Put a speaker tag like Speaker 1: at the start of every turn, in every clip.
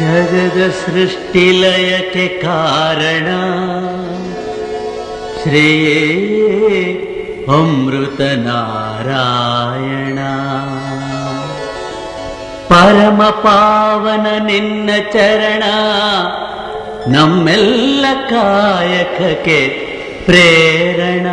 Speaker 1: ಜಗದ ಸೃಷ್ಟಿಲಯಕ್ಕೆ ಕಾರಣ ಶ್ರೇಯೇ ಅಮೃತ ನಾರಾಯಣ. ಪರಮ ಪಾವನ ನಿನ್ನ ಚರಣ ನಮ್ಮೆಲ್ಲ ಕಾಯಕಕ್ಕೆ ಪ್ರೇರಣ.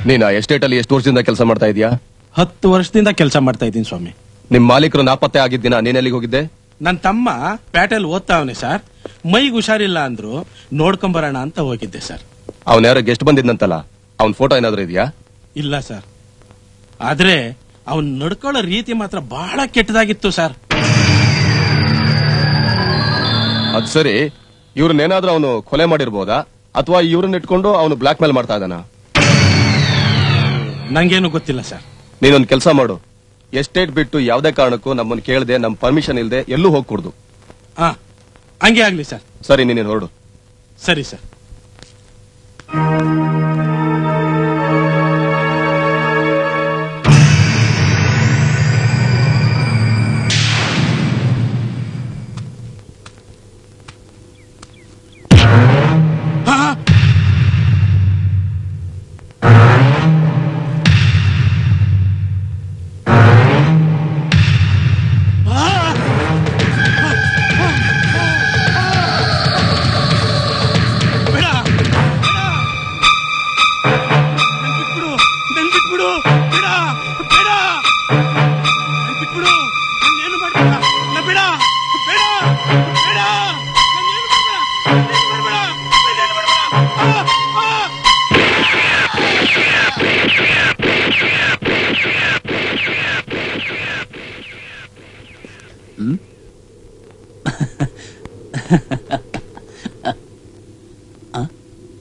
Speaker 2: ನೀನು ಎಸ್ಟೇಟ್ ಅಲ್ಲಿ ಎಷ್ಟು ವರ್ಷದಿಂದ ಕೆಲಸ ಮಾಡ್ತಾ ಇದೀಯಾ?
Speaker 3: 10 ವರ್ಷದಿಂದ ಕೆಲಸ ಮಾಡ್ತಾ ಇದ್ದೀನಿ ಸ್ವಾಮಿ.
Speaker 2: ನಿಮ್ ಮಾಲೀಕರು ನಾಪತ್ತೆ ಆಗಿದ್ದಿನ ನೀನೆಲ್ಲಿಗೆ ಹೋಗಿದ್ದೆ?
Speaker 3: ನನ್ನ ತಮ್ಮ ಪ್ಯಾಟೆಲ್ ಓದ್ತಾವನೆ ಸರ್. ಮೈಗೆ ಹುಷಾರಿಲ್ಲ ಅಂದ್ರು, ನೋಡ್ಕೊಂಬರೋಣ ಅಂತ ಹೋಗಿದ್ದೆ ಸರ್.
Speaker 2: ಅವನ್ ಯಾರೋ ಗೆಸ್ಟ್ ಬಂದಿದ್ನಂತಲ್ಲ, ಅವನ್ ಫೋಟೋ ಏನಾದ್ರು ಇದೆಯಾ?
Speaker 3: ಇಲ್ಲ ಸರ್, ಆದ್ರೆ ಅವನ್ ನಡ್ಕೊಳ್ಳೋ ರೀತಿ ಮಾತ್ರ ಬಹಳ ಕೆಟ್ಟದಾಗಿತ್ತು ಸರ್.
Speaker 2: ಅದ್ ಸರಿ, ಇವ್ರನ್ನೇನಾದ್ರೂ ಅವನು ಕೊಲೆ ಮಾಡಿರ್ಬೋದಾ ಅಥವಾ ಇವ್ರನ್ನ ಇಟ್ಕೊಂಡು ಅವನು ಬ್ಲಾಕ್ ಮೇಲ್ ಮಾಡ್ತಾ ಇದ್ದಾನ?
Speaker 3: ನಂಗೇನು ಗೊತ್ತಿಲ್ಲ ಸರ್.
Speaker 2: ನೀನೊಂದ್ ಕೆಲಸ ಮಾಡು, ಎಸ್ಟೇಟ್ ಬಿಟ್ಟು ಯಾವ್ದೇ ಕಾರಣಕ್ಕೂ ನಮ್ಮನ್ನ ಕೇಳದೆ, ನಮ್ ಪರ್ಮಿಷನ್ ಇಲ್ದೆ ಎಲ್ಲೂ ಹೋಗ್ಕೂಡ್ದು.
Speaker 3: ಹಂಗೆ ಆಗ್ಲಿ ಸರ್.
Speaker 2: ಸರಿ, ನೀನೇನು ಹೊರಡು.
Speaker 3: ಸರಿ ಸರ್.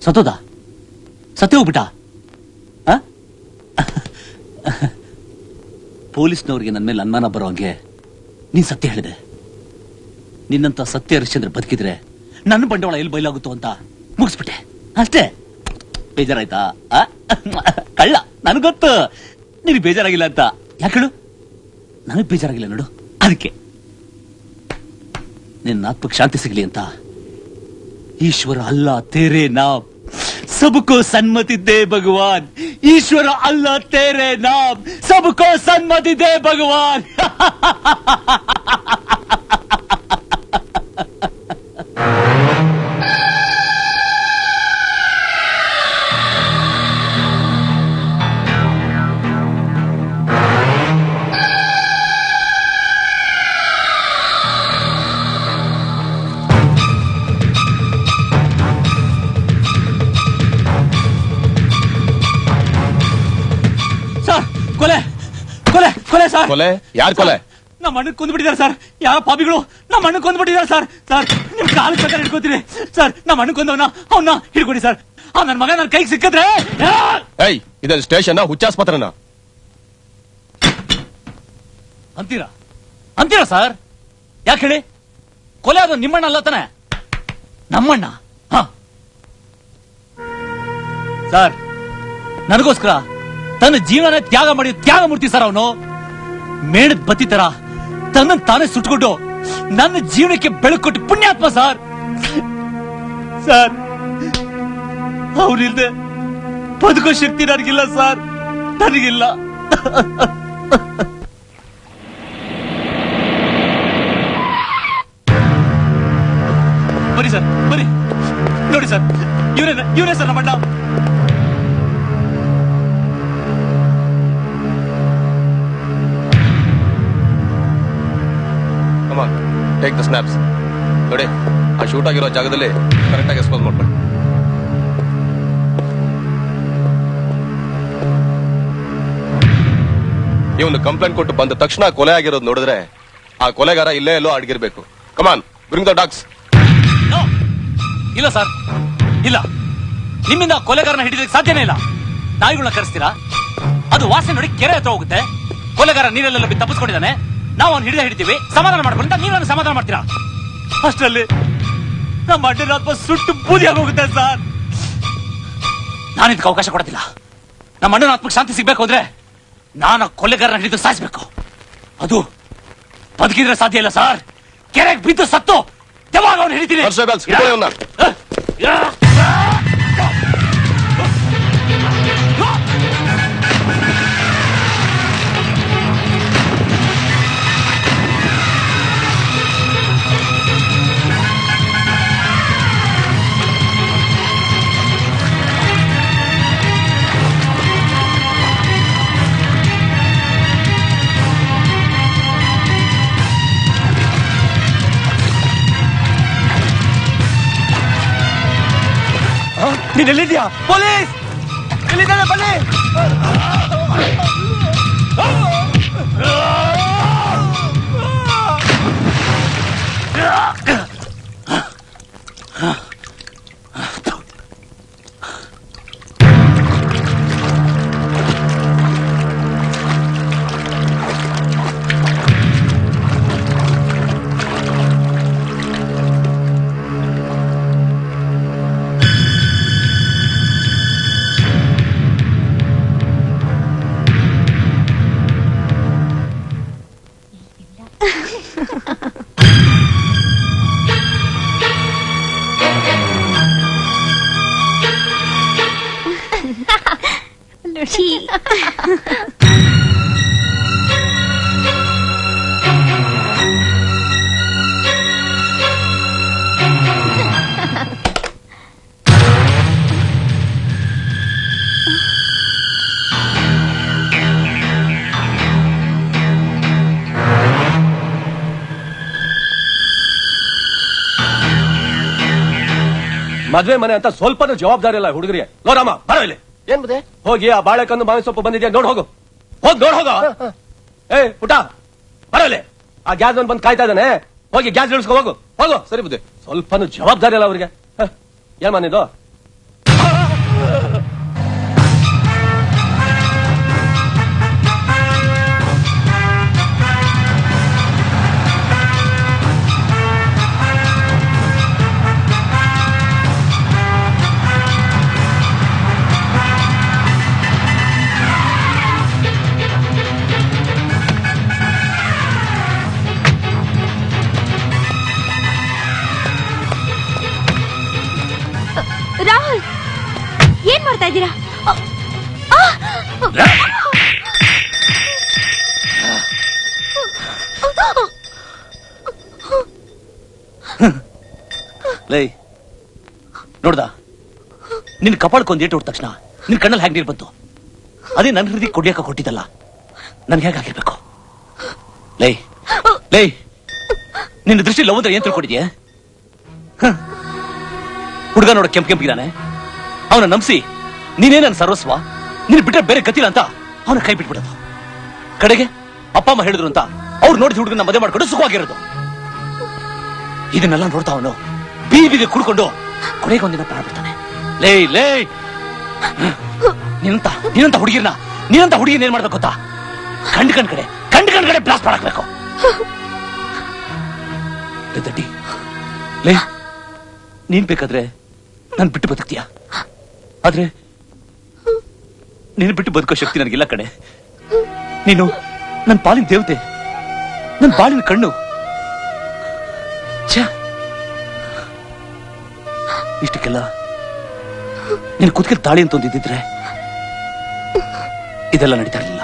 Speaker 1: ಸತ್ತೋದ? ಸತ್ತೇ ಹೋಗ್ಬಿಟ್ಟ? ಪೊಲೀಸ್ನವ್ರಿಗೆ ನನ್ನ ಮೇಲೆ ಅನುಮಾನ ಬರೋ ಹಂಗೆ ನೀನ್ ಸತ್ಯ ಹೇಳಿದೆ. ನಿನ್ನಂತ ಸತ್ಯ ಹರಿಶ್ಚಂದ್ರ ಬದುಕಿದ್ರೆ ನನ್ನ ಬಂಡವಾಳ ಎಲ್ಲಿ ಬಯಲಾಗುತ್ತೋ ಅಂತ ಮುಗಿಸ್ಬಿಟ್ಟೆ ಅಷ್ಟೇ. ಬೇಜಾರಾಯ್ತಾ? ಕಳ್ಳ, ನನಗೊತ್ತು ನಿನಗೆ ಬೇಜಾರಾಗಿಲ್ಲ ಅಂತ. ಯಾಕೆ ಹೇಳು? ನನಗ್ ಬೇಜಾರಾಗಿಲ್ಲ ನೋಡು, ಅದಕ್ಕೆ. ನಿನ್ನ ಆತ್ಮಕ್ಕೆ ಶಾಂತಿ ಸಿಗಲಿ ಅಂತ ईश्वर अल्लाह तेरे नाम सबको सन्मति दे भगवान. ईश्वर अल्लाह तेरे नाम सबको सन्मति दे भगवान.
Speaker 2: ಕೊಲೆ? ಯಾರು ಕೊಲೆ?
Speaker 1: ನಮ್ಮ ಅಣ್ಣ ಕೊಂದ್ಬಿಟ್ಟಿದ್ದಾರೆ ಸರ್. ಯಾವ ಪಾಪಿಗಳು ನಮ್ಮ ಅಣ್ಣ ಕೊಂದ್ಬಿಟ್ಟಿದ್ದಾರೆ ಸರ್. ಸರ್, ನಿಮ್ ಕಾಲು ಪ್ರಕಾರ ಹಿಡ್ಕೋತೀನಿ ಸರ್. ನಮ್ಮ ಅಣ್ಣ ಕೊಂದವನ ಅವನ್ನ ಹಿಡ್ಕೊಡಿ ಸರ್. ನನ್ನ ಮಗ ನನ್ನ ಕೈಗೆ ಸಿಕ್ಕಿದ್ರೆ.
Speaker 2: ಇದನ್ನ ಸ್ಟೇಷನ್ ಹುಚ್ಚಾಸ್ಪತ್ರನ
Speaker 1: ಅಂತೀರಾ ಸರ್? ಯಾಕೆ ಹೇಳಿ? ಕೊಲೆ ಅದು ನಿಮ್ಮಣ್ಣ ಅಲ್ಲ ತಾನೆ? ನಮ್ಮಣ್ಣ. ಸರ್, ನನಗೋಸ್ಕರ ತನ್ನ ಜೀವನ ತ್ಯಾಗ ಮಾಡಿ ತ್ಯಾಗಮೂರ್ತಿ ಸರ್ ಅವನು. ಮೇಣದ ಬತ್ತಿ ತರ ತನ್ನ ತಾನೇ ಸುಟ್ಕೊಂಡು ನನ್ನ ಜೀವನಕ್ಕೆ ಬೆಳಕು ಕೊಟ್ಟು ಪುಣ್ಯಾತ್ಮ ಸರ್. ಸರ್, ಅವನಿಲ್ದೆ ಬದುಕೋ ಶಕ್ತಿ ನನಗಿಲ್ಲ ಸರ್, ನನಗಿಲ್ಲ. ಬನ್ನಿ ಸರ್, ಬನ್ನಿ. ನೋಡಿ ಸರ್, ಇವರೇ ಸರ್ ನಮ್ಮ ಅಣ್ಣ.
Speaker 2: Take the snaps. ನೋಡಿ, ಆ ಶೂಟ್ ಆಗಿರೋ ಜಾಗದಲ್ಲಿ ಕರೆಕ್ಟ್ ಆಗಿ ಎಕ್ಸ್ಪೋಸ್ ಮಾಡ್ಬೇಡಿ. ಇವನು ಕಂಪ್ಲೇಂಟ್ ಕೊಟ್ಟು ಬಂದ ತಕ್ಷಣ ಕೊಲೆ ಆಗಿರೋದು ನೋಡಿದ್ರೆ ಆ ಕೊಲೆಗಾರ ಇಲ್ಲೇ ಎಲ್ಲೋ ಅಡಗಿರ್ಬೇಕು. ಕಮಾನ್, ಬ್ರಿಂಗ್ ದ ಡಾಗ್ಸ್.
Speaker 1: ಇಲ್ಲ ಸರ್, ಇಲ್ಲ. ನಿಮ್ಮಿಂದ ಕೊಲೆಗಾರನ ಹಿಡಿದಕ್ಕೆ ಸಾಧ್ಯನೇ ಇಲ್ಲ. ನಾಯಿಗಳನ್ನ ಕರೆಸ್ತೀರಾ? ಅದು ವಾಸನೆ ನೋಡಿ ಕೆರೆ ಹತ್ರ ಹೋಗುತ್ತೆ. ಕೊಲೆಗಾರ ನೀರೆಲ್ಲ ತಪ್ಪಿಸ್ಕೊಂಡಿದ್ದಾನೆ. ನಾವು ಅವ್ನು ಹಿಡಿತೀವಿ, ಸಮಾಧಾನ ಮಾಡ್ಕೊಂಡು ನೀವು ನನಗೆ ಸಮಾಧಾನ ಮಾಡ್ತೀರಾ? ಅಷ್ಟರಲ್ಲಿ ನಮ್ಮ ಅಡ್ಡನ ಆತ್ಮ ಸುಟ್ಟು ಬೂದಿಯಾಗಿ ಹೋಗುತ್ತೆ ಸರ್. ನಾನಿದಕ್ಕೆ ಅವಕಾಶ ಕೊಡೋದಿಲ್ಲ. ನಮ್ಮ ಅಣ್ಣನ ಆತ್ಮಕ್ಕೆ ಶಾಂತಿ ಸಿಗ್ಬೇಕು ಅಂದ್ರೆ ನಾನು ಕೊಲೆಗಾರನ ಹಿಡಿದು ಸಾಯಿಸ್ಬೇಕು. ಅದು ಬದುಕಿದ್ರೆ ಸಾಧ್ಯ ಇಲ್ಲ ಸರ್. ಕೆರೆಗೆ ಬಿದ್ದು ಸತ್ತು ಯಾವಾಗ ಅವನು ಹಿಡಿತೀನಿ.
Speaker 2: ನೀನ್ ಎಲ್ಲಿದ್ಯಾ? ಪೊಲೀಸ್ ಎಲ್ಲಿದ್ದಾನೆ? ಬನ್ನಿ. ಮದ್ವೆ ಮನೆ ಅಂತ ಸ್ವಲ್ಪನೂ ಜವಾಬ್ದಾರಿ ಇಲ್ಲ ಹುಡುಗರಿಗೆ. ನೋಡಮ್ಮ ಬರೋ ಇಲ್ಲಿ. ಏನ್ ಬುದೇ? ಹೋಗಿ ಆ ಬಾಳೆಕಂದು ಮಾವಿನ ಸೊಪ್ಪು ಬಂದಿದ್ಯಾ ನೋಡ್ ಹೋಗು. ನೋಡ್ ಹೋಗ. ಏ ಪುಟ ಬರೋ ಇಲ್ಲಿ. ಆ ಗ್ಯಾಸ್ ಬಂದು ಕಾಯ್ತಾ ಇದ್ದಾನೆ. ಹೋಗಿ ಗ್ಯಾಸ್ ಇಳಿಸ್ಕೊ ಹೋಗು. ಹೋಗು. ಸರಿ ಬುದ್ಧಿ. ಸ್ವಲ್ಪನೂ ಜವಾಬ್ದಾರಿ ಇಲ್ಲ ಅವ್ರಿಗೆ. ಏನ್ ಮನಿದು?
Speaker 4: ರಾಹುಲ್ ಏನ್ ಮಾಡ್ತಾ ಇದ್ದೀರಾ?
Speaker 1: ಲೈ ನೋಡ್ದ ನಿನ್ ಕಪಾಳಕ್ಕೊಂದು ಏಟು ಹೊಟ್ಟ ತಕ್ಷಣ ನಿನ್ ಕಣ್ಣಲ್ಲಿ ಹೇಗೆ ನೀರು ಬಂತು? ಅದೇ ನನ್ನ ಹೃದಯ ಕೊಡ್ಯಾಕ ಕೊಟ್ಟಿದ್ದಲ್ಲ, ನನ್ಗೆ ಹೇಗಾಗಿರ್ಬೇಕು? ಲೈ ಲೈ ನಿನ್ನ ದೃಷ್ಟಿ ಲವ್ ಅಂದ್ರೆ ಏನ್ ತಿಳ್ಕೊಂಡಿದ್ಯಾ? ಹುಡುಗ ನೋಡ ಕೆಂಪಿಗಿರಾನೆ, ಅವನ ನಂಬಿಸಿ ನೀನೇ ನನ್ನ ಸರ್ವಸ್ವ, ನೀನ್ ಬಿಟ್ರೆ ಬೇರೆ ಗತಿಲ್ಲ ಅಂತ ಅವನ ಕೈ ಬಿಟ್ಬಿಡೋದು. ಕಡೆಗೆ ಅಪ್ಪ ಅಮ್ಮ ಹೇಳಿದ್ರು ಅಂತ ಅವ್ರು ನೋಡಿದ ಹುಡುಗನ ಮದುವೆ ಮಾಡ್ಕೊಂಡು ಸುಖವಾಗಿರೋದು. ಇದನ್ನೆಲ್ಲ ನೋಡ್ತಾ ಅವನು ಬೀದಿಗೆ ಕುಡ್ಕೊಂಡು ಕೊನೆಗೆ ಒಂದಿನ ಪ್ರಾಣ ಬಿಡ್ತಾನೆ. ಲೇ ಲೇ ನೀನಂತ ಹುಡುಗಿನ ಏನ್ ಮಾಡ್ಬೇಕು ಗೊತ್ತಾ? ಕಂಡ್ ಕಡೆ ಬ್ಲಾಸ್ಟ್ ಮಾಡಾಕ್ಬೇಕು. ಲೇ ನೀನ್ ಬೇಕಾದ್ರೆ ನನ್ ಬಿಟ್ಟು ಬದುಕ್ತೀಯ, ಆದ್ರೆ ನೀನು ಬಿಟ್ಟು ಬದುಕೋ ಶಕ್ತಿ ನನಗಿಲ್ಲ ಕಣೆ. ನೀನು ನನ್ನ ಪಾಲಿನ ದೇವತೆ, ನನ್ನ ಬಾಳಿನ ಕಣ್ಣು. ಇಷ್ಟಕ್ಕೆಲ್ಲ ನೀನು ಕುತ್ತಿಗೆ ತಾಳಿ ಅಂತ ಒಂದಿದ್ದಿದ್ರೆ ಇದೆಲ್ಲ ನಡೀತಾ ಇರಲಿಲ್ಲ.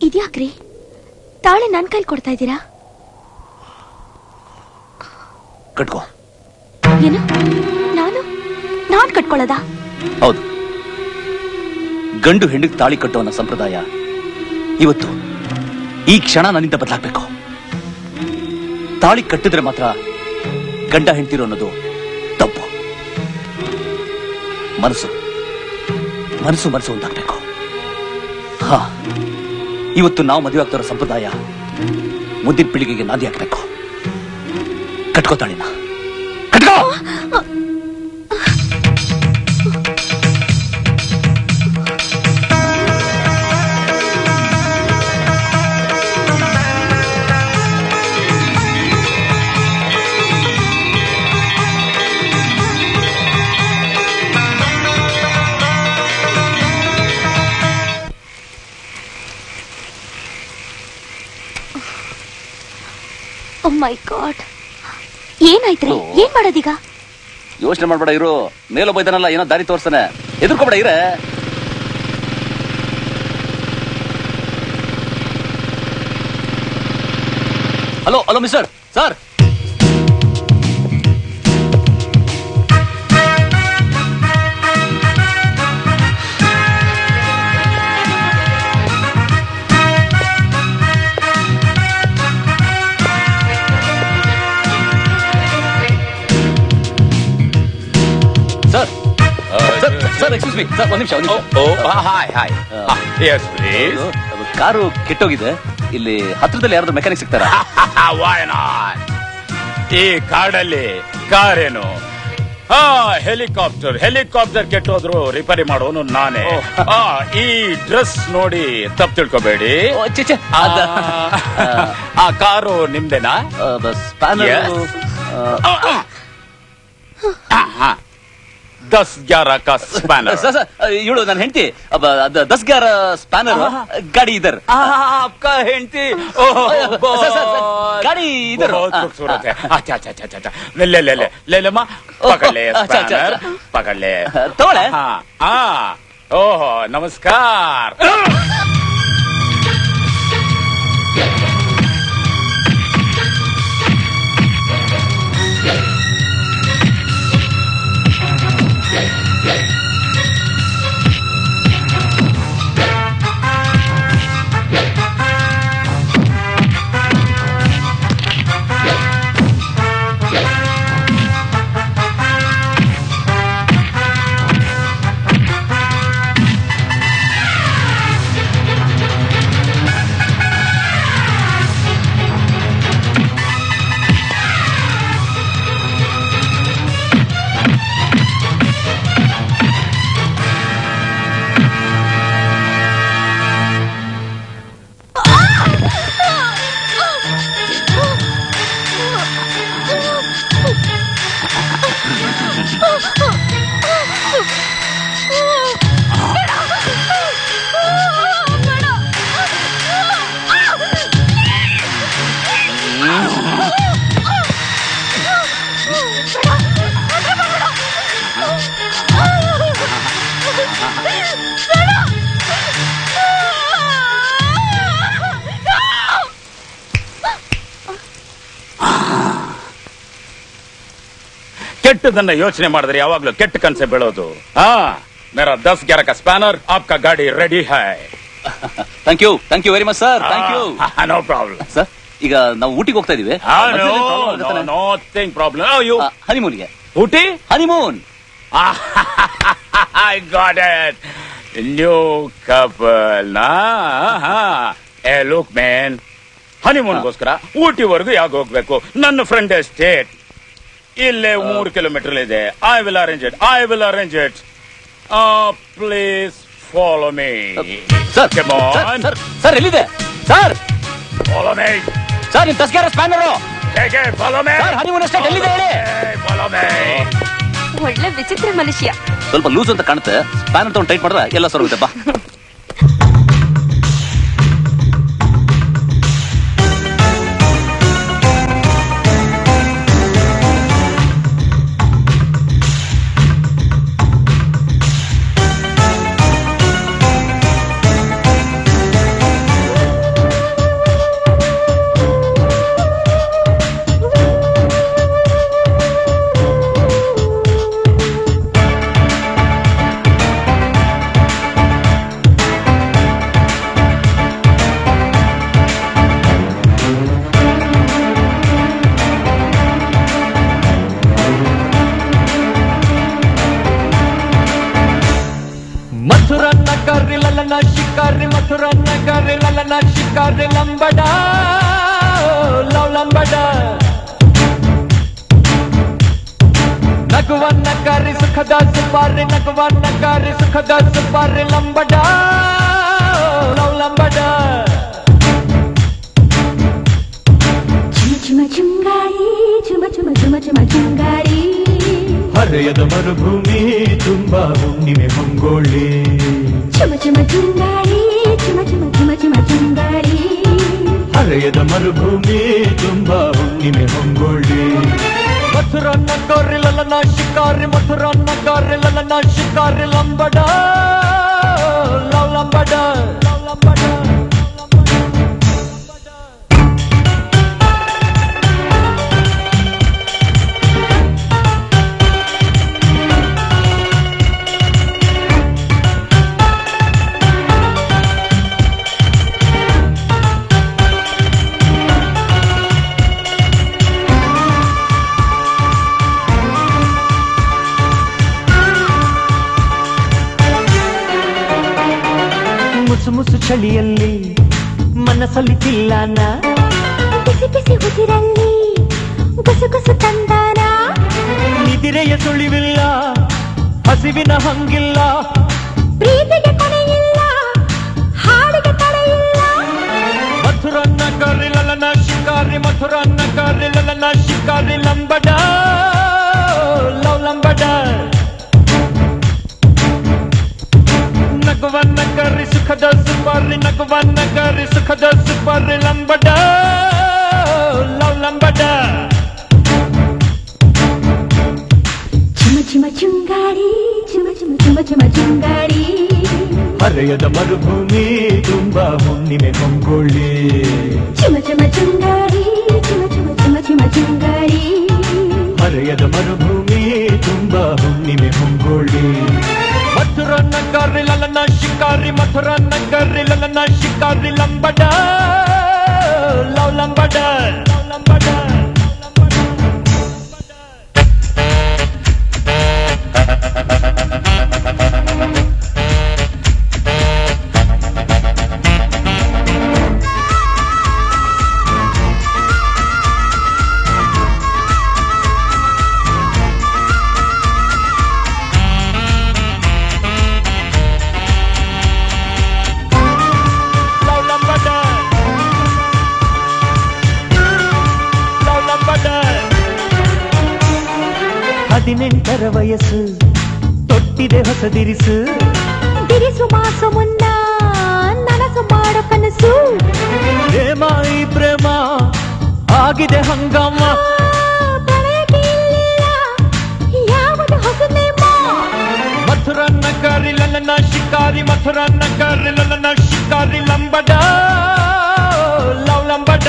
Speaker 4: ಇದ್ಯಾಕ್ರಿ ತಾಳೆ ನನ್ ಕೈಲಿ ಕೊಡ್ತಾ ಇದ್ದೀರಾ?
Speaker 1: ಕಟ್ಕೋ.
Speaker 4: ಏನು ನಾನ್ ಕಟ್ಕೊಳ್ಳೋದಾ?
Speaker 1: ಹೌದು, ಗಂಡು ಹೆಣ್ಣಿಗೆ ತಾಳಿ ಕಟ್ಟುವ ಸಂಪ್ರದಾಯ ಇವತ್ತು ಈ ಕ್ಷಣ ನನ್ನಿಂದ ಬದಲಾಗಬೇಕು. ತಾಳಿ ಕಟ್ಟಿದ್ರೆ ಮಾತ್ರ ಗಂಡ ಹೆಂಡ್ತಿರೋ ಅನ್ನೋದು ತಪ್ಪು. ಮನಸ್ಸು ಒಂದಾಗಬೇಕು. ಹಾ, ಇವತ್ತು ನಾವು ಮದುವೆ ಆಗ್ತಿರೋ ಸಂಪ್ರದಾಯ ಮುಂದಿನ ಪೀಳಿಗೆಗೆ ನಾಂದಿ ಹಾಕಬೇಕು. ಕಟ್ಕೋ ತಾಳಿನ, ಕಟ್ಕೋ.
Speaker 4: ಮೈ ಗಾಡ್, ಏನಾಯ್ತ್ರಿ? ಏನ್ ಮಾಡೋದೀಗ?
Speaker 1: ಯೋಚನೆ ಮಾಡ್ಬೇಡ ಇರು. ಮೇಲೊಬ್ಬ ಇದ್ದಾನಲ್ಲ, ಏನೋ ದಾರಿ ತೋರ್ಸ್ತಾನೆ, ಎದುರ್ಕೋಬೇಡ ಇರೇ. Hello hello mister sir. Sir excuse me sir, ಒಂದ್ ನಿಮಿಷ. ಕಾರು ಕೆಟ್ಟೋಗಿದೆ, ಇಲ್ಲಿ ಹತ್ರದಲ್ಲಿ ಯಾರಾದ್ರೂ ಮೆಕ್ಯಾನಿಕ್ ಸಿಗ್ತಾರಾ?
Speaker 5: ಈ ಕಾಡಲ್ಲಿ ಕಾರೇನು? ಹೆಲಿಕಾಪ್ಟರ್ ಕೆಟ್ಟೋದ್ರು ರಿಪೇರಿ ಮಾಡೋನು ನಾನೇ. ಈ ಡ್ರೆಸ್ ನೋಡಿ ತಪ್ಪು ತಿಳ್ಕೊಬೇಡಿ, ಆ ಕಾರು ನಿಮ್ದೇನಾ? ಸ್ಪ್ಯಾನರ್.
Speaker 1: ಇವಳು ನನ್ನ ಹೆಂಡತಿ, 10-11 ಸ್ಪ್ಯಾನರ್ ಗಾಡಿ ಇದರ್.
Speaker 5: ಹೆಂಡತಿ
Speaker 1: ಗಾಡಿ ಇದರ್.
Speaker 5: ಪಕಡ್ಲೆ
Speaker 1: ತಗೊಳ್ಳೆ.
Speaker 5: ಓಹೋ ನಮಸ್ಕಾರ. ಕೆಟ್ಟದನ್ನ ಯೋಚನೆ ಮಾಡಿದ್ರೆ ಯಾವಾಗ್ಲೂ ಕೆಟ್ಟ ಕನ್ಸೆ ಬೀಳೋದು. मेरा 10-11 का स्पैनर, आपका गाड़ी रेडी है.
Speaker 1: Thank you very much sir. Thank you.
Speaker 5: No problem
Speaker 1: sir. ಈಗ ನಾವು ಊಟಿಗೆ ಹೋಗ್ತಾ ಇದೀವಿ.
Speaker 5: Nothing problem.
Speaker 1: ಹನಿಮೂನ್ಗೆ.
Speaker 5: Ooty
Speaker 1: honeymoon.
Speaker 5: I got it. New couple. Look man, ಹನಿಮೂನ್ಗೋಸ್ಕರ ಊಟಿವರೆಗೂ ಯಾಕೆ ಹೋಗ್ಬೇಕು? ನನ್ನ ಫ್ರೆಂಡ್ ಎಸ್ಟೇಟ್ ಇಲ್ಲೇ 3 ಕಿಲೋಮೀಟರ್ ಇದೆ. I will arrange it. Please follow me.
Speaker 1: Sir ಎಲ್ಲಿದೆ ಸರ್?
Speaker 5: Follow me
Speaker 1: sir. ನಿಮ್ 10-11 spanner.
Speaker 5: Follow me.
Speaker 1: Honeymoon estate ಎಲ್ಲಿದೆ ಹೇಳಿ?
Speaker 5: Follow me.
Speaker 4: ಒಳ್ಳೆ ವಿಚಿತ್ರ ಮನುಷ್ಯ.
Speaker 1: ಸ್ವಲ್ಪ ಲೂಸ್ ಅಂತ ಕಾಣುತ್ತೆ. ಸ್ಪ್ಯಾನರ್ ತಗೊಂಡು ಟೈಟ್ ಮಾಡಿದ್ರೆ ಎಲ್ಲ ಸರೋಗುತ್ತೆ. ಬಾ.
Speaker 6: ಶಿಕಾರಿ ಲಂಬಡ ಲವ್ ಲಂಬಡ ನಗುವನ್ನ ಕಾರಿ ಸುಖದ ಸುಪಾರಿ ನಗುವನ್ನ ಕಾರಿ ಸುಖದ ಸುಪಾರಿ ಲಂಬಡ ಲವ್ ಲಂಬಡ
Speaker 4: ಚುಮ ಚುಂಗಾರಿ ಚುಮ ಚುಮ ಚುಮ ಚುಮ ಚುಂಗಾರಿ
Speaker 6: ಹರೆಯದ ಮರುಭೂಮಿ ತುಂಬಾ ಹುಣ್ಣಿಮೆ ಮಂಗೋಳಿ
Speaker 4: ಚುಮ ಚುಮ ಚುಂಗಾರಿ ಚುಮ ಚುಮ ಚುಮ ಚುಮ ಚುಂಗಾರಿ
Speaker 6: ಹರೆಯದ ಮರುಭೂಮಿ ತುಂಬಾ ಹುಣ್ಣಿಮೆ ಹೊಂಗೊಳ್ಳಿ ಮಥುರಾ ನಗರಿ ಲಲನ ಶಿಕಾರಿ ಮಥುರಾ ನಗರಿ ಲಲನ ಶಿಕಾರಿ ಲಂಬಡ ಲಂಬಡ ಲಂಬಡ ಮುಸು ಚಳಿಯಲ್ಲಿ ಮನಸ್ಸಲ್ಲಿ ತಿಲ್ಲಾನ
Speaker 4: ಬಿಸಿ ಬಿಸಿ ಉಸಿರಲ್ಲಿ ಗುಸುಗುಸು ತಂದಾನ
Speaker 6: ನಿದಿರೆಯ ಸುಳಿವಿಲ್ಲ ಹಸಿವಿನ ಹಂಗಿಲ್ಲ
Speaker 4: ಪ್ರೀತಿಗೆ ಕೊನೆಯಿಲ್ಲ ಹಾಡಿಗೆ ತಡೆಯಿಲ್ಲ
Speaker 6: ಮಥುರಾ ನಗರಿ ಲಲನ ಶಿಕಾರಿ ಮಥುರಾ ನಗರಿ ಲಲನ ಶಿಕಾರಿ ಲಂಬಡ ಲಂಬಡ ನಗುವನ್ನ ಕರಿ ಸುಖದ ಸುಪಾರಿ ನಗುವನ್ನ ಕರಿ ಸುಖದ ಸುಪಾರಿ ಲಂಬಡ ಲಂಬಡ
Speaker 4: ಚಿಮ ಚಿಮ ಚುಂಗಾರಿ ಚಿಮ ಚಿಮ ಚಿಮ ಚಿಮ ಚುಂಗಾರಿ
Speaker 6: ಹರೆಯದ ಮರುಭೂಮಿ ತುಂಬಾ ಹುಣ್ಣಿಮೆ ಹೊಂಗೊಳ್ಳಿ
Speaker 4: ಚಿಮ ಚಿಮ ಚುಂಗಾರಿ ಚಿಮ ಚಿಮ ಚಿಮ ಚಿಮ ಚುಂಗಾರಿ
Speaker 6: ಹರೆಯದ ಮರುಭೂಮಿ ತುಂಬಾ ಹುಣ್ಣಿಮೆ ಹೊಂಗೊಳ್ಳಿ ಮಥುರಾ ನಗರಿ ಲಲನ ಶಿಕಾರಿ ಮಥುರಾ ನಗರಿ ಲಲನ ಶಿಕಾರಿ ಲಂಬಡ ಲಂಬಡ ಲಂಬಡ ಹದಿನೆಂಟರ ವಯಸ್ಸು ತೊಟ್ಟಿದೆ ಹೊಸದಿರಿಸು
Speaker 4: ಬಿರಿಸು ಮಾಸು ಮುನ್ನ ನನಸು ಮಾಡೋ ಕನಸು
Speaker 6: ಪ್ರೇಮ ಈ ಪ್ರೇಮ ಆಗಿದೆ ಹಂಗಾಮ
Speaker 4: ಪ್ರಳಯಕ್ಕೆ ಇಲ್ಲ ಯಾವುದು ಹೊಸ ನೇಮ
Speaker 6: ಮಥುರಾ ನಗರಿ ಲಲನ ಶಿಕಾರಿ ಮಥುರಾ ನಗರಿ ಲಲನ ಶಿಕಾರಿ ಲಂಬಡ ಲಂಬಡ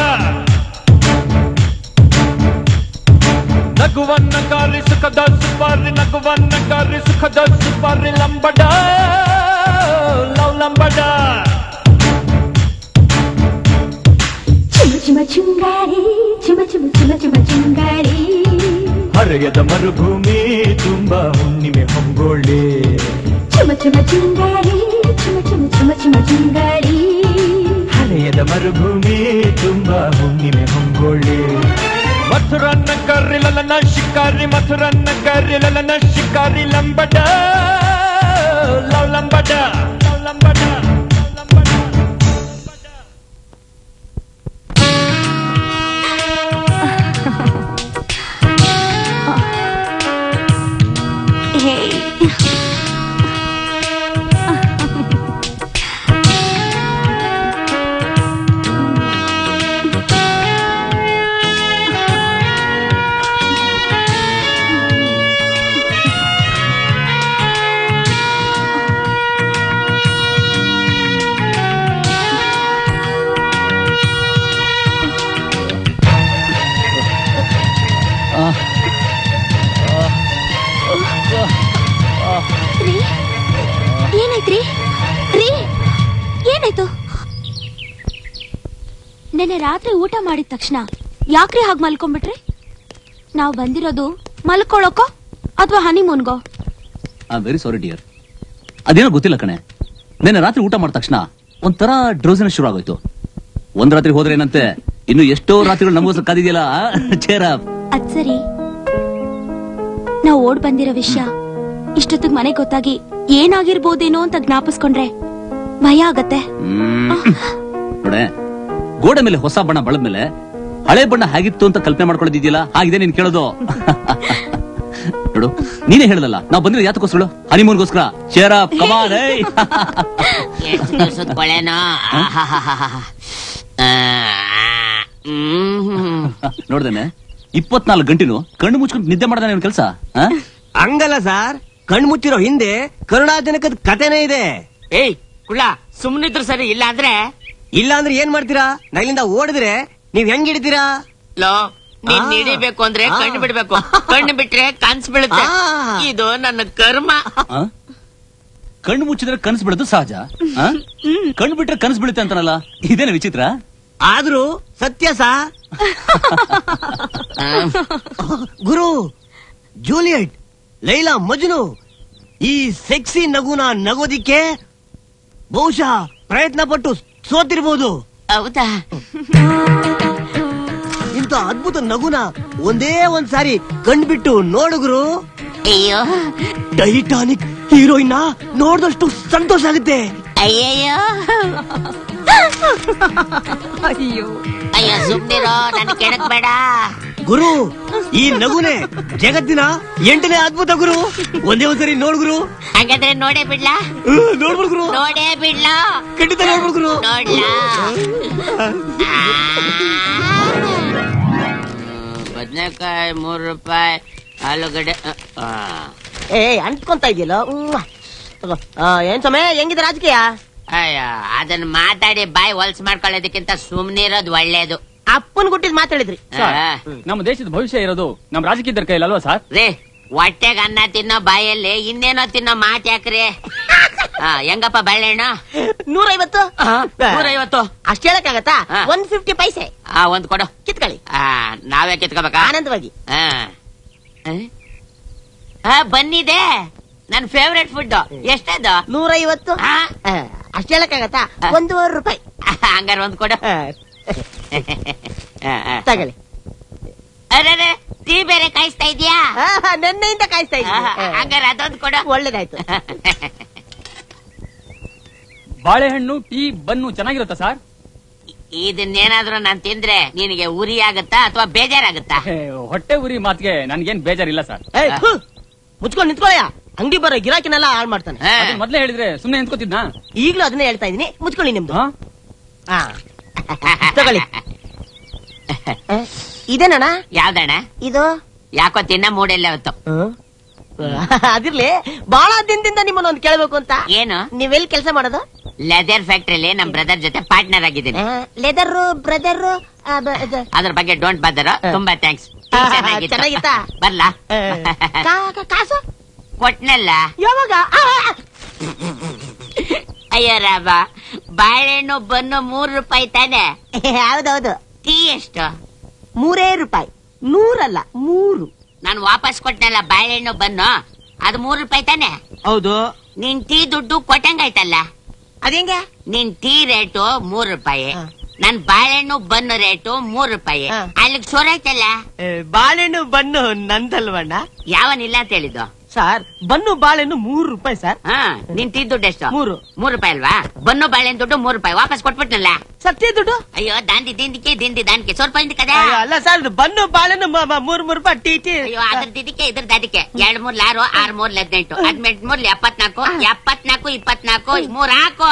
Speaker 6: ನಗುವನ್ನ ಕಾರಿ ಸುಖದ ಸುಪಾರಿ ನಗುವನ್ನ ಕಾರಿ ಸುಖದ ಸುಪಾರಿ ಲಂಬಡ ಲಂಬಡ
Speaker 4: ಚಿಮ ಚಿಮ ಚುಂಗಾರಿ ಚಿಮ ಚಿಮ ಚಿಮ ಚಿಮ ಚುಂಗಾರಿ
Speaker 6: ಹರೆಯದ ಮರುಭೂಮಿ ತುಂಬಾ ಹುಣ್ಣಿಮೆ ಹೊಂಗೊಳ್ಳಿ
Speaker 4: ಚಿಮ ಚಿಮ ಚುಂಗಾರಿ ಚಿಮ ಚಿಮ ಚಿಮ ಚಿಮ ಚುಂಗಾರಿ
Speaker 6: ಹರೆಯದ ಮರುಭೂಮಿ ತುಂಬಾ ಹುಣ್ಣಿಮೆ ಹೊಂಗೊಳ್ಳಿ ಮಥುರಾ ನಗರಿ ಲಲನ ಶಿಕಾರಿ ಮಥುರಾ ನಗರಿ ಲಲನ ಶಿಕಾರಿ ಲಂಬಡ ಲಂಬಡ ಲಂಬಡ
Speaker 4: ಏನಾಯ್ತ್ರಿ ರೀ ಏನಾಯ್ತು ನೆನ್ನೆ ರಾತ್ರಿ ಊಟ ಮಾಡಿದ ತಕ್ಷಣ ಯಾಕ್ರಿ ಹಾಗೆ ಮಲ್ಕೊಂಡ್ಬಿಟ್ರಿ ನಾವು ಬಂದಿರೋದು ಮಲ್ಕೊಳ್ಳೋಕೋ ಅಥವಾ ಹನಿಮೂನ್ಗೋ
Speaker 1: ಐ ವೆರಿ ಸಾರಿ ಡಿಯರ್ ಅದೇನೋ ಗೊತ್ತಿಲ್ಲ ಕಣೆ ನೆನ್ನೆ ರಾತ್ರಿ ಊಟ ಮಾಡಿದ ತಕ್ಷಣ ಒಂಥರ ಡ್ರೋಸಿನ ಶುರು ಆಗೋಯ್ತು ಒಂದ್ ರಾತ್ರಿ ಹೋದ್ರೆ ಏನಂತೆ ಇನ್ನು ಎಷ್ಟೋ ರಾತ್ರಿಗಳು ನಮಗೋಸ್ಕರ ಕಾದಿದೆಯಲ್ಲ ಚೇರ
Speaker 4: ಅದ್ ಸರಿ ನಾವು ಓಡ್ ಬಂದಿರೋ ವಿಷಯ ಇಷ್ಟೊತ್ತಿಗೆ ಮನೆ ಗೊತ್ತಾಗಿ ಏನಾಗಿರ್ಬೋದೇನೋ ಅಂತ ಜ್ಞಾಪಿಸ್ಕೊಂಡ್ರೆ ಭಯ ಆಗತ್ತೆ
Speaker 1: ನೋಡೆ ಗೋಡೆ ಮೇಲೆ ಹೊಸ ಬಣ್ಣ ಬಳದ್ಮೇಲೆ ಹಳೆ ಬಣ್ಣ ಹೇಗಿತ್ತು ಅಂತ ಕಲ್ಪನೆ ಮಾಡ್ಕೊಳ್ಳೋದಿದೆಯಲ್ಲ ಹಾಗಿದೆ ನೀನ್ ಕೇಳೋದು ನೋಡು ನೀನೇ ಹೇಳದಲ್ಲ ನಾವು ಬಂದಿರೋ ಯಾತಕ್ಕೋಸ್ಕರ ಹನಿಮೂನ್ಗೋಸ್ಕರ ಚೇರ್ ಅಪ್ ಕಮಾನ್
Speaker 7: ಎಷ್ಟು ದಿವಸದ ಕೊಳೆನೋ
Speaker 1: ನೋಡ್ದೇನೆ 24 ಗಂಟೆನು ಕಣ್ಣು ಮುಚ್ಕೊಂಡು ನಿದ್ದೆ ಮಾಡ್ದ ನಿನ್ ಕೆಲ್ಸ.
Speaker 7: ಹಂಗಲ್ಲ ಸರ್, ಕಣ್ಣು ಮುಚ್ಚಿರೋ ಹಿಂದೆ ಕರುಣಾಜನಕದ ಕಥೆನೇ ಇದೆ.
Speaker 8: ಏಯ್ ಕುಳ್ಳ, ಸುಮ್ನಿದ್ರು ಸರಿ. ಇಲ್ಲ ಅಂದ್ರೆ
Speaker 7: ಏನ್ ಮಾಡ್ತೀರಾ? ನಲ್ಲಿಂದ ಓಡಿದ್ರೆ ನೀವ್ ಹೆಂಗ್ ಹಿಡಿತೀರಾ?
Speaker 8: ಲೋ, ನೀನ್ ಹಿಡಿಬೇಕು ಅಂದ್ರೆ ಕಣ್ಣು ಬಿಡ್ಬೇಕು. ಕಣ್ಣು ಬಿಟ್ರೆ ಕನ್ಸ್ ಬೀಳುತ್ತೆ. ಇದು ನನ್ನ ಕರ್ಮ.
Speaker 1: ಕಣ್ಣು ಮುಚ್ಚಿದ್ರೆ ಕನಸು ಬಿಡೋದು ಸಹಜ. ಕಣ್ಣು ಬಿಟ್ರೆ ಕನಸು ಬೀಳುತ್ತೆ ಅಂತಾನಲ್ಲ, ಇದೇನ ವಿಚಿತ್ರ?
Speaker 7: ಆದ್ರೂ ಸತ್ಯ ಸಾ. ಗುರು, ಜೂಲಿಯಟ್, ಲೈಲಾ, ಮಜ್ನು ಈ ಸೆಕ್ಸಿ ನಗುನ ನಗೋದಿಕ್ಕೆ ಬಹುಶಃ ಪ್ರಯತ್ನ ಪಟ್ಟು ಸೋತಿರ್ಬೋದು.
Speaker 8: ಹೌದಾ?
Speaker 7: ಇಂಥ ಅದ್ಭುತ ನಗುನ ಒಂದೇ ಒಂದ್ ಸಾರಿ ಕಣ್ಬಿಟ್ಟು ನೋಡುಗ್ರು.
Speaker 8: ಅಯ್ಯೋ,
Speaker 7: ಟೈಟಾನಿಕ್ ಹೀರೋಯಿನ್ ನೋಡಿದಷ್ಟು ಸಂತೋಷ ಆಗುತ್ತೆ.
Speaker 8: ಅಯ್ಯಯ್ಯೋ, ಅಯ್ಯೋ ಸುಮ್ನಿರೋ, ನನ್ ಕೆಡಕ್ ಬೇಡ.
Speaker 7: ಗುರು, ಈ ನಗುನೆ ಜಗತ್ತಿನ 8ನೇ ಅದ್ಭುತ ಗುರು. ಒಂದೇ ಒಂದ್ಸರಿ ನೋಡ್ಗುರು.
Speaker 8: ಹಾಗಾದ್ರೆ ನೋಡೇ ಬಿಡ್ಲಾ?
Speaker 7: ನೋಡ್ಬಿಡ್ಗುರು.
Speaker 8: ನೋಡೇ ಬಿಡ್ಲಾ?
Speaker 7: ಖಂಡಿತ ನೋಡ್ಬಿಡ್ಗುರು.
Speaker 8: ನೋಡ್ಲಾ? ಬದನೆಕಾಯಿ 3 ರೂಪಾಯಿ, ಆಲೂಗಡ್ಡೆ.
Speaker 9: ಅಂಟ್ಕೊಂತ ಇದೆಯಲ್ಲ. ಏನ್ ಸಮಯ, ಹೆಂಗಿದೆ ರಾಜಕೀಯ?
Speaker 8: ಅಯ್ಯ, ಅದನ್ನ ಮಾತಾಡಿ ಬಾಯಿ ಹೊಲ್ಸ್ ಮಾಡ್ಕೊಳ್ಳೋದಕ್ಕಿಂತ ಸುಮ್ನಿರೋದು ಒಳ್ಳೇದು.
Speaker 9: ಅಪ್ಪನ್ ಗುಟ್ಟಿದ್ ಮಾತಾಡಿದ್ರಿ.
Speaker 2: ನಮ್ಮ ದೇಶದ ಭವಿಷ್ಯ ಇರೋದು ನಮ್ ರಾಜಕೀಯದ ಕೈಲಿ ಅಲ್ವಾ ಸರ್?
Speaker 8: ರೇ, ಹೊಟ್ಟೆಗೆ ಅನ್ನ ತಿನ್ನೋ ಬಾಯಲ್ಲಿ ಇನ್ನೇನೋ ತಿನ್ನೋ ಮಾತ್ ಯಾಕ್ರಿ? ಹೆಂಗಪ್ಪ ಬಾಳೆಹಣ್ಣು?
Speaker 9: 150.
Speaker 8: 150
Speaker 9: ಅಷ್ಟ್ ಹೇಳಕ್ಕಾಗತ್ತಾ? 150 ಪೈಸೆ.
Speaker 8: ಒಂದ್ ಕೊಡು,
Speaker 9: ಕಿತ್ಕೊಳ್ಳಿ.
Speaker 8: ನಾವೇ ಕಿತ್ಕೋಬೇಕಾ?
Speaker 9: ಆನಂದವಾಗಿ.
Speaker 8: ಬಂದಿದೆ ನನ್ ಫೇವ್ರೆಟ್ ಫುಡ್. ಎಷ್ಟದು?
Speaker 9: 150. ಅಷ್ಟ್ ಹೇಳಕ್ಕಾಗತ್ತಾ? 1.5 ರೂಪಾಯಿ.
Speaker 8: ಹಂಗಾರ ಒಂದ್ ಕೊಡು.
Speaker 9: ತಗೊಳ್ಳಿ.
Speaker 8: ಅರೆ, ಟೀ ಬೇರೆ ಕಾಯಿಸ್ತಾ ಇದೀಯಾ?
Speaker 9: ನೆನ್ನೆಯಿಂದ ಕಾಯಿಸ್ತಾ ಇದ್ದೀನಿ.
Speaker 8: ಹಂಗಾರ ಅದೊಂದು ಕೊಡು.
Speaker 9: ಒಳ್ಳೇದಾಯ್ತು.
Speaker 2: ಬಾಳೆಹಣ್ಣು, ಟೀ, ಬನ್ನು ಚೆನ್ನಾಗಿರುತ್ತಾ ಸರ್?
Speaker 8: ಇದನ್ನೇನಾದ್ರೂ ನಾನ್ ತಿಂದ್ರೆ ನಿನಗೆ ಉರಿ ಆಗತ್ತಾ ಅಥವಾ ಬೇಜಾರಾಗತ್ತಾ?
Speaker 2: ಹೊಟ್ಟೆ ಉರಿ ಮಾತಿಗೆ ನನ್ಗೇನ್ ಬೇಜಾರಿಲ್ಲ ಸರ್.
Speaker 9: ಮುಚ್ಕೊಂಡು ನಿಂತ್ಕೊಳ್ಳಯ್ಯ, ಅಂಗಡಿ ಬರೋ ಗಿರಾಕಿನೆಲ್ಲ ಹಾಳು ಮಾಡ್ತಾನೆ.
Speaker 2: ಮೊದ್ಲೇ ಹೇಳಿದ್ರೆ ಸುಮ್ನೆ ನಿಂತ್ಕೋತಿದ್ನಾ?
Speaker 9: ಈಗ್ಲೂ ಅದನ್ನೇ ಹೇಳ್ತಾ ಇದೀನಿ, ಮುಚ್ಕೊಳ್ಳಿ ನಿಮ್ದು. ತಗೊಳ್ಳಿ. ಇದೇನಣ್ಣ?
Speaker 8: ಯಾವ್ದಣ್ಣ
Speaker 9: ಇದು?
Speaker 8: ಯಾಕೋ ತಿನ್ನ ಮೂಡೆಲ್ಲ ಹೊತ್ತು.
Speaker 9: ಅದಿರ್ಲಿ, ಬಹಳ ದಿನದಿಂದ ನಿಮ್ಮನ್ನ ಒಂದು ಕೇಳ್ಬೇಕು ಅಂತ.
Speaker 8: ಏನು?
Speaker 9: ನೀವೆಲ್ಲಿ ಕೆಲಸ ಮಾಡೋದು?
Speaker 8: ಲೆದರ್ ಫ್ಯಾಕ್ಟ್ರಿಲಿ ನಮ್ ಬ್ರದರ್ ಜೊತೆ ಪಾರ್ಟ್ನರ್ ಆಗಿದ್ದೀನಿ.
Speaker 9: Leather brother?
Speaker 8: ಅದ್ರ ಬಗ್ಗೆ ಡೋಂಟ್ ಬಾದರ್. ತುಂಬಾ ಥ್ಯಾಂಕ್ಸ್.
Speaker 9: ಚೆನ್ನಾಗಿತ್ತಾ?
Speaker 8: ಬರ್ಲಾ?
Speaker 9: ಕಾಸು
Speaker 8: ಕೊಟ್ನಲ್ಲ.
Speaker 9: ಯಾವಾಗ?
Speaker 8: ಅಯ್ಯೋ ರಾಮ, ಬಾಳೆಹಣ್ಣು ಬನ್ನು 3 ರೂಪಾಯಿ ತಾನೆ?
Speaker 9: ಹೌದೌದು.
Speaker 8: ಟೀ ಎಷ್ಟು?
Speaker 9: 3 ರೂಪಾಯಿ. 100 ಅಲ್ಲ, 3.
Speaker 8: ನಾನು ವಾಪಸ್ ಕೊಟ್ನಲ್ಲ ಬಾಳೆಹಣ್ಣು ಬನ್ನು, ಅದು 3 ರೂಪಾಯಿ ತಾನೆ?
Speaker 9: ಹೌದು.
Speaker 8: ನಿನ್ ಟೀ ದುಡ್ಡು ಕೊಟ್ಟಂಗಾಯ್ತಲ್ಲ.
Speaker 9: ಅದೇಂಗೆ?
Speaker 8: ನಿನ್ ಟೀ ರೇಟು 3 ರೂಪಾಯಿ, ನನ್ ಬಾಳೆಹಣ್ಣು ಬನ್ನು ರೇಟು 3 ರೂಪಾಯಿ. ಅಲ್ಲಿಗೆ ಸೋರಾಯ್ತಲ್ಲ.
Speaker 9: ಬಾಳೆಹಣ್ಣು ಬನ್ನು ನಂದಲ್ವಣ್ಣ?
Speaker 8: ಯಾವನಿಲ್ಲ ಅಂತ ಹೇಳಿದ್ದು
Speaker 9: ಸರ್? ಬನ್ನು ಬಾಳೆಹಣ್ಣು 3 ರೂಪಾಯಿ ಸರ್.
Speaker 8: ನಿನ್ ಟೀ ದುಡ್ಡು ಎಷ್ಟು?
Speaker 9: 3
Speaker 8: ರೂಪಾಯಿ ಅಲ್ವಾ? ಬನ್ನು ಬಾಳೆಹಣ್ಣು ದುಡ್ಡು 3 ರೂಪಾಯಿ ವಾಪಸ್ ಕೊಟ್ಬಿಟ್ನಲ್ಲ.
Speaker 9: ಸತ್ಯ ದುಡ್ಡು?
Speaker 8: ಅಯ್ಯೋ, ದಿಂದಿ ದಾಂಡಿಕೆ ಸ್ವಲ್ಪ ಕದ.
Speaker 9: ಅಲ್ಲ ಸರ್, ಬನ್ನು ಬಾಳೆಹಣ್ಣು 3 ರೂಪಾಯಿ ಟೀ.
Speaker 8: ಅಯ್ಯೋ, ಅದ್ರದ್ದು ಇದಕ್ಕೆ ಇದ್ರದ್ದು ಅದಕ್ಕೆ 2 3 6 6 3 18 18 3 74 74 24 3 ಹಾಕು.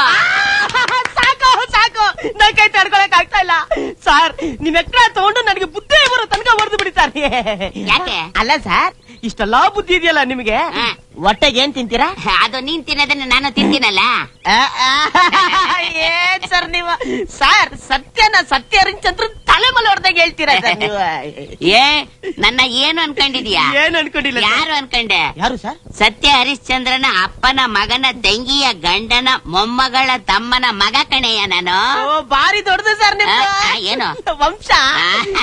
Speaker 9: ಸಾಕು, ನನ್ ಕೈ ತಡ್ಕೊಳಕ್ ಆಗ್ತಾ ಇಲ್ಲ ಸರ್. ನಿಮ್ ಎಕ್ರ ತಗೊಂಡು ನನಗೆ ಬುದ್ಧಿ ಬರೋ ತನಕ ಹೊಡೆದು ಬಿಡಿ ಸರ್.
Speaker 8: ಯಾಕೆ?
Speaker 9: ಅಲ್ಲ ಸರ್, ಇಷ್ಟೆಲ್ಲಾ ಬುದ್ಧಿ ಇದೆಯಲ್ಲ ನಿಮ್ಗೆ, ಹೊಟ್ಟೆಗೆ ಏನ್ ತಿಂತೀರಾ?
Speaker 8: ಅದು ನೀನ್ ತಿನ್ನೋದನ್ನ ನಾನು ತಿಂತೀನಲ್ಲ.
Speaker 9: ಏನ್ ಸರ್ ನೀವು? ಸರ್, ಸತ್ಯ ಹರಿಶ್ಚಂದ್ರ ತಲೆ ಮೇಲೆ ಹೊಡೆದಾಗ ಹೇಳ್ತೀರಾ ಸರ್ ನೀವು?
Speaker 8: ನನ್ನ ಏನು ಅನ್ಕೊಂಡಿದ್ಯಾ?
Speaker 9: ಏನು ಅನ್ಕೊಂಡಿಲ್ಲ.
Speaker 8: ಯಾರು ಅನ್ಕೊಂಡೆ?
Speaker 9: ಯಾರು ಸರ್?
Speaker 8: ಸತ್ಯ ಹರಿಶ್ಚಂದ್ರನ ಅಪ್ಪನ ಮಗನ ತಂಗಿಯ ಗಂಡನ ಮೊಮ್ಮಗಳ ತಮ್ಮನ ಮಗ ಕಣೆಯ ನಾನು.
Speaker 9: ಬಾರಿ ದೊಡ್ಡದು ಸರ್ ನಿಮ್
Speaker 8: ಏನು
Speaker 9: ವಂಶ.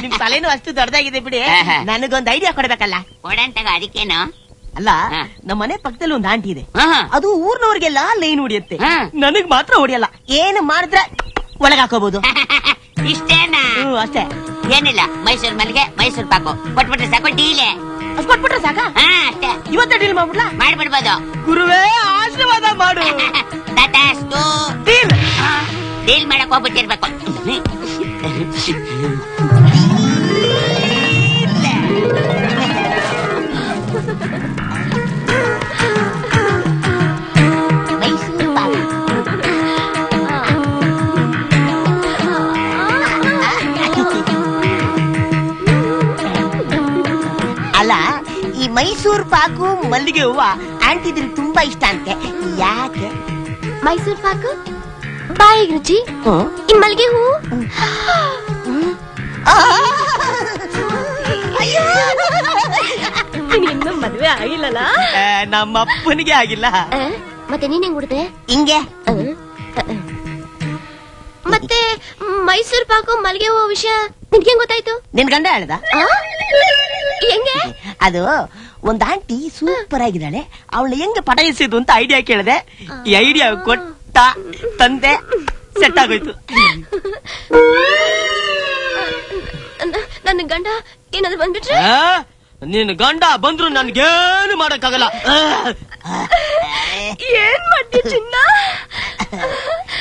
Speaker 9: ನಿಮ್ ತಲೆನೂ ಅಷ್ಟು ದೊಡ್ಡದಾಗಿದೆ ಬಿಡಿ. ನನಗೊಂದು ಐಡಿಯಾ ಕೊಡ್ಬೇಕಲ್ಲ.
Speaker 8: ಕೊಡಂತಾಗ ಅದಕ್ಕೇನು?
Speaker 9: ಅಲ್ಲ, ನಮ್ಮ ಮನೆ ಪಕ್ಕದಲ್ಲಿ ಒಂದು ಆಂಟಿ ಇದೆ. ಅದು ಊರ್ನವ್ರಿಗೆಲ್ಲ ಲೈನ್ ಹೊಡಿಯುತ್ತೆ, ನನಗ್ ಮಾತ್ರ ಹೊಡಿಯಲ್ಲ. ಏನು ಮಾಡಿದ್ರೆ ಒಳಗ್ ಹಾಕೋಬಹುದು.
Speaker 8: ಇಷ್ಟೇನಾ?
Speaker 9: ಅಷ್ಟೇ.
Speaker 8: ಏನಿಲ್ಲ, ಮೈಸೂರ್ ಮಲ್ಲಿಗೆ ಮೈಸೂರ್ ಪಾಕು ಕೊಟ್ಬಿಟ್ರೆ ಸಾಕು. ಡೀಲೆ
Speaker 9: ಕೊಟ್ಬಿಟ್ರೆ ಸಾಕ?
Speaker 8: ಅಷ್ಟೇ.
Speaker 9: ಇವತ್ತೇ ಡೀಲ್ ಮಾಡ್ಬಿಡ್ಲಾ?
Speaker 8: ಮಾಡ್ಬಿಡ್ಬೋದು.
Speaker 9: ಗುರುವೇ ಆಶೀರ್ವಾದ ಮಾಡು.
Speaker 8: ಡೀಲ್ ಮಾಡಕ್ ಹೋಗ್ಬಿಟ್ಟಿರ್ಬೇಕು.
Speaker 9: ಈ ಮೈಸೂರು ಪಾಕು ಮಲ್ಲಿಗೆ ಹೂವ ಆಂಟಿದ್ರೆ ತುಂಬಾ ಇಷ್ಟ ಅಂತೆ. ಯಾಕೆ?
Speaker 4: ಮೈಸೂರು ಪಾಕು ಬಾಯಿಗೆ ರುಚಿ, ಈ ಮಲ್ಲಿಗೆ ಹೂ
Speaker 10: ಇನ್ನು ಮದ್ವೆ ಆಗಿಲ್ಲಲ್ಲ?
Speaker 9: ನಮ್ಮ ಅಪ್ಪನಿಗೆ ಆಗಿಲ್ಲ.
Speaker 4: ಮತ್ತೆ ನೀನ್ ಹೆಂಗ್ ಹುಡ್ದೆ?
Speaker 9: ಹಿಂಗೆ.
Speaker 4: ಮತ್ತೆ ಮೈಸೂರು ಪಾಕು ಮಲ್ಲಿಗೆ ಹೂ ವಿಷಯ ನಿನ್ಗೆ ಗೊತ್ತಾಯ್ತು?
Speaker 9: ನಿನ್ ಗಂಡ ಹೇಳ್ದ?
Speaker 4: ಹೆಂಗೆ?
Speaker 9: ಅದು ಒಂದ್ ಆಂಟಿ ಸೂಪರ್ ಆಗಿದ್ದಾಳೆ, ಅವಳು ಹೆಂಗೆ ಪಟಾಯಿಸಿದ್ದು ಅಂತ ಐಡಿಯಾ ಕೇಳಿದೆ. ಈ ಐಡಿಯಾ ಕೊಟ್ಟ ತಂದೆ, ಸೆಟ್ ಆಗೋಯ್ತು.
Speaker 4: ನನ್ನ ಗಂಡ ಏನಾದ್ರು ಬಂದ್ಬಿಟ್ರೆ?
Speaker 9: ನಿನ್ ಗಂಡ ಬಂದ್ರು ನನ್ಗೇನು ಮಾಡಕ್ಕಾಗಲ್ಲ.
Speaker 4: ಏನ್ ಮಾಡ್ತೀಯ ಚಿನ್ನ?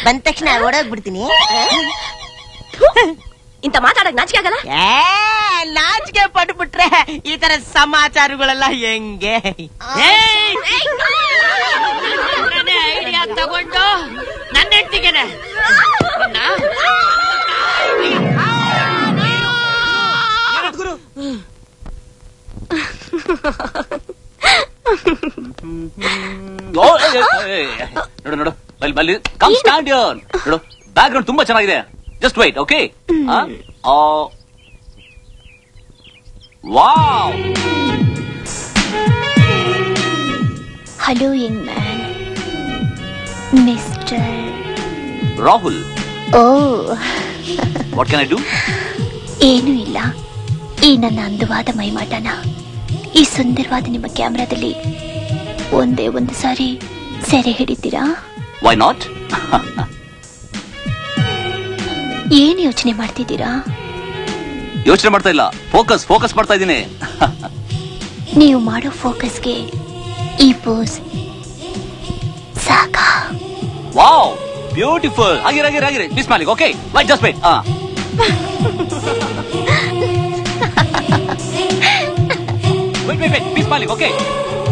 Speaker 9: ಬಂದ ತಕ್ಷಣ ಓಡೋಗ್ಬಿಡ್ತೀನಿ.
Speaker 4: ಇಂತ ಮಾತಾಡಕ್ ನಾಚಿಕೆ ಆಗಲ್ಲ?
Speaker 9: ನಾಚಿಕೆ ಪಟ್ಬಿಟ್ರೆ ಈ ತರ ಸಮಾಚಾರಗಳೆಲ್ಲ ಹೆಂಗೆ?
Speaker 8: ಐಡಿಯಾ ತಗೊಂಡು ನನ್ನ ಹೆಂಡತಿಗೆನೆ
Speaker 1: ನೋಡು ನೋಡು, ಬಲ್ಲಿ ಕಮ್ ಸ್ಟ್ಯಾಂಡ್ ಹಿಯರ್. ನೋಡು, ಬ್ಯಾಕ್ ಗ್ರೌಂಡ್ ತುಂಬಾ ಚೆನ್ನಾಗಿದೆ. Just wait, okay? Wow!
Speaker 4: Hello young man, mister
Speaker 1: Rahul.
Speaker 4: Oh,
Speaker 1: what can I do?
Speaker 4: ಏನೂ ಇಲ್ಲ. ಈ ನನ್ನ ಅಂದವಾದ ಮೈಮಾಟನ ಈ ಸುಂದರವಾದ ನಿಮ್ಮ ಕ್ಯಾಮ್ರಾದಲ್ಲಿ ಒಂದೇ ಒಂದು ಸಾರಿ ಸೆರೆ ಹಿಡಿತೀರಾ?
Speaker 1: Why not?
Speaker 4: ಏನ್ ಯೋಚನೆ ಮಾಡ್ತಿದ್ದೀರಾ?
Speaker 1: ಯೋಚನೆ ಮಾಡ್ತಾ ಇಲ್ಲ, ಫೋಕಸ್ ಮಾಡ್ತಾ ಇದ್ದೀನಿ.
Speaker 4: ನೀವು ಮಾಡೋ ಫೋಕಸ್ಗೆ ಈ ಪೋಸ್ ಸಾಕಾ?
Speaker 1: Wow, beautiful. ಆಗಿರಿ miss Malik. Okay, wait, just wait. Wait, be smiling, okay?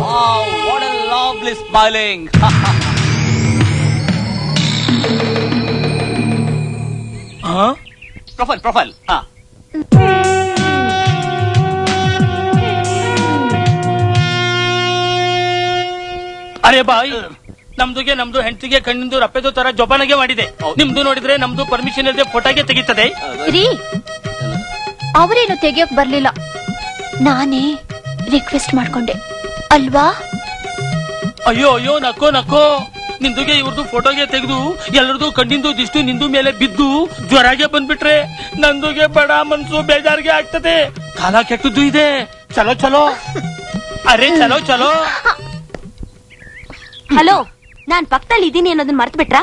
Speaker 1: Wow, what a lovely smiling. Profile.
Speaker 11: ಅರೆ ಬಾಯ್, ನಮ್ದು ಹೆಂಡತಿಗೆ ಕಣ್ಣಿಂದು ರಪ್ಪೆದು ತರ ಜೋಪಾನಾಗೆ ಮಾಡಿದೆ. ನಿಮ್ದು ನೋಡಿದ್ರೆ ನಮ್ದು ಪರ್ಮಿಷನ್ ಇಲ್ಲದೆ ಫೋಟೋಗೆ ತೆಗಿತದೆ.
Speaker 4: ಅವರೇನು ತೆಗಿಯೋಕ್ ಬರ್ಲಿಲ್ಲ, ನಾನೇ ರಿಕ್ವೆಸ್ಟ್ ಮಾಡ್ಕೊಂಡೆ ಅಲ್ವಾ?
Speaker 11: ಅಯ್ಯೋ ನಕ್ಕೋ ನಿಂದುಗೆ ಇವ್ರದ್ದು ಫೋಟೋಗೆ ತೆಗೆದು ಎಲ್ಲರದು ಕಣ್ಣಿಂದು ದಿಷ್ಟು ನಿಂದು ಮೇಲೆ ಬಿದ್ದು ಜ್ವರಾಗೆ ಬಂದ್ಬಿಟ್ರೆ ನಂದುಗೆ ಬಡ ಮನ್ಸು ಬೇಜಾರಿಗೆ ಆಗ್ತದೆ. ಕಾಲ ಕೆಟ್ಟದ್ದು ಇದೆ. ಚಲೋ ಅರೆ ಚಲೋ.
Speaker 4: ಹಲೋ, ನಾನ್ ಪಕ್ಕದಲ್ಲಿ ಇದ್ದೀನಿ ಅನ್ನೋದನ್ನ ಮರ್ತು ಬಿಟ್ರಾ?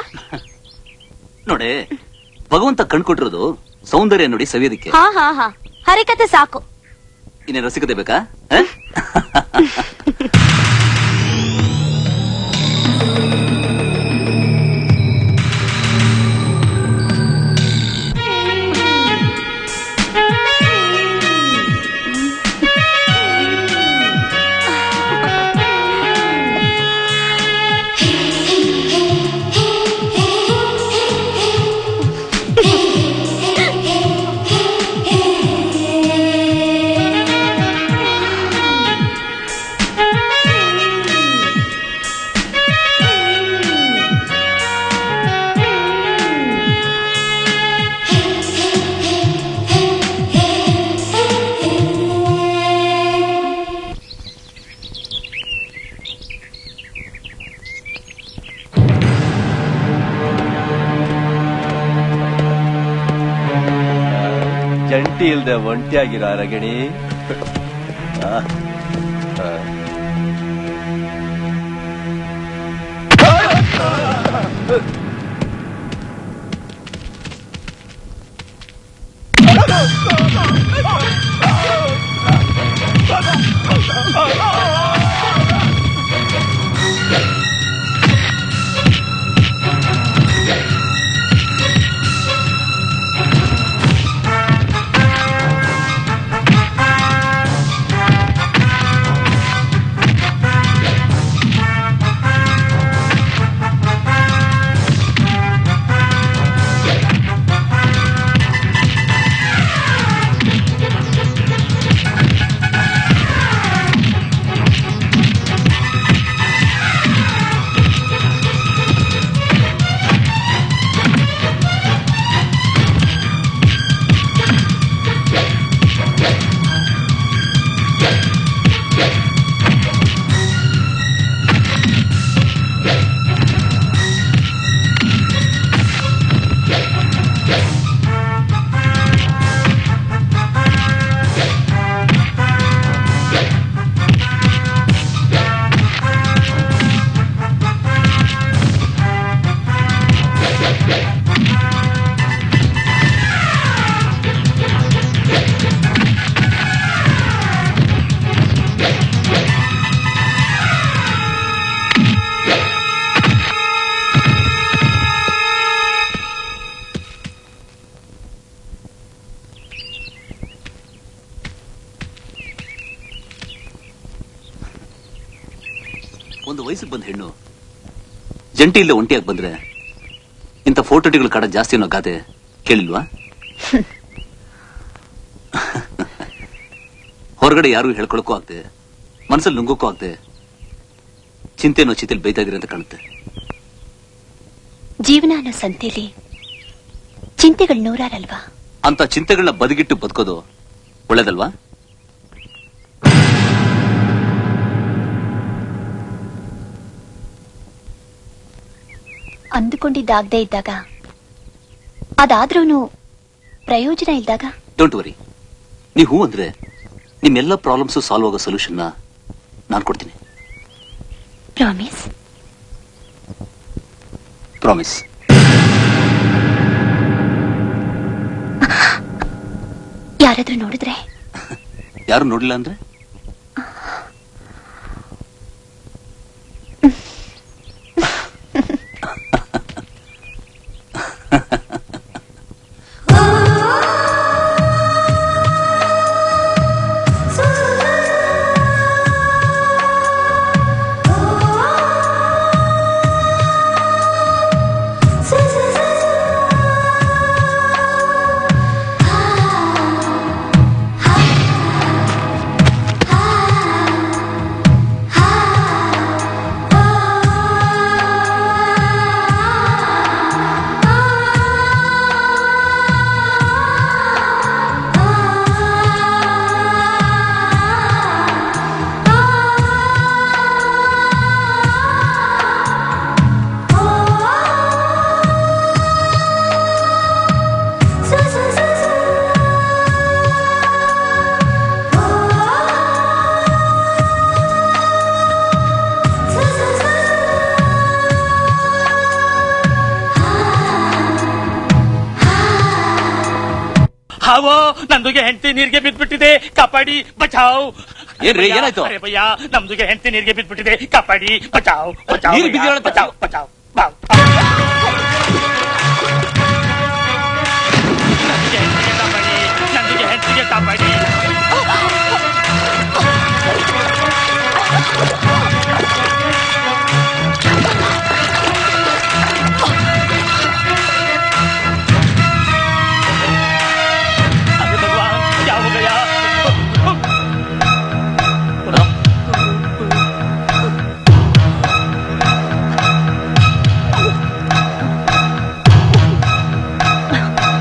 Speaker 1: ನೋಡಿ, ಭಗವಂತ ಕಣ್ಕೊಟ್ಟಿರೋದು ಸೌಂದರ್ಯ ನೋಡಿ ಸವಿಯೋದಕ್ಕೆ.
Speaker 4: ಹಾ ಹರಿಕತೆ ಸಾಕು.
Speaker 1: ಇನ್ನೇ ರಸಿಕತೆ ಬೇಕಾ?
Speaker 2: ಜಂಟಿ ಇಲ್ದೆ ಒಂಟಿಯಾಗಿರೋ ರಗಣಿ.
Speaker 1: ಒಂದು ವಯಸ್ಸಿಗೆ ಬಂದ ಹೆಣ್ಣು ಜಂಟಿ ಇಲ್ಲೇ ಒಂಟಿಯಾಗಿ ಬಂದ್ರೆ ಇಂಥ ಫೋಟೋಟಿಗಳು ಕಾಡ ಜಾಸ್ತಿ ಅನ್ನೋ ಗಾದೆ ಕೇಳಿಲ್ವಾ? ಹೊರಗಡೆ ಯಾರು ಹೇಳ್ಕೊಳಕ್ಕೂ ಆಗ್ದೆ, ಮನಸ್ಸಲ್ಲಿ ನುಂಗೋಕ್ಕೂ ಆಗ್ದೆ, ಚಿಂತೆ ಅನ್ನೋ ಚಿತೆಯಲ್ಲಿ ಬೈತಾ ಇದ್ರಿ ಅಂತ ಕಾಣುತ್ತೆ.
Speaker 4: ಜೀವನ ಅನ್ನೋ ಸಂತೆಯಲ್ಲಿ ಚಿಂತೆಗಳು ನೂರಾರಲ್ವಾ?
Speaker 1: ಅಂತ ಚಿಂತೆಗಳನ್ನ ಬದಿಗಿಟ್ಟು ಬದುಕೋದು ಒಳ್ಳೇದಲ್ವಾ?
Speaker 4: ಅಂದುಕೊಂಡಿದ್ದಾಗದೇ ಇದ್ದಾಗ, ಅದಾದ್ರೂ ಪ್ರಯೋಜನ ಇಲ್ದಾಗ?
Speaker 1: ಡೋಂಟ್ ವರಿ, ನೀವು ಹೂ ಅಂದ್ರೆ ನಿಮ್ಮೆಲ್ಲ ಪ್ರಾಬ್ಲಮ್ಸ್ ಸಾಲ್ವ್ ಆಗೋ ಸೊಲ್ಯೂಷನ್ ನಾನು ಕೊಡ್ತೀನಿ.
Speaker 4: ಪ್ರಾಮಿಸ್?
Speaker 1: ಪ್ರಾಮಿಸ್.
Speaker 4: ಯಾರಾದ್ರೂ ನೋಡಿದ್ರೆ?
Speaker 1: ಯಾರು ನೋಡಿಲ್ಲ ಅಂದ್ರೆ?
Speaker 11: ಹಾವೋ ನಂದುಗೆ ಹೆಂಡತಿ ನೀರಿಗೆ ಬಿದ್ಬಿಟ್ಟಿದೆ, ಕಾಪಾಡಿ ಬಚಾವ್.
Speaker 1: ಏನ್ರಿ ಏನಾಯ್ತು?
Speaker 11: ಅರೆ ಭಯ್ಯ, ನಮ್ದುಗೆ ಹೆಂಡತಿ ನೀರಿಗೆ ಬಿದ್ಬಿಟ್ಟಿದೆ, ಕಾಪಾಡಿ ಬಚಾವ್ ಬಚಾವ್
Speaker 1: ನೀರು ಬಿದ್ದಿರೋ
Speaker 11: ಬಚಾವ್ ಬಚಾವ್. ನಂದುಗೆ ಹೆಂಡತಿಗೆ ಕಾಪಾಡಿ.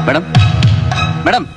Speaker 1: ಮೇಡಮ್ ಮೇಡಮ್,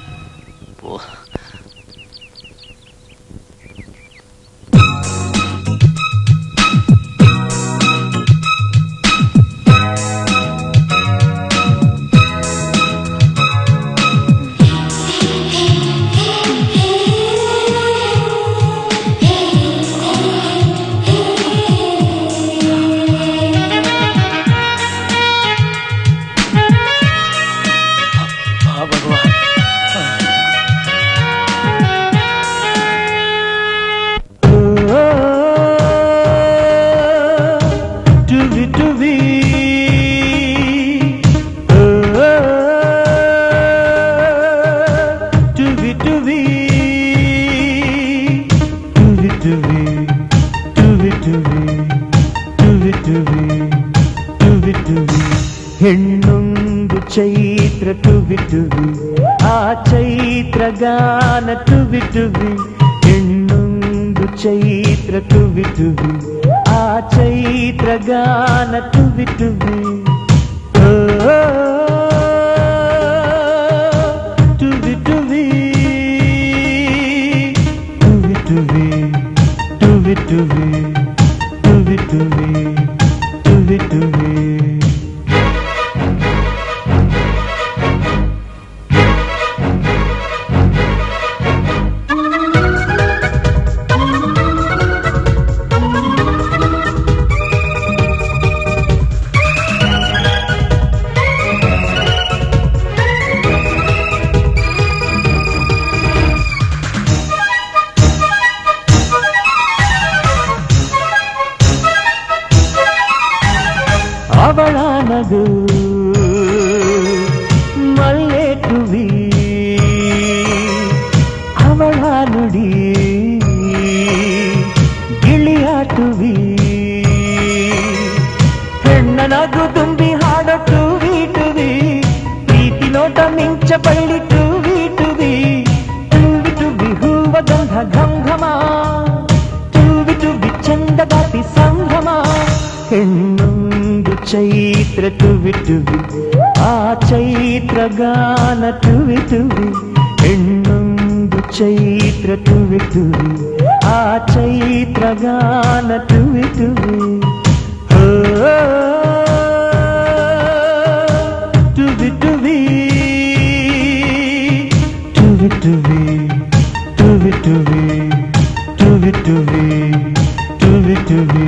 Speaker 6: ಹೆಣ್ಣೊಂದು ಚೈತ್ರ ಟುವಿ ಟುವಿ, ಆ ಚೈತ್ರ ಗಾನ ಟುವಿ ಟುವಿ. ಹೆಣ್ಣೊಂದು ಚೈತ್ರ ಟುವಿ ಟುವಿ, ಆ ಚೈತ್ರ ಗಾನ ಟುವಿ ಟುವಿ. ಟುವಿ ಟುವಿ ಟುವಿ ಟುವಿ ಟುವಿ ಟುವಿ ಟುವಿ ಟುವಿ ಟುವಿ ಟುವಿ. ಅವಳ ನಗು ಮಲ್ಲೆ ಟುವಿ, ಅವಳ ನುಡಿ ಗಿಳಿಯ ಟುವಿ. ಹೆಣ್ಣೊಂದು ಚೈತ್ರ ಟುವಿ ಟುವಿ ಆ ಚೈತ್ರ ಗಾನ ಟುವಿ ಟುವಿ ಹೆಣ್ಣೊಂದು ಚೈತ್ರ ಟುವಿ ಟುವಿ ಆ ಚೈತ್ರ ಗಾನ ಟುವಿ ಟುವಿ ಟುವಿ ಟುವಿ ಟುವಿ ಟುವಿ ಟುವಿ ಟುವಿ ಟುವಿ ಟುವಿ ಟುವಿ ಟುವಿ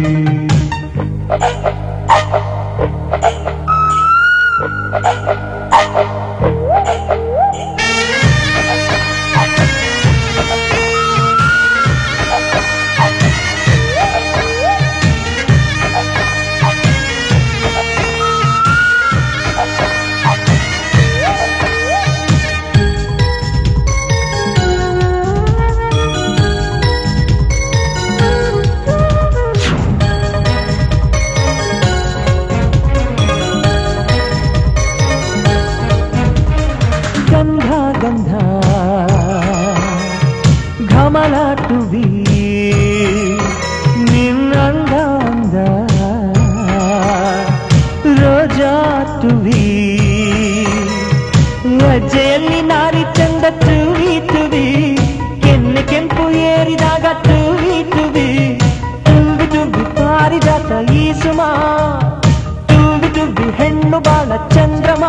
Speaker 6: ಹೆಜ್ಜೆಯಲ್ಲಿ ನಾರಿ ಚಂದ ಟುವಿ ಟುವಿ ಕೆನ್ನೆ ಕೆಂಪು ಏರಿದಾಗ ಟುವಿ ಟುವಿ ಟುವಿ ಟುವಿ ಪಾರಿಜಾತ ಈ ಸುಮ ಟುವಿ ಟುವಿ ಹೆಣ್ಣು ಬಾಳ ಚಂದ್ರಮ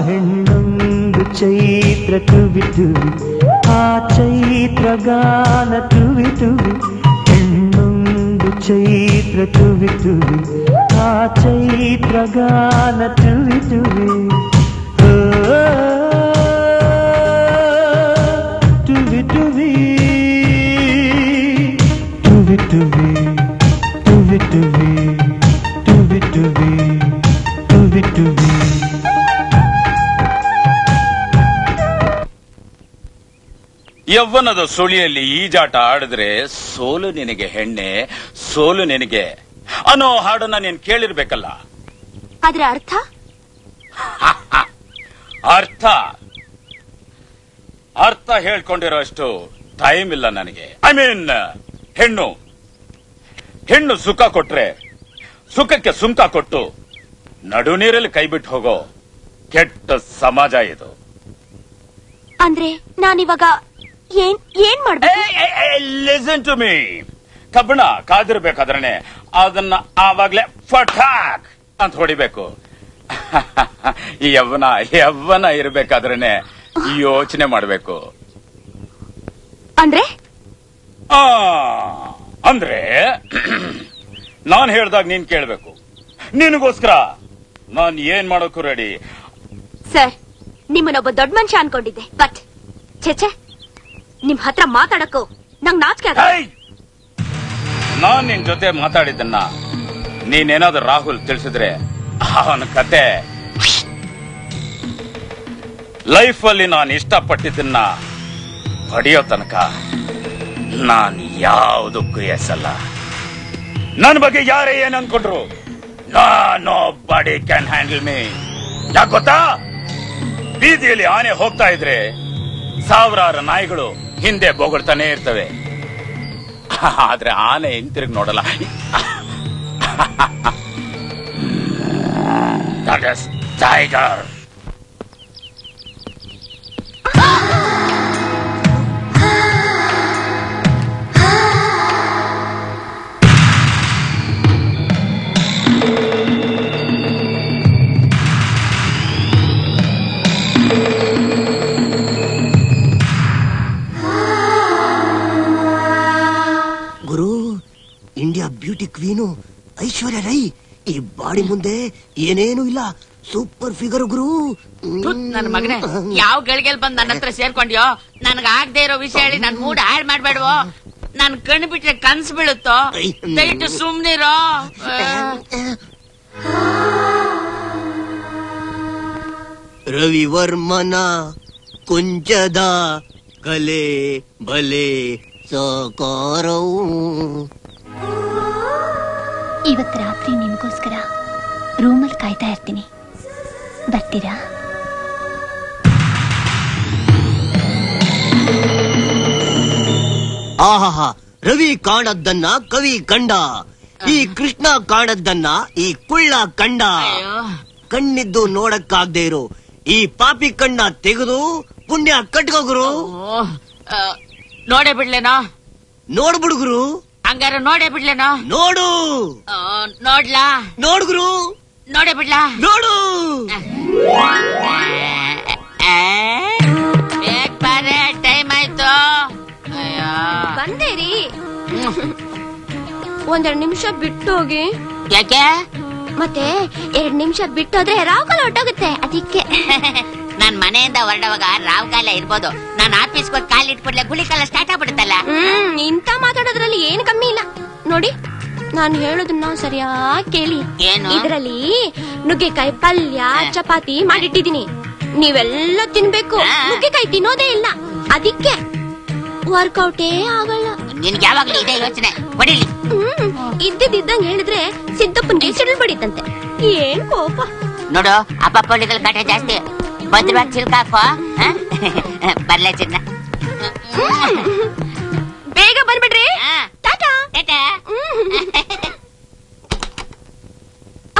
Speaker 6: ಹೆಣ್ಣೊಂದು ಚೈತ್ರ ಟುವಿ ಟುವಿ ಆ ಚೈತ್ರ ಗಾನ ಟುವಿ ಟುವಿ ಹೆಣ್ಣೊಂದು ಚೈತ್ರ ಟುವಿ ಟುವಿ ಆ ಚೈತ್ರ ಗಾನ ಟುವಿ ಟುವಿ ಟುವಿ ಟುವಿ ಟುವಿ ಟುವಿ ಟುವಿ ಟುವಿ ಟುವಿ ಟುವಿ ಟುವಿ ಟುವಿ
Speaker 5: ಯವ್ವನದ ಸುಳಿಯಲ್ಲಿ ಈಜಾಟ ಆಡಿದ್ರೆ ಸೋಲು ನಿನಗೆ ಹೆಣ್ಣೆ ಸೋಲು ನಿನಗೆ ಅನ್ನೋ ಹಾಡನ್ನ ನೀನ್ ಕೇಳಿರ್ಬೇಕಲ್ಲ.
Speaker 4: ಅದ್ರ ಅರ್ಥ
Speaker 5: ಅರ್ಥ ಅರ್ಥ ಹೇಳ್ಕೊಂಡಿರೋ ಅಷ್ಟು ಟೈಮ್ ಇಲ್ಲ ನನಗೆ. ಐ ಮೀನ್ ಹೆಣ್ಣು ಸುಖ ಕೊಟ್ರೆ ಸುಖಕ್ಕೆ ಸುಂಕ ಕೊಟ್ಟು ನಡು ನೀರಲ್ಲಿ ಕೈ ಬಿಟ್ಟು ಹೋಗೋ ಕೆಟ್ಟ ಸಮಾಜ ಇದು.
Speaker 4: ಅಂದ್ರೆ ನಾನಿವಾಗ ಏನ್ ಮಾಡ್ಬೇಕು?
Speaker 5: Listen to me. ಕಬ್ಬಣ ಕಾದಿರ್ಬೇಕಾದ್ರೆ ಅದನ್ನ ಆವಾಗ್ಲೇ ಫಟಾಕ್ ಅಂತ ಹೊಡಿಬೇಕು. ಈ ಯವ್ವನ ಇರ್ಬೇಕಾದ್ರೇನೆ ಯೋಚನೆ ಮಾಡ್ಬೇಕು. ಅಂದ್ರೆ ನಾನ್ ಹೇಳ್ದಾಗ ನೀನ್ ಕೇಳ್ಬೇಕು. ನಿನಗೋಸ್ಕರ ನಾನ್ ಏನ್ ಮಾಡೋಕು ರೆಡಿ.
Speaker 4: ಸರ್, ನಿಮ್ಮನ್ನೊಬ್ಬ ದೊಡ್ಡ ಮನುಷ್ಯ ಅನ್ಕೊಂಡಿದ್ದೆ, ಬಟ್ ಛೆ ನಿಮ್ ಹತ್ರ ಮಾತಾಡಕ್ಕೂ ನಂಗ್ ನಾಚಿಕೆ ಆಗ.
Speaker 5: ನಾನ್ ನಿನ್ ಜೊತೆ ಮಾತಾಡಿದ್ದನ್ನ ನೀನೇನಾದ್ರೂ ರಾಹುಲ್ ತಿಳಿಸಿದ್ರೆ ಅವನ ಕತೆ ಲೈಫಲ್ಲಿ ನಾನು ಇಷ್ಟಪಟ್ಟಿದ್ದನ್ನ ಪಡೆಯೋ ತನಕ ನಾನು ಯಾವುದಕ್ಕೂ ಎಸಲ್ಲ. ನನ್ನ ಬಗ್ಗೆ ಯಾರೇ ಏನ್ ಅನ್ಕೊಂಡ್ರು nobody can handle me. ಯಾಕೆ ಗೊತ್ತಾ? ಬೀದಿಯಲ್ಲಿ ಆನೆ ಹೋಗ್ತಾ ಇದ್ರೆ ಸಾವಿರಾರು ನಾಯಿಗಳು ಹಿಂದೆ ಬೊಗಳ್ತಾನೆ ಇರ್ತವೆ, ಆದ್ರೆ ಆನೆ ಹಿಂತಿರುಗಿ ನೋಡಲ್ಲ. That is tiger.
Speaker 7: ಗುರು, India beauty queen Aishwarya Rai ಈ ಬಾಡಿ ಮುಂದೆ ಏನೇನು ಇಲ್ಲ. ಸೂಪರ್ ಫಿಗರ್ ಗುರು.
Speaker 8: ನನ್ನ ಮಗನೇ, ಯಾವ ಗಳಿಗೆಲ್ ಬಂದ್ ನನ್ನ ಹತ್ರ ಸೇರ್ಕೊಂಡ್ಯೋ? ನನ್ಗ ಆಗದೆ ಇರೋ ವಿಷಯ ಹೇಳಿ ನನ್ ಮೂಡ್ ಹಾಳ್ ಮಾಡ್ಬೇಡ್ವೋ. ನನ್ ಕಣ್ಣು ಬಿಟ್ರೆ ಕನ್ಸು ಬೀಳುತ್ತೋ? ದಯವಿಟ್ಟು ಸುಮ್ನಿರೋ.
Speaker 7: ರವಿವರ್ಮನ ಕುಂಜದ ಕಲೆ ಬಲೆ ಸಾಕಾರವು.
Speaker 4: ಇವತ್ತು ರಾತ್ರಿ ನಿಮಗೋಸ್ಕರ ರೂಮಲ್ಲಿ ಕಾಯ್ತಾ ಇರ್ತೀನಿ, ಬರ್ತೀರಾ?
Speaker 7: ಆಹಾ, ರವಿ ಕಾಣದ್ದನ್ನ ಕವಿ ಕಂಡ. ಈ ಕೃಷ್ಣ ಕಾಣದ್ದನ್ನ ಈ ಕುಳ್ಳ ಕಂಡ. ಕಣ್ಣಿದ್ದು ನೋಡಕ್ಕಾಗ್ದೇ ಇರೋ ಈ ಪಾಪಿ ಕಣ್ಣ ತೆಗೆದು ಪುಣ್ಯ ಕಟ್ಕೋಗುರು.
Speaker 8: ನೋಡೇ ಬಿಡ್ಲೇನೋ?
Speaker 7: ನೋಡ್ಬಿಡುಗುರು.
Speaker 8: ಹಂಗಾರ ನೋಡೇ ಬಿಡ್ಲೇನೋ?
Speaker 7: ನೋಡು.
Speaker 8: ನೋಡ್ಲಾ?
Speaker 7: ನೋಡ್ಗುರು.
Speaker 8: ನೋಡೇ ಬಿಡ್ಲಾ?
Speaker 7: ನೋಡು.
Speaker 8: ಬೇಗ ಬಾರೆ, ಟೈಮ್ ಆಯ್ತು.
Speaker 4: ಬಂದೇರಿ. ಒಂದೆರಡು ನಿಮಿಷ ಬಿಟ್ಟು ಹೋಗಿ.
Speaker 8: ಯಾಕೆ?
Speaker 4: ಮತ್ತೆ 2 ನಿಮಿಷ ಬಿಟ್ಟೋದ್ರೆ ರಾವ್ಕಾಲ ಹೊಟ್ಟೋಗುತ್ತೆ, ಅದಕ್ಕೆ.
Speaker 8: ನಾನ್ ಮನೆಯಿಂದ ಹೊರಡುವಾಗ ರಾವ್ಕಾಲ ಇರ್ಬೋದು, ನಾನು ಆಫೀಸ್ಗೆ ಹೋಗಿ ಕಾಲ್ ಇಟ್ಬಿಡ್ಲೆ ಗುಳಿ ಕಾಲ ಸ್ಟಾರ್ಟ್ ಆಗ್ಬಿಡುತ್ತಲ್ಲ.
Speaker 4: ಇಂತ ಮಾತಾಡೋದ್ರಲ್ಲಿ ಏನ್ ಕಮ್ಮಿ ಇಲ್ಲ ನೋಡಿ. ನಾನು ಹೇಳೋದನ್ನ ಸರಿಯಾಗಿ ಕೇಳಿ. ಇದ್ರಲ್ಲಿ ನುಗ್ಗೆಕಾಯಿ ಪಲ್ಯ ಚಪಾತಿ ಮಾಡಿಟ್ಟಿದೀನಿ, ನೀವೆಲ್ಲ ತಿನ್ಬೇಕು. ನುಗ್ಗೆಕಾಯಿ ತಿನ್ನೋದೇ ಇಲ್ಲ, ಅದಕ್ಕೆ ವರ್ಕೌಟೇ ಆಗಲ್ಲ.
Speaker 8: ನಿನ್ಗೆ ಯಾವಾಗ್ಲೂ ಇದೇ ಯೋಚನೆ. ಹೊಡಿಲಿ.
Speaker 4: ಇದ್ದಿದ್ದಂಗೆ ಹೇಳಿದ್ರೆ ಸಿದ್ದಪ್ಪನ್ಗೆ ಸಿಡಿಲ್ ಬಡಿತಂತೆ. ಏನ್ ಕೋಪ
Speaker 8: ನೋಡು. ಅಪ್ಪ ಪೊಳ್ಳಿಗಳ ಕಾಟ ಜಾಸ್ತಿ. ಭದ್ರವಾಗಿ ಚಿಲ್ಕಾಕೋ. ಬರ್ಲೆ ಚಿನ್ನ.
Speaker 4: ಬೇಗ ಬಂದ್ಬಿಡ್ರಿ. ಟಾಟಾ.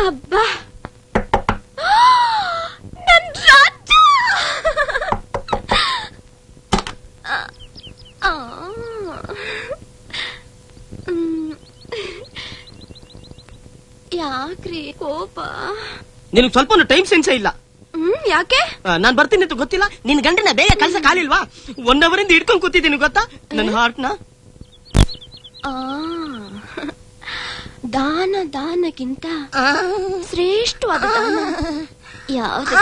Speaker 4: ಅಬ್ಬಾ, ನನ್ ರಾಜ. ಯಾಕ್ರಿ ಕೋಪ?
Speaker 9: ನಿನಗ್ ಸ್ವಲ್ಪ ಟೈಮ್ ಸೆನ್ಸ್ ಇಲ್ಲ.
Speaker 4: ಯಾಕೆ?
Speaker 9: ನಾನ್ ಬರ್ತೀನಿ ಅಂತ ಗೊತ್ತಿಲ್ಲ? ನಿನ್ ಗಂಡನ ಬೇಗ ಕಳ್ಸ ಕಾಲಿಲ್ವಾ? 1 hour ಇಂದ ಹಿಡ್ಕೊಂಡ್ ಕೂತಿದ್ದೀನಿ ಗೊತ್ತಾ ನನ್ನ ಹಾರ್ಟ್ ನ.
Speaker 4: ದಾನಕ್ಕಿಂತ ಶ್ರೇಷ್ಠವಾದ ದಾನ ಯಾವುದು?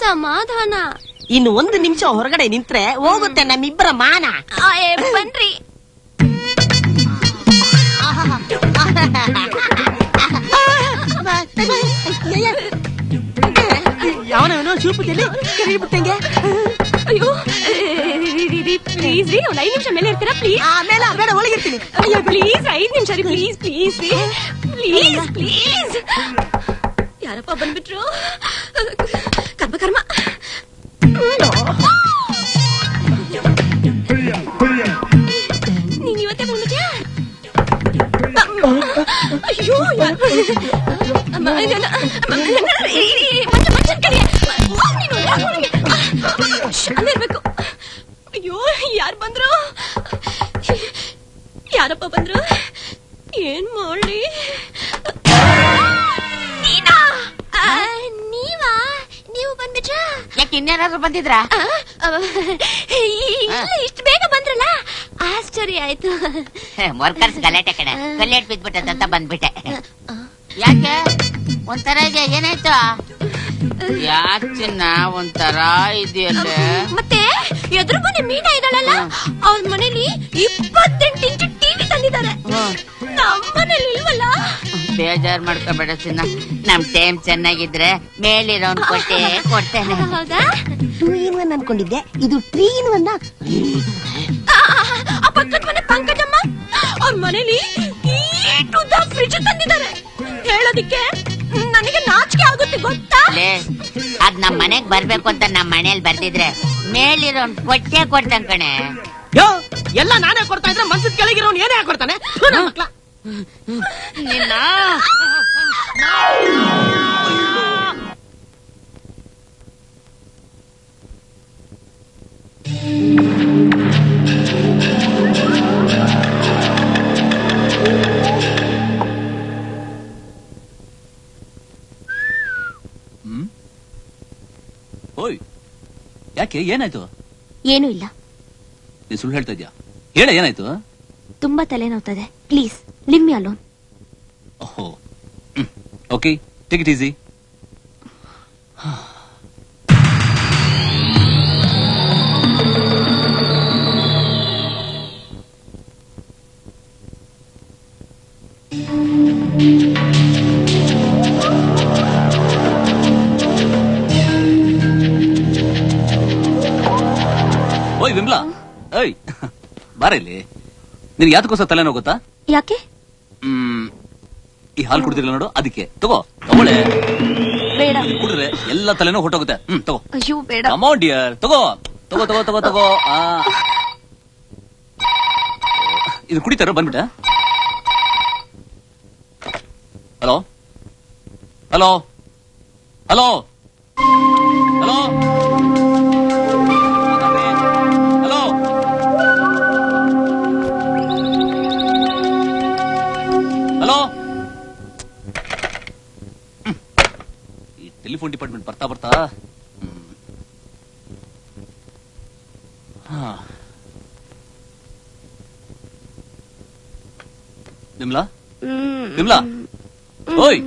Speaker 4: ಸಮಾಧಾನ.
Speaker 9: ಇನ್ನು 1 ನಿಮಿಷ ಹೊರಗಡೆ ನಿಂತ್ರೆ ಹೋಗುತ್ತೆ ನಮ್ಮಿಬ್ಬರ ಮಾನ.
Speaker 4: ಬನ್ರಿ.
Speaker 9: ಯಾವನವನೋ ಚೂಪದಲ್ಲಿ ಕರಿಬಿಟ್ಟಂಗೆ.
Speaker 4: ಅಯ್ಯೋ ಪ್ಲೀಸ್ ರೀ, ಒಂದ್ 5 ನಿಮಿಷ ಮೇಲೆ ಇರ್ತೀರಾ ಪ್ಲೀಸ್?
Speaker 9: ಆಮೇಲೆ ಬೇಡ, ಒಳಗಿರ್ತೀನಿ.
Speaker 4: ಅಯ್ಯೋ ಪ್ಲೀಸ್ 5 ನಿಮಿಷ ರೀ, ಪ್ಲೀಸ್ ಪ್ಲೀಸ್ ರೀ, ಪ್ಲೀಸ್ ಪ್ಲೀಸ್. ಯಾರಪ್ಪ ಬಂದ್ಬಿಟ್ರು? ಕರ್ಮ ಕರ್ಮ. ನೀನ್ ಇವತ್ತೇ ಬಂದ್ಬಿಟ್ಯಾ? ಅಯ್ಯೋ ಅಲ್ಲಿರ್ಬೇಕು. ಅಯ್ಯೋ ಯಾರು ಬಂದ್ರು? ಯಾರಪ್ಪ ಬಂದ್ರು? ಏನ್ ಮಾಡ್ಲಿ? ನೀವಾ? ನೀವು ಬಂದ್ಬಿಟ್ರಾ?
Speaker 8: ಯಾಕೆ ಇನ್ಯಾರಾದ್ರೂ ಬಂದಿದ್ರಾ?
Speaker 4: ಇಷ್ಟು ಬೇಗ ಬಂದ್ರಲ್ಲ, ಆಶ್ಚರ್ಯ ಆಯ್ತು.
Speaker 8: ವರ್ಕರ್ಸ್ ಗಲಾಟೆ ಕಡೆ ಕಲ್ಯಾಟ್ ಬಿದ್ಬಿಟ್ಟದಂತ ಬಂದ್ಬಿಟ್ಟೆ. ಯಾಕೆ ಒಂಥರ ಇದೆ? ಏನಾಯ್ತು? ಯಾಕೆ ಚಿನ್ನ ಒಂಥರ ಇದೆಯಲ್ಲೇ?
Speaker 4: ಮತ್ತೆ ಎದುರು ಮನೆ ಮೀನಾ ಇದ್ದಾಳಲ್ಲ, ಅವ್ರ ಮನೇಲಿ 28 ಇಂಚು ಟಿವಿ ತಂದಿದ್ದಾರೆ, ನಮ್ಮ ಮನೇಲಿ ಇಲ್ವಲ್ಲ.
Speaker 8: ಬೇಜಾರ್ ಮಾಡ್ಕೋಬೇಡ ಚಿನ್ನ, ನಮ್ ಟೈಮ್ ಚೆನ್ನಾಗಿದ್ರೆ ಮೇಲಿರೋನ್ ಕೊಡ್ತೇನೆ.
Speaker 4: ಹೌದಾ?
Speaker 9: 2 in 1 ಅನ್ಕೊಂಡಿದ್ದೆ, ಇದು 3 in 1.
Speaker 4: ಆ ಪಕ್ಕದ ಮನೆ ಪಂಕಜಮ್ಮ ಅವ್ರ ಮನೇಲಿ ಫ್ರಿಡ್ಜ್ ತಂದಿದ್ದಾರೆ. ಹೇಳೋದಿಕ್ಕೆ ನನಗೆ ನಾಚಿಕೆ ಆಗುತ್ತೆ ಗೊತ್ತಾ?
Speaker 8: ಅದ್ ನಮ್ ಮನೆಗ್ ಬರ್ಬೇಕು ಅಂತ ನಮ್ ಮನೇಲಿ ಬರ್ತಿದ್ರೆ ಮೇಲಿರೋನ್ ಕೊಡ್ತಾನ ಕಣೆ.
Speaker 9: ಯೋ, ಎಲ್ಲ ನಾನೇ ಕೊಡ್ತಾ ಇದ್ರೆ ಮನ್ಸದ್ ಕೆಳಗಿರೋನ್ ಏನೇ ಕೊಡ್ತಾನೆ ಮಕ್ಳ.
Speaker 8: ನಿನ್ನ
Speaker 1: ಓಯ್, ಯಾಕೆ? ಏನಾಯ್ತು?
Speaker 4: ಏನೂ ಇಲ್ಲ.
Speaker 1: ನೀನ್ ಸುಳ್ಳು ಹೇಳ್ತಾ ಇದ್ಯಾ? ಹೇಳ, ಏನಾಯ್ತು?
Speaker 4: ತುಂಬಾ ತಲೆನೋವ್ತದೆ, ಪ್ಲೀಸ್ ಲಿವ್ ಮಿ ಅಲೋನ್.
Speaker 1: ಓಹೋ, ಓಕೆ, ಟೇಕ್ ಇಟ್ ಈಸಿ. ಓಯ್ ವಿಮ್ಲಾ, ಏಯ್ ಬಾರ ಇಲ್ಲಿ. ನಿನ್ಗೆ ಯಾತಕ್ಕೋಸ್ಕರ ತಲೆನೋವು ಗೊತ್ತಾ?
Speaker 4: ಯಾಕೆ?
Speaker 1: ಈ ಹಾಲು ಕುಡ್ದಿಲ್ಲ ನೋಡು, ಅದಕ್ಕೆ. ತಗೊಳ್ಳೆ.
Speaker 4: ಬೇಡ.
Speaker 1: ಕುಡ್ರೆ ಎಲ್ಲ ತಲೆನೋವು ಹೊಟ್ಟೋಗುತ್ತೆ. ತಗೋ.
Speaker 4: ಅಯ್ಯೋ ಬೇಡ.
Speaker 1: ಕಮ್ ಆನ್ ಡಿಯರ್, ತಗೋ ತಗೋ ತಗೋ ತಗೋ ತಗೋ. ಇದು ಕುಡಿತಾರ ಬಂದ್ಬಿಟ್ಟ. Hello hello hello hello hello hello. ಈ ಟೆಲಿಫೋನ್ ಡಿಪಾರ್ಟ್ಮೆಂಟ್ ಬರ್ತಾ ಬರ್ತಾ ವಿಮಲಾ ವಿಮಲಾ ಓಯ್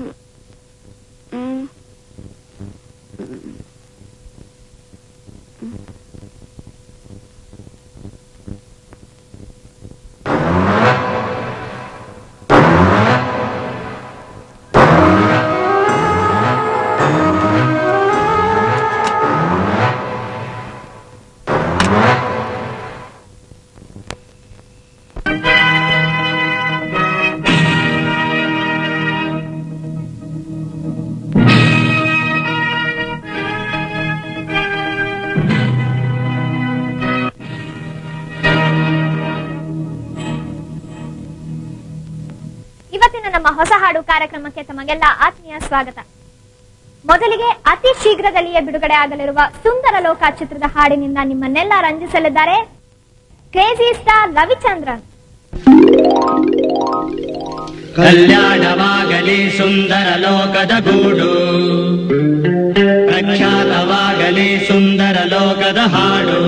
Speaker 12: ಇವತ್ತಿನ ನಮ್ಮ ಹೊಸ ಹಾಡು ಕಾರ್ಯಕ್ರಮಕ್ಕೆ ತಮಗೆಲ್ಲ ಆತ್ಮೀಯ ಸ್ವಾಗತ. ಮೊದಲಿಗೆ ಅತಿ ಶೀಘ್ರದಲ್ಲಿಯೇ ಬಿಡುಗಡೆ ಆಗಲಿರುವ ಸುಂದರ ಲೋಕ ಚಿತ್ರದ ಹಾಡಿನಿಂದ ನಿಮ್ಮನ್ನೆಲ್ಲ ರಂಜಿಸಲಿದ್ದಾರೆ ಕ್ರೇಜಿ ಸ್ಟಾರ್ ರವಿಚಂದ್ರನ್.
Speaker 13: ಕಲ್ಯಾಣವಾಗಲಿ ಸುಂದರ ಲೋಕದ ಗೂಡು, ಪ್ರಖ್ಯಾತವಾಗಲಿ ಸುಂದರ ಲೋಕದ ಹಾಡು,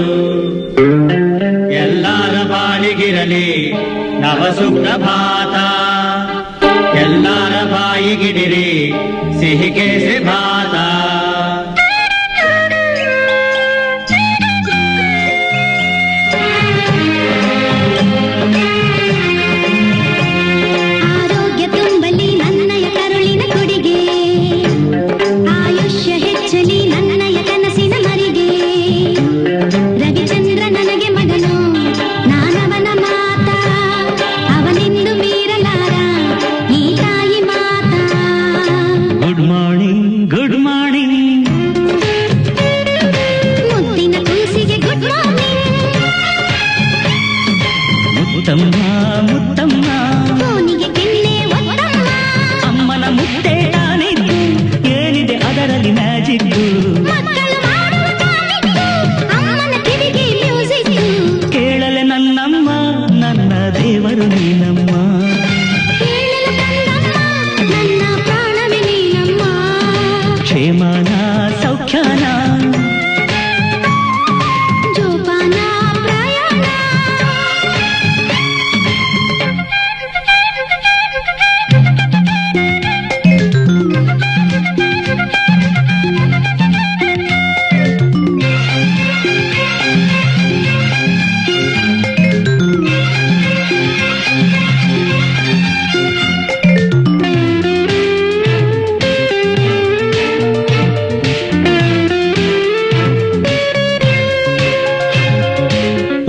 Speaker 13: ಎಲ್ಲರ ಬಾಳಿಗಿರಲಿ ನವ ಸುಪ್ರಭಾತ, ಎಲ್ಲರ ಬಾಯಿಗಿಡಿರಿ ಸಿಹಿ ಕೇಸರಿ ಭಾತ.
Speaker 14: ಆರೋಗ್ಯ ತುಂಬಲಿ ನನ್ನಯ ಕರುಳಿನ ಕೊಡಿಗೆ, ಆಯುಷ್ಯ ಹೆಚ್ಚಲಿ ನನ್ನಯ ಕನಸಿನ ಮರಿಗೆ, ರವಿಚಂದ್ರ ನನಗೆ ಮಗನು ನಾನವನ ಮಾತ, ಅವನಿಂದು ಮೀರಲಾರ ಈ ತಾಯಿ ಮಾತ.
Speaker 13: ಗುಡ್ ಮಾರ್ನಿಂಗ್ ಗುಡ್ ಮಾರ್ನಿಂಗ್,
Speaker 14: ಮುದ್ದಿನ ಕೂಸಿಗೆ ಗುಡ್ ಮಾರ್ನಿಂಗ್,
Speaker 13: ಮುತ್ತಮ್ಮ ಮುತ್ತಮ್ಮ,
Speaker 14: ಫೋನಿಗೆ ಕೆನ್ನೆ ಒತ್ತಮ್ಮ,
Speaker 13: ಅಮ್ಮನ ಮುದ್ದೆ ತಾನಿದ್ದು ಏನಿದೆ ಅದರಲ್ಲಿ ಮ್ಯಾಜಿಕ್ಕು,
Speaker 14: ಮಕ್ಕಳು ಮಾಡುವ ಕಾಮಿಕ್ಕು, ಅಮ್ಮನ ಕಿವಿಗೆ ಮ್ಯೂಸಿಕ್ಕು,
Speaker 13: ಕೇಳಲೆ ನನ್ನಮ್ಮ ನನ್ನ ದೇವರು ನೀನಮ್ಮ,
Speaker 14: ಕೇಳಲು ಕಣ್ಣಮ್ಮ ನನ್ನ ಪ್ರಾಣವೇ ನೀನಮ್ಮ,
Speaker 13: ಕ್ಷೇಮನ ಸೌಖ್ಯನ
Speaker 14: ಜೋಪಾನ ಪ್ರಯಾಣ.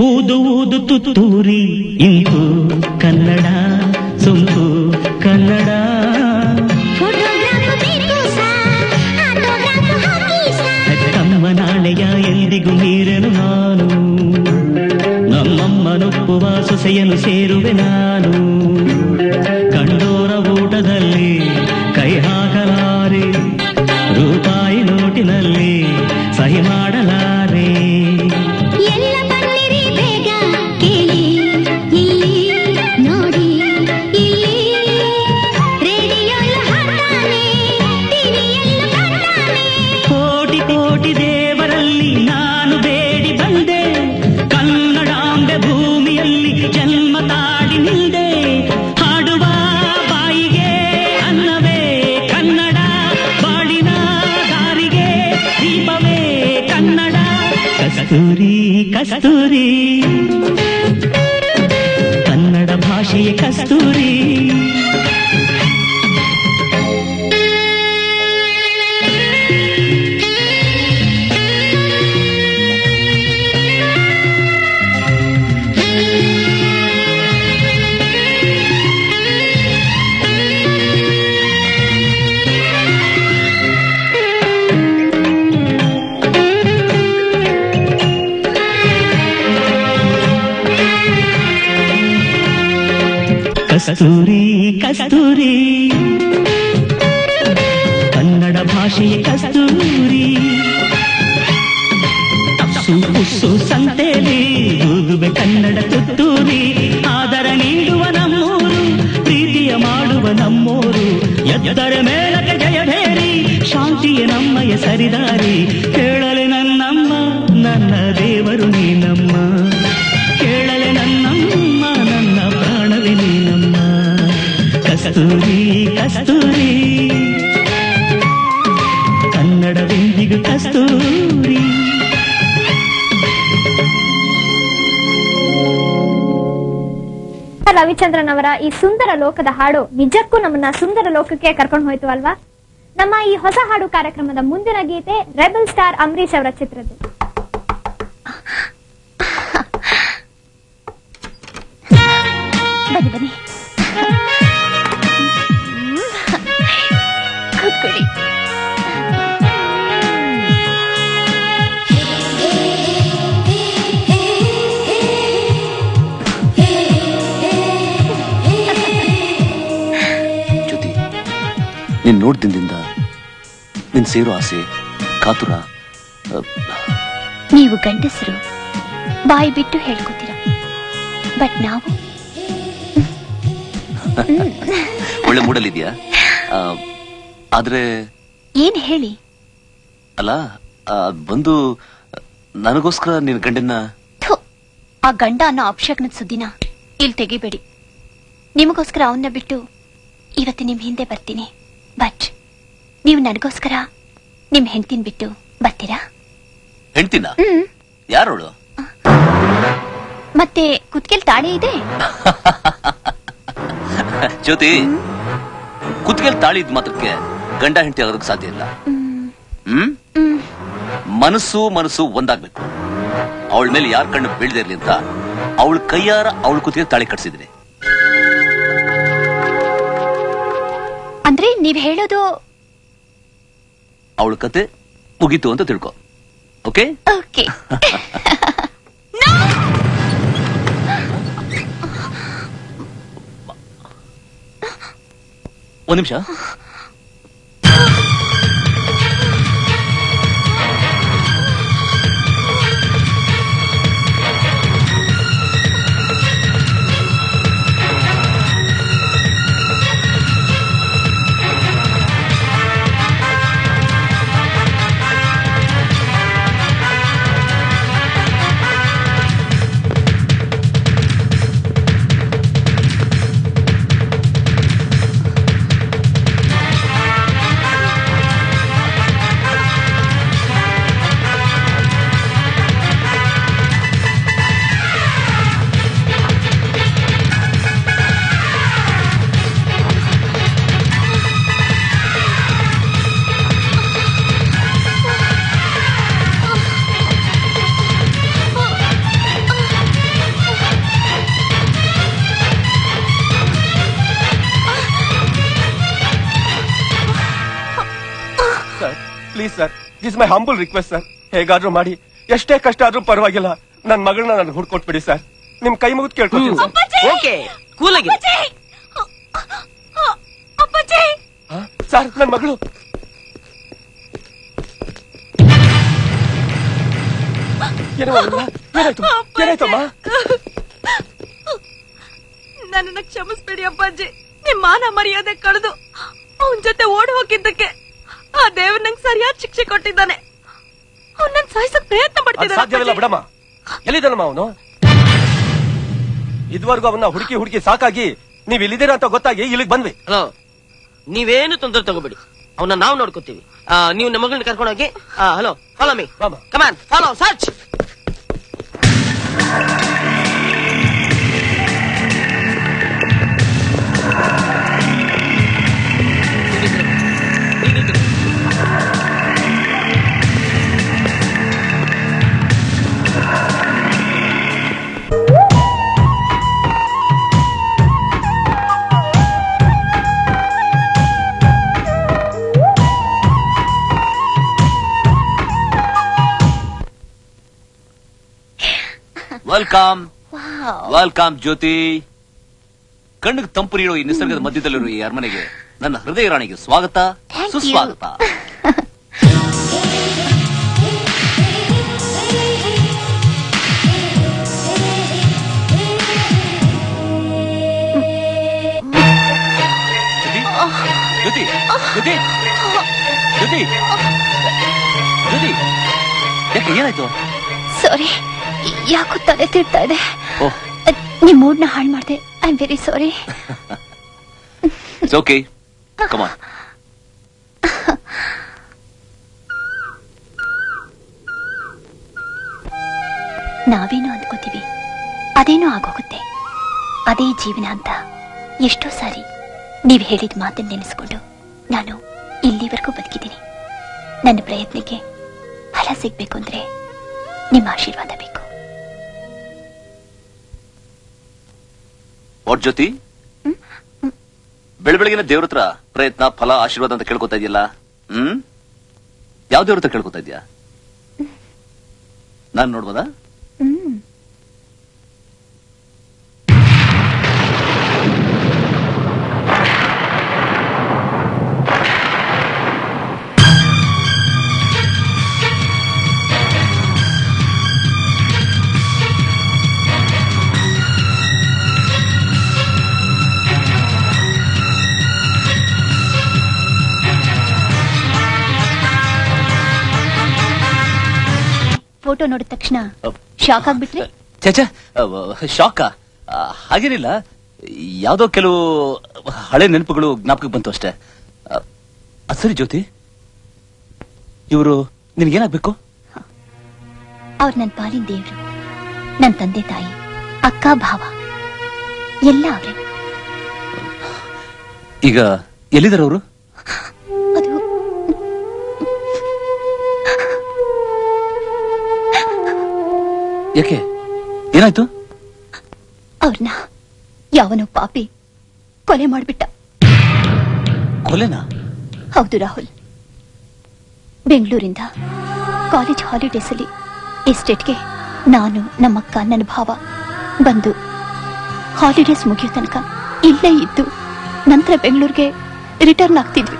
Speaker 13: ಊದು ಊದು ತುತ್ತೂರಿ ಇಂಪು ಕನ್ನಡ ಸೊಂಪು ಕನ್ನಡ,
Speaker 14: ಫೋಟೋಗ್ರಾಫ್ ಬೇಕು ಸಾ, ಆಟೋಗ್ರಾಫ್ ಹಾಕಿ ಸಾ,
Speaker 13: ತಮ್ಮ ನಾಳೆಯ ಎಂದಿಗೂ ಮೀರನು ನಾನು, ನಮ್ಮಮ್ಮನೊಪ್ಪುವ ಸೊಸೆಯನ್ನು ಸೇರುವೆ ನಾನು, ಕಂಡೋರ ಊಟದಲ್ಲಿ ಕೈ ಹಾಕಲಾರೆ, ರೂಪಾಯಿ ನೋಟಿನಲ್ಲಿ ಸಹಿ ಮಾಡಲಾರೆ,
Speaker 14: ಎಲ್ಲ ಬನ್ನಿರಿ ಬೇಗ ಕೇಳಿ ಇಲ್ಲಿ ನೋಡಿ ಇಲ್ಲಿ, ರೇಡಿಯೋಲ್ಲ ಹಾಡ್ತಾನೆ ಟಿವಿಯಲ್ಲ ಕಾಣ್ತಾನೆ,
Speaker 13: ಕೋಟಿ ಕೋಟಿ ದೇವರಲ್ಲಿ ನಾನು ಬೇಡಿ ಬಂದೆ, ಕನ್ನಡಾಂಬೆ ಭೂಮಿಯಲ್ಲಿ ಜನ್ಮ ತಾಡಿ ನಿಂದೆ, ಹಾಡುವ ಬಾಯಿಗೆ ಅನ್ನವೇ ಕನ್ನಡ, ಬಾಳಿನ ದಾರಿಗೆ ದೀಪವೇ ಕನ್ನಡ, ಕಸ್ತೂರಿ ಕಸ್ತೂರಿ ಕನ್ನಡ ಭಾಷೆಯ ಕಸ್ತೂರಿ. ಕಸ್ತೂರಿ ಕಸ್ತೂರಿ ಕನ್ನಡ ಭಾಷೆಯ ಕಸ್ತೂರಿ ತಪ್ಸು ಪುಸ್ಸು ಸಂತೆಲಿ ಓದುವೆ ಕನ್ನಡ ತುತ್ತೂರಿ ಆದರ ನೀಡುವ ನಮ್ಮೂರು ಪ್ರೀತಿಯ ಮಾಡುವ ನಮ್ಮೂರು ಎದ್ದರ ಮೇಳಕ್ಕೆ ಜಯಭೇರಿ ಶಾಂತಿಯ ನಮ್ಮಯ ಸರಿದಾರಿ ಕೇಳಲೆ ನನ್ನಮ್ಮ ನನ್ನ ದೇವರು ನೀನಮ್ಮ ಕೇಳಲೆ ನನ್ನಮ್ಮ ನನ್ನ ಪ್ರಾಣವೇ ನೀನಮ್ಮ ಕಸ್ತೂರಿ ಕಸ್ತೂರಿ ಕನ್ನಡವೆಂದಿಗೂ ಕಸ್ತೂರಿ
Speaker 12: ರವಿಚಂದ್ರನ್ ಅವರ ಈ ಸುಂದರ ಲೋಕದ ಹಾಡು ನಿಜಕ್ಕೂ ನಮ್ಮನ್ನ ಸುಂದರ ಲೋಕಕ್ಕೆ ಕರ್ಕೊಂಡು ಹೋಯ್ತು ಅಲ್ವಾ? ನಮ್ಮ ಈ ಹೊಸ ಹಾಡು ಕಾರ್ಯಕ್ರಮದ ಮುಂದಿನ ಗೀತೆ ರೆಬಲ್ ಸ್ಟಾರ್ ಅಂಬರೀಶ್ ಅವರ ಚಿತ್ರದ್ದು.
Speaker 4: ಬನ್ನಿ ಬನ್ನಿ ಕೂತ್ಕೊಳ್ಳಿ.
Speaker 1: ನೀನ್ ನೋಡ್ದಿಂದ ನಿನ್ ಸೇರೋ ಆಸೆ ಕಾತುರ.
Speaker 4: ನೀವು ಗಂಡಸರು ಬಾಯಿ ಬಿಟ್ಟು ಹೇಳ್ಕೊತೀರ, ಬಟ್ ನಾವು
Speaker 1: ಒಳ್ಳೆ ಮೂಡಲ್ಲಿದ್ಯಾ? ಆದ್ರೆ
Speaker 4: ಏನ್ ಹೇಳಿ?
Speaker 1: ಅಲ್ಲ ಬಂದು ನನಗೋಸ್ಕರ ನಿನ್ ಗಂಡನ್ನ
Speaker 4: ಆ ಗಂಡ ಅನ್ನೋ ಅಪಶಕ್ನದ ಸುದ್ದಿನ ಇಲ್ಲಿ ತೆಗಿಬೇಡಿ. ನಿಮಗೋಸ್ಕರ ಅವನ್ನ ಬಿಟ್ಟು ಇವತ್ತು ನಿಮ್ ಹಿಂದೆ ಬರ್ತೀನಿ, ಬಟ್ ನೀವು ನನಗೋಸ್ಕರ ನಿಮ್ ಹೆಂಡತಿನ ಬಿಟ್ಟು ಬರ್ತೀರಾ?
Speaker 1: ಹೆಂಡ್ತಿನ? ಯಾರೋಳು?
Speaker 4: ಮತ್ತೆ ಕುತ್ಕೆಲ್ ತಾಳಿ ಇದೆ.
Speaker 1: ಜ್ಯೋತಿ, ಕುತ್ಕೆಲ್ ತಾಳಿ ಇದ್ ಮಾತ್ರಕ್ಕೆ ಗಂಡ ಹೆಂಡತಿ ಆಗೋದಕ್ಕೆ ಸಾಧ್ಯ ಇಲ್ಲ. ಮನಸ್ಸು ಮನಸ್ಸು ಒಂದಾಗ್ಬೇಕು. ಅವಳ ಮೇಲೆ ಯಾರ ಕಣ್ಣು ಬೀಳದೆ ಇರ್ಲಿ ಅಂತ ಅವಳ ಕೈಯಾರ ಅವಳ ಕುತ್ತಿಗೆ ತಾಳಿ ಕಟ್ಸಿದ್ದೀನಿ.
Speaker 4: ಅಂದ್ರೆ ನೀವ್ ಹೇಳೋದು
Speaker 1: ಅವಳ ಕತೆ ಮುಗೀತು ಅಂತ ತಿಳ್ಕೊ. Okay
Speaker 4: okay.
Speaker 1: ಒಂದ್ ನಿಮಿಷ.
Speaker 2: Please sir, this my humble request sir. ಹೇಗಾದ್ರೂ ಮಾಡಿ, ಎಷ್ಟೇ ಕಷ್ಟ ಆದ್ರೂ ಪರವಾಗಿಲ್ಲ, ನನ್ ಮಗಳನ್ನ ನನ್ಗೆ ಹುಡ್ಕೊಟ್ಬಿಡಿ ಸರ್. ನಿಮ್ ಕೈ ಮುಗಿದು ಕೇಳ್ಕೊತೀನಿ ಸರ್.
Speaker 9: ಓಕೆ, ಕೂಲಾಗಿ.
Speaker 2: ಸರ್, ನನ್ ಮಗಳು ಏನಾಯ್ತಮ್ಮ?
Speaker 10: ನನ್ನನ್ನ ಕ್ಷಮಿಸ್ಬೇಡಿ ಅಪ್ಪಾಜಿ. ನಿಮ್ ಮಾನ ಮರ್ಯಾದೆ ಕಳೆದು ಅವನ್ ಜೊತೆ ಓಡಿ ಹೋಗಿದ್ದಕ್ಕೆ ಆ ದೇವ್ರ ನಂಗೆ ಸರಿಯಾದ ಶಿಕ್ಷೆ ಕೊಟ್ಟಿದ್ದಾನೆ. ಅವನ್ನ ಸಾಯಿಸಕ್ ಪ್ರಯತ್ನ
Speaker 2: ಸಾಧ್ಯವಿಲ್ಲ
Speaker 10: ಪಡ್ತಿದ್ದಾನೆ.
Speaker 2: ಬಿಡಮ್ಮ. ಎಲ್ಲಿದ್ದಾನಮ್ಮ ಅವನು? ಇದುವರೆಗೂ ಅವನ್ನ ಹುಡುಕಿ ಹುಡುಕಿ ಸಾಕಾಗಿ ನೀವ್ ಇಲ್ಲಿದ್ದೀರಾ ಅಂತ ಗೊತ್ತಾಗಿ ಇಲ್ಲಿಗೆ ಬಂದ್ವಿ.
Speaker 9: ಹಲೋ, ನೀವೇನು ತೊಂದರೆ ತಗೋಬೇಡಿ, ಅವನ್ನ ನಾವು ನೋಡ್ಕೋತೀವಿ. ನೀವು ನಮ್ಮ ಮಗಳನ್ನ ಕರ್ಕೊಂಡೋಗಿ. ಹಲೋ, ಫಾಲೋ ಮೀ, ಕಮಾನ್, ಫಾಲೋ, ಸರ್ಚ್.
Speaker 1: ವೆಲ್ಕಮ್ ವೆಲ್ಕಮ್ ಜ್ಯೋತಿ. ಕಣ್ಣಿಗೆ ತಂಪು ನೀಡೋ ಈ ನಿಸರ್ಗದ ಮಧ್ಯದಲ್ಲಿರೋ ಈ ಅರಮನೆಗೆ ನನ್ನ ಹೃದಯ ರಾಣಿಗೆ ಸ್ವಾಗತ, ಸುಸ್ವಾಗತ. ಜ್ಯೋತಿ, ಜ್ಯೋತಿ, ಜ್ಯೋತಿ, ಜ್ಯೋತಿ, ಯಾಕೆ ಏನಾಯ್ತು?
Speaker 4: ಸಾರಿ, ಯಾಕೋ ತಲೆ ತಿರ್ತಾ ಇದೆ.
Speaker 1: ಓಹ್,
Speaker 4: ನಿಮ್ ಮೂಡ್ನ ಹಾಳು ಮಾಡಿದೆ. I am very sorry.
Speaker 1: It's okay, come on.
Speaker 4: ನಾವೇನೋ ಅಂದ್ಕೋತೀವಿ, ಅದೇನೋ ಆಗೋಗುತ್ತೆ. ಅದೇ ಜೀವನ ಅಂತ ಎಷ್ಟೋ ಸಾರಿ ನೀವ್ ಹೇಳಿದ ಮಾತನ್ನ ನೆನೆಸ್ಕೊಂಡು ನಾನು ಇಲ್ಲಿವರೆಗೂ ಬದುಕಿದ್ದೀನಿ. ನನ್ನ ಪ್ರಯತ್ನಕ್ಕೆ ಫಲ ಸಿಗ್ಬೇಕು ಅಂದ್ರೆ ನಿಮ್ಮ ಆಶೀರ್ವಾದ ಬೇಕು.
Speaker 1: ವಾಟ್ ಜ್ಯೋತಿ, ಬೆಳಬೆಳಗಿನ ದೇವ್ರ ಹತ್ರ ಪ್ರಯತ್ನ, ಫಲ, ಆಶೀರ್ವಾದ ಅಂತ ಕೇಳ್ಕೊತಾ ಇದೆಯಲ್ಲ? ಯಾವ ದೇವ್ರ ಹತ್ರ ಕೇಳ್ಕೊತಾ ಇದೆಯಾ? ನಾನು ನೋಡ್ಬೋದಾ?
Speaker 4: ಫೋಟೋ ನೋಡಿದ ತಕ್ಷಣ ಶಾಕ್ ಆಗ್ಬಿಟ್ರಿ?
Speaker 1: ಚಾಚಾ, ಶಾಕ ಹಾಗೇನಿಲ್ಲ. ಯಾವ್ದೋ ಕೆಲವು ಹಳೆ ನೆನಪುಗಳು ಜ್ಞಾಪಕಕ್ಕೆ ಬಂತು ಅಷ್ಟೇ. ಸರಿ ಜ್ಯೋತಿ, ಇವರು ನಿನ್ಗೇನಾಗ್ಬೇಕು?
Speaker 4: ಅವ್ರು ನನ್ನ ಪಾಲಿನ ದೇವ್ರು, ನನ್ನ ತಂದೆ ತಾಯಿ, ಅಕ್ಕ ಭಾವ ಎಲ್ಲ ಅವ್ರೆ.
Speaker 1: ಈಗ ಎಲ್ಲಿದ್ದಾರೆ ಅವರು?
Speaker 4: ಅದು
Speaker 1: ಯಾಕೆ, ಏನಾಯ್ತು?
Speaker 4: ಅವ್ರನ್ನ ಯಾವನೋ ಪಾಪಿ ಕೊಲೆ ಮಾಡ್ಬಿಟ್ಟ.
Speaker 1: ಕೊಲೆನಾ?
Speaker 4: ಹೌದು ರಾಹುಲ್. ಬೆಂಗಳೂರಿಂದ ಕಾಲೇಜ್ ಹಾಲಿಡೇಸ್ ಅಲ್ಲಿ ಎಸ್ಟೇಟ್ಗೆ ನಾನು, ನಮ್ಮಕ್ಕ, ನನ್ನ ಭಾವ ಬಂದು ಹಾಲಿಡೇಸ್ ಮುಗಿಯೋ ತನಕ ಇಲ್ಲೇ ಇದ್ದು ನಂತರ ಬೆಂಗಳೂರಿಗೆ ರಿಟರ್ನ್ ಆಗ್ತಿದ್ವಿ.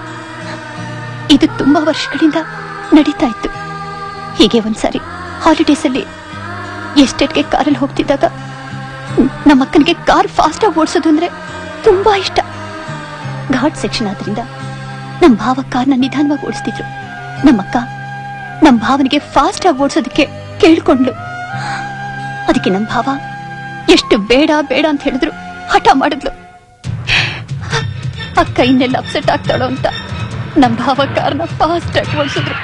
Speaker 4: ಇದು ತುಂಬಾ ವರ್ಷಗಳಿಂದ ನಡೀತಾ ಇತ್ತು. ಹೀಗೆ ಒಂದ್ಸಾರಿ ಹಾಲಿಡೇಸ್ ಅಲ್ಲಿ ಎಸ್ಟೇಟ್ಗೆ ಕಾರಲ್ಲಿ ಹೋಗ್ತಿದ್ದಾಗ ನಮ್ಮಕ್ಕನಿಗೆ ಕಾರ್ ಫಾಸ್ಟ್ ಆಗಿ ಓಡಿಸೋದು ಅಂದ್ರೆ ತುಂಬಾ ಇಷ್ಟ. ಘಾಟ್ ಸೆಕ್ಷನ್ ಆದ್ರಿಂದ ನಮ್ ಭಾವ ಕಾರ್ನ ನಿಧಾನವಾಗಿ ಓಡಿಸ್ತಿದ್ರು. ನಮ್ಮಕ್ಕ ನಮ್ ಭಾವನಿಗೆ ಫಾಸ್ಟ್ ಆಗಿ ಓಡಿಸೋದಕ್ಕೆ ಕೇಳ್ಕೊಂಡ್ಲು. ಅದಕ್ಕೆ ನಮ್ ಭಾವ ಎಷ್ಟು ಬೇಡ ಬೇಡ ಅಂತ ಹೇಳಿದ್ರು ಹಠ ಮಾಡಿದ್ಲು. ಅಕ್ಕ ಇನ್ನೆಲ್ಲ ಅಪ್ಸೆಟ್ ಆಗ್ತಾಳೋ ಅಂತ ನಮ್ ಭಾವ ಕಾರ್ನ ಫಾಸ್ಟ್ ಆಗಿ ಓಡಿಸಿದ್ರು.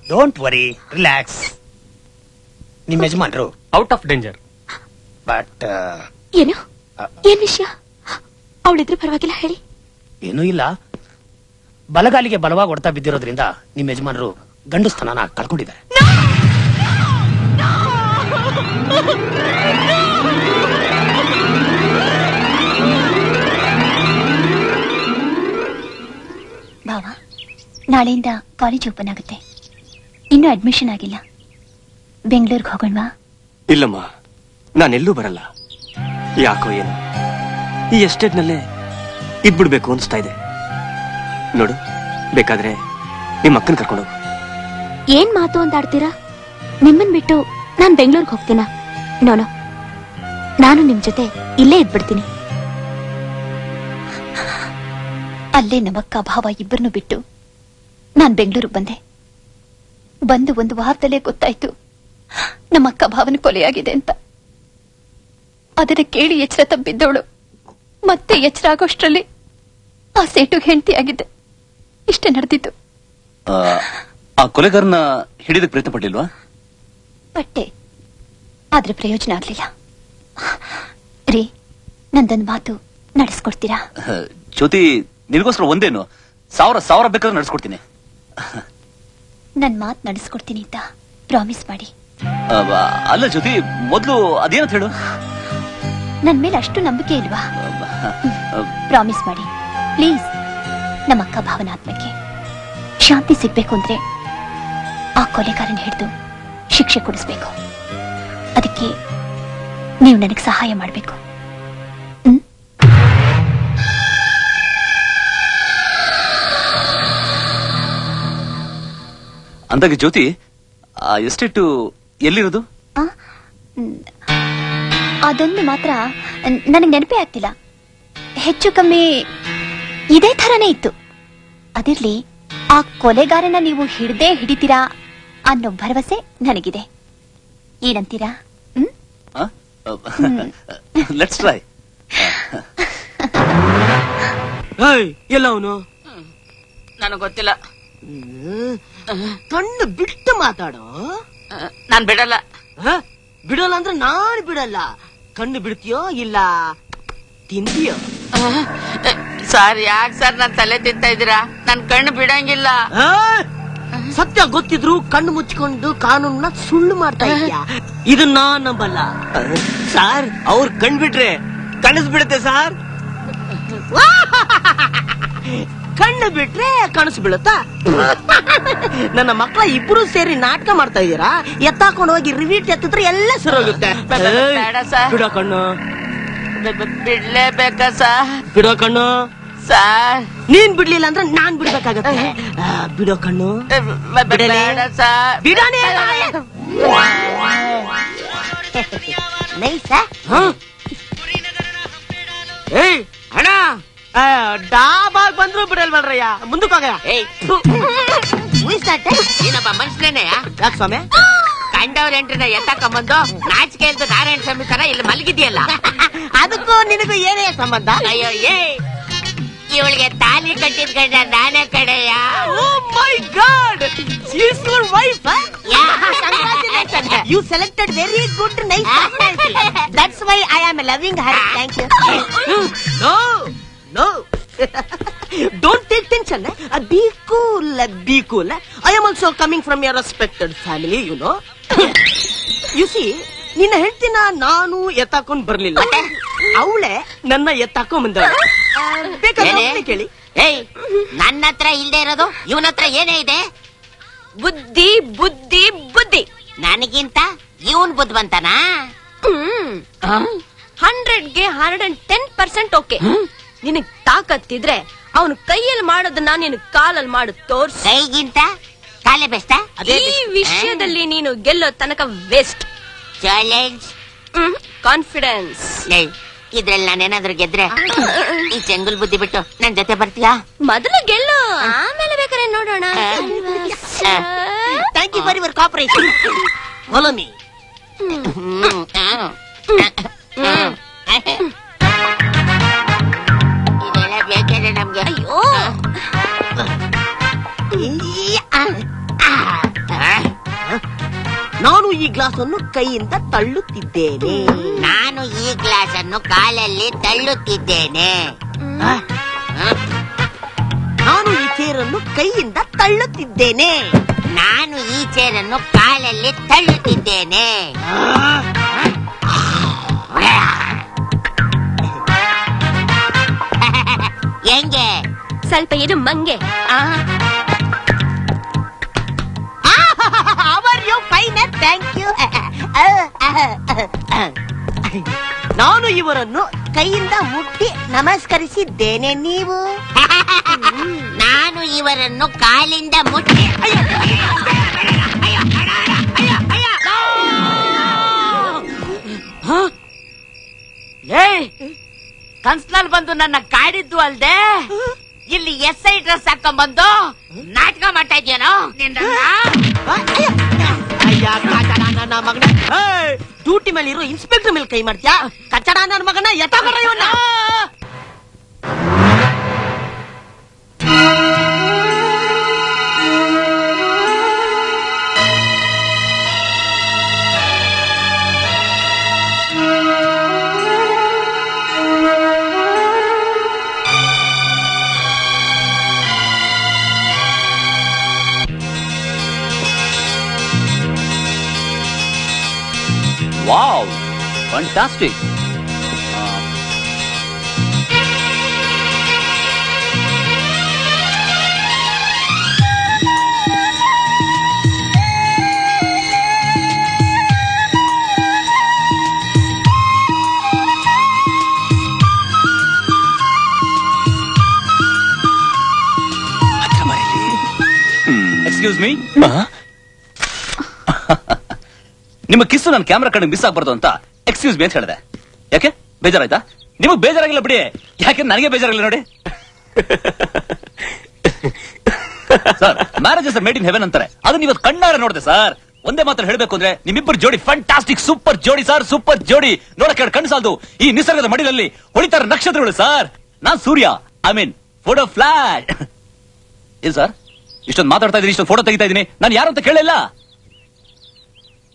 Speaker 7: Don't worry, relax. ನಿಮ್ ಯಜಮಾನ್ರು
Speaker 2: ಔಟ್ ಆಫ್ ಡೇಂಜರ್.
Speaker 7: ಬಟ್
Speaker 4: ಏನು, ಏನ್ ವಿಷಯ? ಅವಳಿದ್ರೆ ಪರವಾಗಿಲ್ಲ, ಹೇಳಿ.
Speaker 7: ಏನೂ ಇಲ್ಲ, ಬಲಗಾಲಿಗೆ ಬಲವಾಗಿ ಹೊಡ್ತಾ ಬಿದ್ದಿರೋದ್ರಿಂದ ನಿಮ್ ಯಜಮಾನರು ಗಂಡು ಸ್ಥಾನನ ಕಳ್ಕೊಂಡಿದ್ದಾರೆ.
Speaker 4: ಭಾವ, ನಾಳೆಯಿಂದ ಕಾಲೇಜ್ ಓಪನ್ ಆಗುತ್ತೆ. ಇನ್ನೂ ಅಡ್ಮಿಷನ್ ಆಗಿಲ್ಲ. ಬೆಂಗಳೂರಿಗೆ ಹೋಗೋಣವಾ?
Speaker 2: ಇಲ್ಲಮ್ಮ, ನಾನೆಲ್ಲೂ ಬರಲ್ಲ. ಯಾಕೋ ಏನು ಈ ಎಸ್ಟೇಟ್ ನಲ್ಲೇ ಇದ್ಬಿಡ್ಬೇಕು ಅನ್ಸ್ತಾ ಇದೆ. ನೋಡು, ಬೇಕಾದ್ರೆ ನಿಮ್ಮ ಅಕ್ಕನ ಕರ್ಕೊಂಡು ಹೋಗು.
Speaker 4: ಏನ್ ಮಾತು ಅಂತ ಆಡ್ತೀರಾ? ನಿಮ್ಮನ್ ಬಿಟ್ಟು ನಾನ್ ಬೆಂಗಳೂರಿಗೆ ಹೋಗ್ತೀನ? ನೋನೋ, ನಾನು ನಿಮ್ ಜೊತೆ ಇಲ್ಲೇ ಇದ್ಬಿಡ್ತೀನಿ. ಅಲ್ಲೇ ನಮ್ಮಕ್ಕ ಭಾವ ಇಬ್ಬರನ್ನು ಬಿಟ್ಟು ನಾನ್ ಬೆಂಗಳೂರಿಗೆ ಬಂದೆ. ಬಂದು ಒಂದು ವಾರದಲ್ಲೇ ಗೊತ್ತಾಯ್ತು ನಮ್ಮಕ್ಕ ಭಾವನ ಕೊಲೆಯಾಗಿದೆ ಅಂತ. ಅದನ್ನ ಕೇಳಿ ಎಚ್ಚರ ತಪ್ಪಿದ್ದವಳು ಮತ್ತೆ ಎಚ್ಚರ ಆಗೋಷ್ಟರಲ್ಲಿ ಆ ಸೇಟುಗೆ ಹೆಂಡತಿಯಾಗಿದ್ದೆ. ಇಷ್ಟೇ ನಡೆದಿತ್ತು.
Speaker 1: ಆ ಕೊಲೆಗಾರನ ಹಿಡಿದಕ್ಕೆ ಪ್ರಯತ್ನ ಪಟ್ಟಿಲ್ವಾ?
Speaker 4: ಪಟ್ಟೆ, ಆದ್ರೆ ಪ್ರಯೋಜನ ಆಗ್ಲಿಲ್ಲ. ರೀ, ನಂದೊಂದು ಮಾತು ನಡೆಸ್ಕೊಡ್ತೀರಾ?
Speaker 1: ಜ್ಯೋತಿ, ನಿನಗೋಸ್ಕರ ಒಂದೇನು 1000 ಬೇಕಾದ್ರೆ ನಡೆಸ್ಕೊಡ್ತೀನಿ.
Speaker 4: ನನ್ ಮಾತು ನಡೆಸ್ಕೊಡ್ತೀನಿ ಅಂತ ಪ್ರಾಮಿಸ್ ಮಾಡಿ.
Speaker 1: ಅಲ್ಲ ಜ್ಯೋತಿ, ಮೊದ್ಲು ಅದೇನಂತ ಹೇಳು.
Speaker 4: ನನ್ ಮೇಲೆ ಅಷ್ಟು ನಂಬಿಕೆ ಇಲ್ವಾ? ಪ್ರಾಮಿಸ್ ಮಾಡಿ ಪ್ಲೀಸ್. ನಮ್ಮಕ್ಕ ಭಾವನಾತ್ಮಕ್ಕೆ ಶಾಂತಿ ಸಿಗ್ಬೇಕು ಅಂದ್ರೆ ಆ ಕೊಲೆಗಾರನ ಹಿಡಿದು ಶಿಕ್ಷೆ ಕೊಡಿಸ್ಬೇಕು. ಅದಕ್ಕೆ ನೀವು ನನಗೆ ಸಹಾಯ ಮಾಡಬೇಕು.
Speaker 1: ಅಂದಾಗೆ ಜ್ಯೋತಿ, ಆ ಎಸ್ಟೇಟು ಎಲ್ಲಿರೋದು?
Speaker 4: ಅದೊಂದು ಮಾತ್ರ ನನಗೆ ನೆನಪೇ ಆಗ್ತಿಲ್ಲ. ಹೆಚ್ಚು ಕಮ್ಮಿ ಇದೇ ಥರನೇ ಇತ್ತು. ಅದಿರ್ಲಿ, ಆ ಕೊಲೆಗಾರನ ನೀವು ಹಿಡ್ದೇ ಹಿಡಿತೀರಾ ಅನ್ನೋ ಭರವಸೆ ನನಗಿದೆ. ಏನಂತೀರಾ?
Speaker 1: Let's try.
Speaker 9: ಎಲ್ಲ ಅವನು
Speaker 8: ನನಗೆ ಗೊತ್ತಿಲ್ಲ.
Speaker 9: ಕಣ್ಣು ಬಿಟ್ಟು ಮಾತಾಡೋ.
Speaker 8: ನಾನ್ ಬಿಡಲ್ಲ.
Speaker 9: ಬಿಡಲ್ಲ ಅಂದ್ರೆ ನಾನು ಬಿಡಲ್ಲ. ಕಣ್ಣು ಬಿಡ್ತೀಯೋ ಇಲ್ಲ ತಿಂತೀಯೋ?
Speaker 8: ಸರ್, ಯಾಕೆ ಸರ್ ನನ್ ತಲೆ ತಿಂತಾ ಇದ್ದೀರಾ? ನನ್ ಕಣ್ಣು ಬಿಡಂಗಿಲ್ಲ.
Speaker 9: ಸತ್ಯ ಗೊತ್ತಿದ್ರು ಕಣ್ಣು ಮುಚ್ಕೊಂಡು ಕಾನೂನ ಸುಳ್ಳು ಮಾಡ್ತಾ ಇದೀಯಾ? ಇದನ್ನ ನಂಬಲ್ಲ ಸಾರ್. ಅವ್ರು ಕಣ್ ಬಿಟ್ರೆ ಕನಸು ಸಾರ್. ಕಣ್ಣು ಬಿಟ್ರೆ ಕನಸು ಬೀಳುತ್ತಾ? ನನ್ನ ಮಕ್ಕಳ ಇಬ್ರು ಸೇರಿ ನಾಟಕ ಮಾಡ್ತಾ ಇದೀರಾ? ಎತ್ತಾಕೊಂಡು ಹೋಗಿ ರಿವೀಟ್ ಎತ್ತಿದ್ರೆ ಎಲ್ಲ ಸರೋಗುತ್ತೆ.
Speaker 8: ಬೇಡ ಸರ್.
Speaker 9: ಬಿಡೋ ಕಣ್ಣು.
Speaker 8: ಬಿಡ್ಲೇಬೇಕಾ ಸರ್?
Speaker 9: ಬಿಡೋ ಕಣ್ಣು.
Speaker 8: ಸರ್,
Speaker 9: ನೀನ್ ಬಿಡ್ಲಿಲ್ಲ ಅಂದ್ರೆ ನಾನ್ ಬಿಡ್ಬೇಕಾಗತ್ತೆ. ಬಿಡೋ ಕಣ್ಣು.
Speaker 8: ಬೇಡ ಸರ್.
Speaker 9: ಬಿಡೋನೇ. ಏಯ್ ಅಣ್ಣ, ಡಾಬಾಗ್ ಬಂದ್ರು ಬಿಡಲ್ವಲ್ರಯ್ಯ. ಮುಂದಕ್ಕೆ ಹೋಗ.
Speaker 8: ಏನಪ್ಪ ಮನುಷ್ಯನೇ?
Speaker 9: ಯಾಕೆ ಸ್ವಾಮಿ?
Speaker 8: ಕಂಡವ್ರ ಎಂಟ್ರನ್ನ ಎತ್ತಾಕೊಂಬಂದು ನಾಚಿಕೆ ಇಲ್ದು ನಾರಾಯಣ ಸ್ವಾಮಿ ತರ ಇಲ್ಲಿ ಮಲಗಿದ್ಯಲ್ಲ.
Speaker 9: ಅದಕ್ಕೂ ನಿನಗೂ ಏನೇ ಸಂಬಂಧ?
Speaker 8: ಅಯ್ಯೋ, ಇವಳಿಗೆ ತಾಲಿ ಕಟ್ಟಿದ ಗಂಡ ನಾನೇ ಕಡೆಯ.
Speaker 9: Oh my God! She's your wife, huh?
Speaker 8: Yeah.
Speaker 9: Congratulations. You selected very good, nice personality. That's why I am loving her. Thank you. No. Don't take tension. Be cool. I am also coming from a respected family, you know. You see, ನಿನ್ನ ಹೆಂಡತಿನ ನಾನು ಎತ್ತಾಕೊಂಡ್ ಬರ್ಲಿಲ್ಲ, ಅವಳೆ ನನ್ನ ಎತ್ತಾಕೊಂಡ್ ಬಂದ. ಬೇಕಾದ್ರೆ ಕೇಳಿ.
Speaker 8: ಏಯ್, ನನ್ನ ಹತ್ರ ಇಲ್ದೇ ಇರೋದು ಇವನ ಹತ್ರ ಏನೇ ಇದೆ?
Speaker 10: ಬುದ್ಧಿ ಬುದ್ಧಿ ಬುದ್ಧಿ.
Speaker 8: ನನಗಿಂತ ಇವನ್ ಬುದ್ಧಿವಂತನ?
Speaker 10: 100ಗೆ 110% ಓಕೆ. ನಿನಗ್ ತಾಕತ್ತಿದ್ರೆ ಅವನು ಕೈಯಲ್ಲಿ ಮಾಡೋದನ್ನ ನೀನು ಕಾಲಲ್ಲಿ ಮಾಡು ತೋರ್ಸು.
Speaker 8: ಕೈಗಿಂತ ಕಾಲೇ ಬೆಸ್ಟ್.
Speaker 10: ಈ ವಿಷಯದಲ್ಲಿ ನೀನು ಗೆಲ್ಲೋ ತನಕ ವೇಸ್ಟ್.
Speaker 8: Challenge,
Speaker 10: confidence.
Speaker 8: ಇದ್ರಲ್ಲಿ ನಾನೇನಾದ್ರೂ ಗೆದ್ರೆ ಈ ಚೆಂಗುಲ್ ಬುದ್ಧಿ ಬಿಟ್ಟು ನನ್ ಜೊತೆ ಬರ್ತೀಯಾ?
Speaker 10: ಮೊದಲು ಗೆಲ್ಲು, ಆಮೇಲೆ ಬೇಕಾದ್ರೆ ನೋಡೋಣ.
Speaker 9: Thank you for your cooperation. Follow me.
Speaker 8: ಇದೆಲ್ಲ ಬೇಕೇನೆ ನಮ್ಗೆ.
Speaker 10: ಅಯ್ಯೋ,
Speaker 9: ನಾನು ಈ ಗ್ಲಾಸ್ ಅನ್ನು ಕೈಯಿಂದ ತಳ್ಳುತ್ತಿದ್ದೇನೆ.
Speaker 8: ನಾನು ಈ ಗ್ಲಾಸ್ ಅನ್ನು ಕಾಲಲ್ಲಿ ತಳ್ಳುತ್ತಿದ್ದೇನೆ.
Speaker 9: ನಾನು ಈ ಚೇರನ್ನು ಕೈಯಿಂದ ತಳ್ಳುತ್ತಿದ್ದೇನೆ.
Speaker 8: ನಾನು ಈ ಚೇರನ್ನು ಕಾಲಲ್ಲಿ ತಳ್ಳುತ್ತಿದ್ದೇನೆ. ಹೆಂಗೆ?
Speaker 10: ಸ್ವಲ್ಪ ಇರು ಮಂಗೆ.
Speaker 9: Thank you. ನಾನು ಇವರನ್ನು ಕೈಯಿಂದ ಮುಟ್ಟಿ ನಮಸ್ಕರಿಸಿದ್ದೇನೆ. ನೀವು?
Speaker 8: ನಾನು ಇವರನ್ನು ಕಾಲಿಂದ ಮುಟ್ಟಿ. ಕನ್ಸ್ನಲ್ಲಿ ಬಂದು ನನ್ನ ಕಾಡಿದ್ದು ಅಲ್ದೆ ಇಲ್ಲಿ SI ಡ್ರೆಸ್ ಹಾಕೊಂಡ್ಬಂದು ನಾಟಕ ಮಾಡ್ತಾ ಇದ್ಯೇನೋ
Speaker 9: ಮಗನ ಡ್ಯೂಟಿ ಮೇಲೆ ಇರೋ ಇನ್ಸ್ಪೆಕ್ಟರ್ ಮೇಲೆ ಕೈ ಮಾಡ್ತೀಯಾ? ಕಚ್ಚಡ ನನ್ನ ಮಗನ ಎತ್ತ ಬರ ಇವನ್ನ.
Speaker 1: Wow, fantastic. Excuse me? ನಿಮ್ಮ ಕಿಸ್ಸು ನನ್ನ ಕ್ಯಾಮ್ರಾ ಕಡೆ ಮಿಸ್ ಆಗ್ಬಾರ್ದು ಅಂತ ಎಕ್ಸ್ಕ್ಯೂಸ್ ಮಿ ಅಂತ ಹೇಳಿದೆ. ಯಾಕೆ ಬೇಜಾರಾಯ್ತಾ? ನಿಮಗ್ ಬೇಜಾರಾಗಿಲ್ಲ ಬಿಡಿ, ಯಾಕೆ ನನಗೆ ಬೇಜಾರಾಗಿಲ್ಲ ನೋಡಿ. Sir, marriages made in heaven ಅಂತಾರೆ, ಅದನ್ನ ಇವತ್ತು ಕಣ್ಣಾರೆ ನೋಡಿದೆ ಸರ್. ಒಂದೇ ಮಾತ್ರ ಹೇಳ್ಬೇಕು ಅಂದ್ರೆ ನಿಮ್ಮಿಬ್ಬರು ಜೋಡಿ ಫ್ಯಾಂಟಾಸ್ಟಿಕ್, ಸೂಪರ್ ಜೋಡಿ ಸರ್, ಸೂಪರ್ ಜೋಡಿ. ನೋಡಕ್ಕೆ ಕಣ್ಣು ಸಾಲದು, ಈ ನಿಸರ್ಗದ ಮಡಿಲಲ್ಲಿ ಹೊಳಿತಾರ ನಕ್ಷತ್ರಗಳು sir. Non Surya, I mean photo flat. ಇಲ್ಲ ಸರ್, ಇಷ್ಟೊಂದು ಮಾತಾಡ್ತಾ ಇದೀನಿ, ಇಷ್ಟೊಂದು ಫೋಟೋ ತೆಗಿತಾ ಇದೀನಿ, ನಾನು ಯಾರು ಅಂತ ಕೇಳಿಲ್ಲ.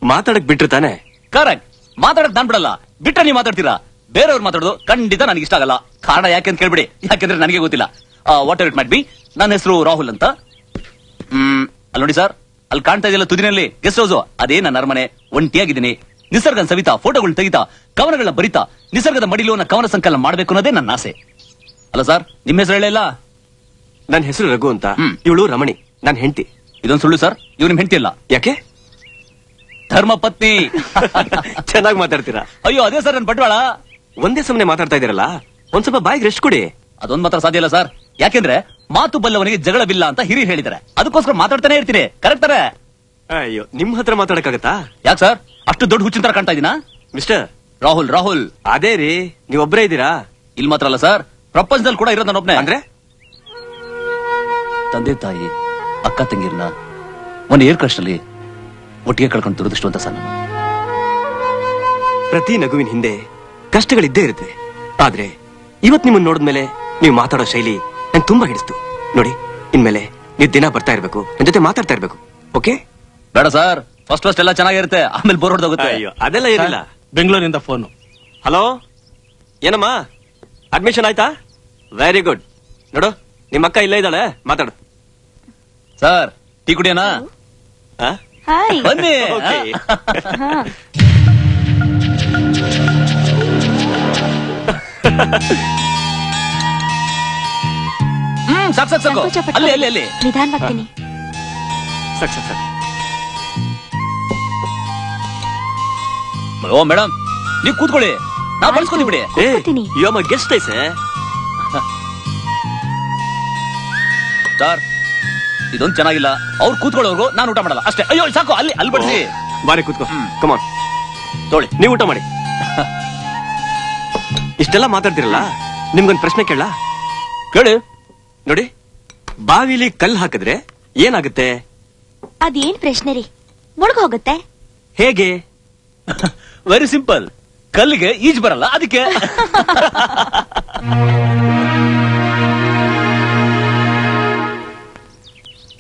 Speaker 2: ಮಾತಾಡಕ್ ಬಿಟ್ರೆ ತಾನೆ?
Speaker 1: ಕರೆಕ್ಟ್, ಮಾತಾಡಕ್ ನಾನ್ ಬಿಡಲ್ಲ, ಬಿಟ್ರೆ ನೀವು ಮಾತಾಡ್ತೀರಾ. ಬೇರೆಯವ್ರು ಮಾತಾಡೋದು ಖಂಡಿತ ನನಗೆ ಇಷ್ಟ ಆಗಲ್ಲ. ಕಾರಣ ಯಾಕೆ ಅಂತ ಕೇಳ್ಬಿಡಿ, ಯಾಕೆಂದ್ರೆ ನನಗೆ ಗೊತ್ತಿಲ್ಲ. What ever it might be, ನನ್ನ ಹೆಸರು ರಾಹುಲ್ ಅಂತ. ಅಲ್ಲಿ ನೋಡಿ ಸರ್, ಅಲ್ಲಿ ಕಾಣ್ತಾ ಇದೆಯಲ್ಲ ತುದಿನಲ್ಲಿ ಗೆಸ್ಟ್ ಹೌಸ್, ಅದೇ ನನ್ನ ಅರಮನೆ. ಒಂಟಿಯಾಗಿದ್ದೀನಿ, ನಿಸರ್ಗ ಸವಿತಾ, ಫೋಟೋಗಳು ತೆಗಿತಾ, ಕವನಗಳನ್ನ ಬರಿತಾ, ನಿಸರ್ಗದ ಮಡಿಲು ಅನ್ನೋ ಕವನ ಸಂಕಲನ ಮಾಡ್ಬೇಕು ಅನ್ನೋದೇ ನನ್ನ ಆಸೆ. ಅಲ್ಲ ಸರ್, ನಿಮ್ಮ ಹೆಸರು ಹೇಳಿಲ್ಲ?
Speaker 2: ನನ್ನ ಹೆಸರು ರಘು ಅಂತ, ಇವಳು ರಮಣಿ, ನನ್ನ ಹೆಂಡತಿ.
Speaker 1: ಇದೊಂದು ಸುಳ್ಳು ಸರ್, ಇವ್ರು ನಿಮ್ ಹೆಂಡತಿ ಅಲ್ಲ.
Speaker 2: ಯಾಕೆ?
Speaker 1: ಧರ್ಮ ಪತ್ನಿ.
Speaker 2: ಚೆನ್ನಾಗಿ ಮಾತಾಡ್ತೀರಾ.
Speaker 1: ಅಯ್ಯೋ ಅದೇ ಸರ್, ನನ್ ಬಂಡವಾಳ.
Speaker 2: ಒಂದೇ ಸಮನೆ ಮಾತಾಡ್ತಾ ಇದೀರಲ್ಲ, ಒಂದ್ ಸ್ವಲ್ಪ ಬಾಯಿಗೆ ರೆಸ್ಟ್ ಕೊಡಿ.
Speaker 1: ಅದೊಂದ್ ಮಾತ್ರ ಸಾಧ್ಯ ಇಲ್ಲ ಸರ್, ಯಾಕೆಂದ್ರೆ ಮಾತು ಬಲ್ಲವನಿಗೆ ಜಗಳವಿಲ್ಲ ಅಂತ ಹಿರಿಯರು ಹೇಳಿದ್ದಾರೆ. ಅದಕ್ಕೋಸ್ಕರ ಮಾತಾಡ್ತಾನೆ ಇರ್ತೀನಿ. ಕರೆಕ್ಟ್ ತಾರೆ?
Speaker 2: ಅಯ್ಯೋ, ನಿಮ್ ಹತ್ರ ಮಾತಾಡಕ್ಕಾಗತ್ತಾ?
Speaker 1: ಯಾಕೆ ಸರ್, ಅಷ್ಟು ದೊಡ್ಡ ಹುಚ್ಚಿನ ತರ ಕಾಣ್ತಾ ಇದೀನಾ?
Speaker 2: ಮಿಸ್ಟರ್
Speaker 1: ರಾಹುಲ್, ರಾಹುಲ್.
Speaker 2: ಅದೇ ರೀ, ನೀವೊಬ್ಬರೇ ಇದ್ದೀರಾ?
Speaker 1: ಇಲ್ಲಿ ಮಾತ್ರ ಅಲ್ಲ ಸರ್, ಪ್ರಪಂಚದಲ್ಲಿ ಕೂಡ ಇರೋದು ನಾನೊಬ್ನೇ.
Speaker 2: ಅಂದ್ರೆ
Speaker 1: ತಂದೆ ತಾಯಿ, ಅಕ್ಕ ತಂಗಿರ್ನ ಒಂದು ಏರ್ ಕ್ರಶ್ ನಲ್ಲಿ ಒಟ್ಟಿಗೆ ಕಳ್ಕೊಂಡು ದುರದೃಷ್ಟ ಅಂತ ಸರ್. ನಾನು
Speaker 2: ಪ್ರತಿ ನಗುವಿನ ಹಿಂದೆ ಕಷ್ಟಗಳಿದ್ದೇ ಇರುತ್ತೆ. ಆದ್ರೆ ಇವತ್ ನಿಮ್ಮನ್ನ ನೋಡಿದ್ಮೇಲೆ ನೀವು ಮಾತಾಡೋ ಶೈಲಿ ನಂಗೆ ತುಂಬಾ ಹಿಡಿಸ್ತು. ನೋಡಿ, ಇನ್ಮೇಲೆ ನೀವು ದಿನ ಬರ್ತಾ ಇರ್ಬೇಕು, ನನ್ನ ಜೊತೆ ಮಾತಾಡ್ತಾ ಇರ್ಬೇಕು. ಓಕೆ?
Speaker 1: ಬೇಡ ಸರ್, ಫಸ್ಟ್ ಎಲ್ಲ ಚೆನ್ನಾಗಿರುತ್ತೆ, ಆಮೇಲೆ ಬೋರ್ ಹೊಡೆದೋಗುತ್ತೆ.
Speaker 2: ಅಯ್ಯೋ, ಅದೆಲ್ಲ ಏನಿಲ್ಲ.
Speaker 3: ಬೆಂಗಳೂರಿಂದ ಫೋನು.
Speaker 2: ಹಲೋ, ಏನಮ್ಮ ಅಡ್ಮಿಷನ್ ಆಯ್ತಾ? Very good. ನೋಡು, ನಿಮ್ಮ ಅಕ್ಕ ಇಲ್ಲೇ ಇದ್ದಾಳೆ, ಮಾತಾಡು.
Speaker 1: ಸರ್, ಟೀ ಕುಡಿಯೋಣ? ಬನ್ನಿ. ಸಾಕು ಸಾಕು ಸಾಕು, ಅಲ್ಲಿ ಅಲ್ಲಿ ಅಲ್ಲಿ
Speaker 4: ನಿಧಾನವಾಗ್ತೀನಿ.
Speaker 2: ಸಾಕು ಸಾಕು ಸಾಕು.
Speaker 1: ಓ ಮೇಡಮ್, ನೀವು ಕೂತ್ಕೊಳ್ಳಿ, ನಾವು ಬಳಸ್ಕೊತೀವಿ ಬಿಡಿ.
Speaker 2: ಯು ಆರ್ ಮೈ ಗೆಸ್ಟ್ ಐಸೆ.
Speaker 1: ಸರ್, ಇದೊಂದು ಚೆನ್ನಾಗಿಲ್ಲ. ಅವ್ರು ಕೂತ್ಕೊಳ್ಳೋರ್ಗು ನಾನು ಊಟ ಮಾಡಲ್ಲ ಅಷ್ಟೇ. ಅಯ್ಯೋ ಸಾಕು, ಅಲ್ಲಿ ಅಲ್ಲಿ ಬಡ್ಸಿ.
Speaker 2: ಬಾರಿ ಕೂತ್ಕೋ. ಕಮಾನ್
Speaker 1: ತೋಳಿ,
Speaker 2: ನೀವು ಊಟ ಮಾಡಿ. ಇಷ್ಟೆಲ್ಲ ಮಾತಾಡ್ತಿರಲ್ಲ, ನಿಮ್ಗೊಂದು ಪ್ರಶ್ನೆ ಕೇಳ?
Speaker 1: ಕೇಳಿ.
Speaker 2: ನೋಡಿ, ಬಾವಿಲಿ ಕಲ್ಲು ಹಾಕಿದ್ರೆ ಏನಾಗುತ್ತೆ?
Speaker 4: ಅದೇನ್ ಪ್ರಶ್ನೆ ರೀ, ಮುಳುಗ್ ಹೋಗುತ್ತೆ.
Speaker 2: ಹೇಗೆ?
Speaker 1: ವೆರಿ ಸಿಂಪಲ್, ಕಲ್ಲಿಗೆ ಈಜ್ ಬರಲ್ಲ ಅದಕ್ಕೆ.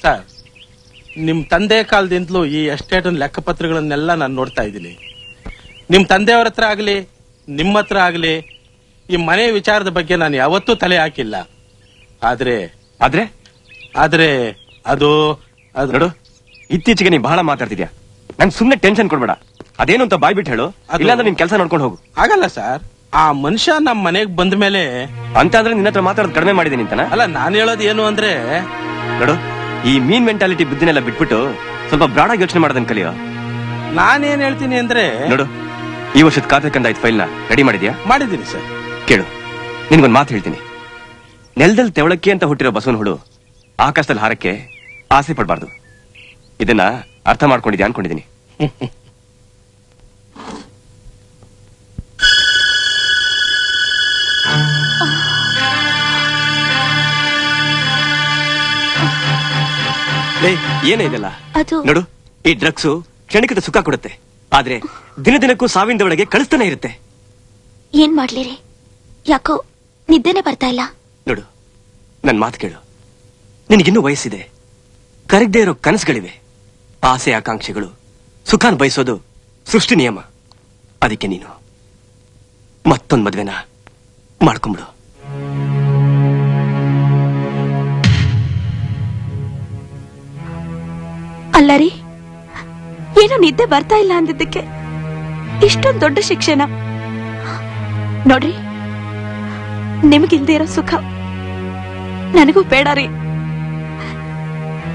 Speaker 3: ಸರ್, ನಿಮ್ ತಂದೆ ಕಾಲದಿಂದಲೂ ಈ ಎಸ್ಟೇಟ್ ಲೆಕ್ಕಪತ್ರಗಳನ್ನೆಲ್ಲ ನಾನು ನೋಡ್ತಾ ಇದ್ದೀನಿ. ನಿಮ್ ತಂದೆಯವ್ರ ಹತ್ರ ಆಗ್ಲಿ, ನಿಮ್ಮ ಹತ್ರ ಆಗ್ಲಿ, ಈ ಮನೆ ವಿಚಾರದ ಬಗ್ಗೆ ನಾನು ಯಾವತ್ತೂ ತಲೆ ಹಾಕಿಲ್ಲ. ಆದ್ರೆ
Speaker 2: ಆದ್ರೆ
Speaker 3: ಆದ್ರೆ ಅದು
Speaker 2: ನೋಡು, ಇತ್ತೀಚೆಗೆ ನೀನ್ ಬಹಳ ಮಾತಾಡ್ತಿದ್ಯಾ. ನಂಗೆ ಸುಮ್ನೆ ಟೆನ್ಷನ್ ಕೊಡ್ಬೇಡ. ಅದೇನು ಅಂತ ಬಾಯ್ ಬಿಟ್ಟು ಹೇಳು, ಇಲ್ಲಾಂದ್ರೆ ನಿನ್ ಕೆಲಸ ನೋಡ್ಕೊಂಡು ಹೋಗು.
Speaker 3: ಆಗಲ್ಲ ಸರ್, ಆ ಮನುಷ್ಯ ನಮ್ ಮನೆಗ್ ಬಂದ ಮೇಲೆ
Speaker 2: ಅಂತ ಅಂದ್ರೆ ನಿನ್ನ ಹತ್ರ ಮಾತಾಡೋದು ಕಡಿಮೆ ಮಾಡಿದೀನಿ ಅಂತಾನ?
Speaker 3: ಅಲ್ಲ, ನಾನು ಹೇಳೋದು ಏನು ಅಂದ್ರೆ,
Speaker 2: ನೋಡು, ಈ ಮೀನ್ ಮೆಂಟಾಲಿಟಿ ಬುದ್ಧಿನೆಲ್ಲ ಬಿಟ್ಬಿಟ್ಟು ಸ್ವಲ್ಪ ಬ್ರಾಡ್ ಆಗಿ ಯೋಚನೆ ಮಾಡೋದನ್ನ ಕಲಿಯೋ.
Speaker 3: ನಾನೇನ್ ಹೇಳ್ತೀನಿ ಅಂದ್ರೆ,
Speaker 2: ನೋಡು, ಈ ವರ್ಷದ ಖಾತೆ ಕಂದಾಯ್ತು ಫೈಲ್ನ ರೆಡಿ ಮಾಡಿದ್ಯಾ?
Speaker 3: ಮಾಡಿದ್ದೀನಿ ಸರ್.
Speaker 2: ಕೇಳು, ನಿನ್ಗೊಂದು ಮಾತು ಹೇಳ್ತೀನಿ. ನೆಲದಲ್ಲಿ ತೆವಳಕ್ಕೆ ಅಂತ ಹುಟ್ಟಿರೋ ಬಸವನ ಹುಳು ಆಕಾಶದಲ್ಲಿ ಹಾರಕ್ಕೆ ಆಸೆ ಪಡಬಾರ್ದು. ಇದನ್ನ ಅರ್ಥ ಮಾಡ್ಕೊಂಡಿದ್ಯಾ ಅನ್ಕೊಂಡಿದೀನಿ.
Speaker 15: ಏನೇ ಇದೆಲ್ಲ
Speaker 12: ಅದು
Speaker 15: ನೋಡು, ಈ ಡ್ರಗ್ಸು ಕ್ಷಣಿಕದ ಸುಖ ಕೊಡುತ್ತೆ, ಆದ್ರೆ ದಿನ ದಿನಕ್ಕೂ ಸಾವಿನ ಒಳಗೆ ಕಳಿಸ್ತಾನೆ ಇರುತ್ತೆ.
Speaker 12: ಏನ್ ಮಾಡ್ಲಿರಿ? ಯಾಕೋ ನಿದ್ದೆನೆ ಬರ್ತಾ ಇಲ್ಲ.
Speaker 15: ನೋಡು, ನನ್ ಮಾತು ಕೇಳು. ನಿನಗಿನ್ನೂ ವಯಸ್ಸಿದೆ, ಕರಗದೆ ಇರೋ ಕನಸುಗಳಿವೆ, ಆಸೆ ಆಕಾಂಕ್ಷೆಗಳು, ಸುಖಾನ್ ಬಯಸೋದು ಸೃಷ್ಟಿ ನಿಯಮ. ಅದಕ್ಕೆ ನೀನು ಮತ್ತೊಂದು ಮದ್ವೆನ ಮಾಡ್ಕೊಂಬಿಡು.
Speaker 10: ಅಲ್ಲ ರೀ, ಏನೋ ನಿದ್ದೆ ಬರ್ತಾ ಇಲ್ಲ ಅಂದಿದ್ದಕ್ಕೆ ಇಷ್ಟೊಂದು ದೊಡ್ಡ ಶಿಕ್ಷೆನ? ನೋಡ್ರಿ, ನಿಮಗಿಲ್ದೇ ಇರೋ ಸುಖ ನನಗೂ ಬೇಡ ರೀ.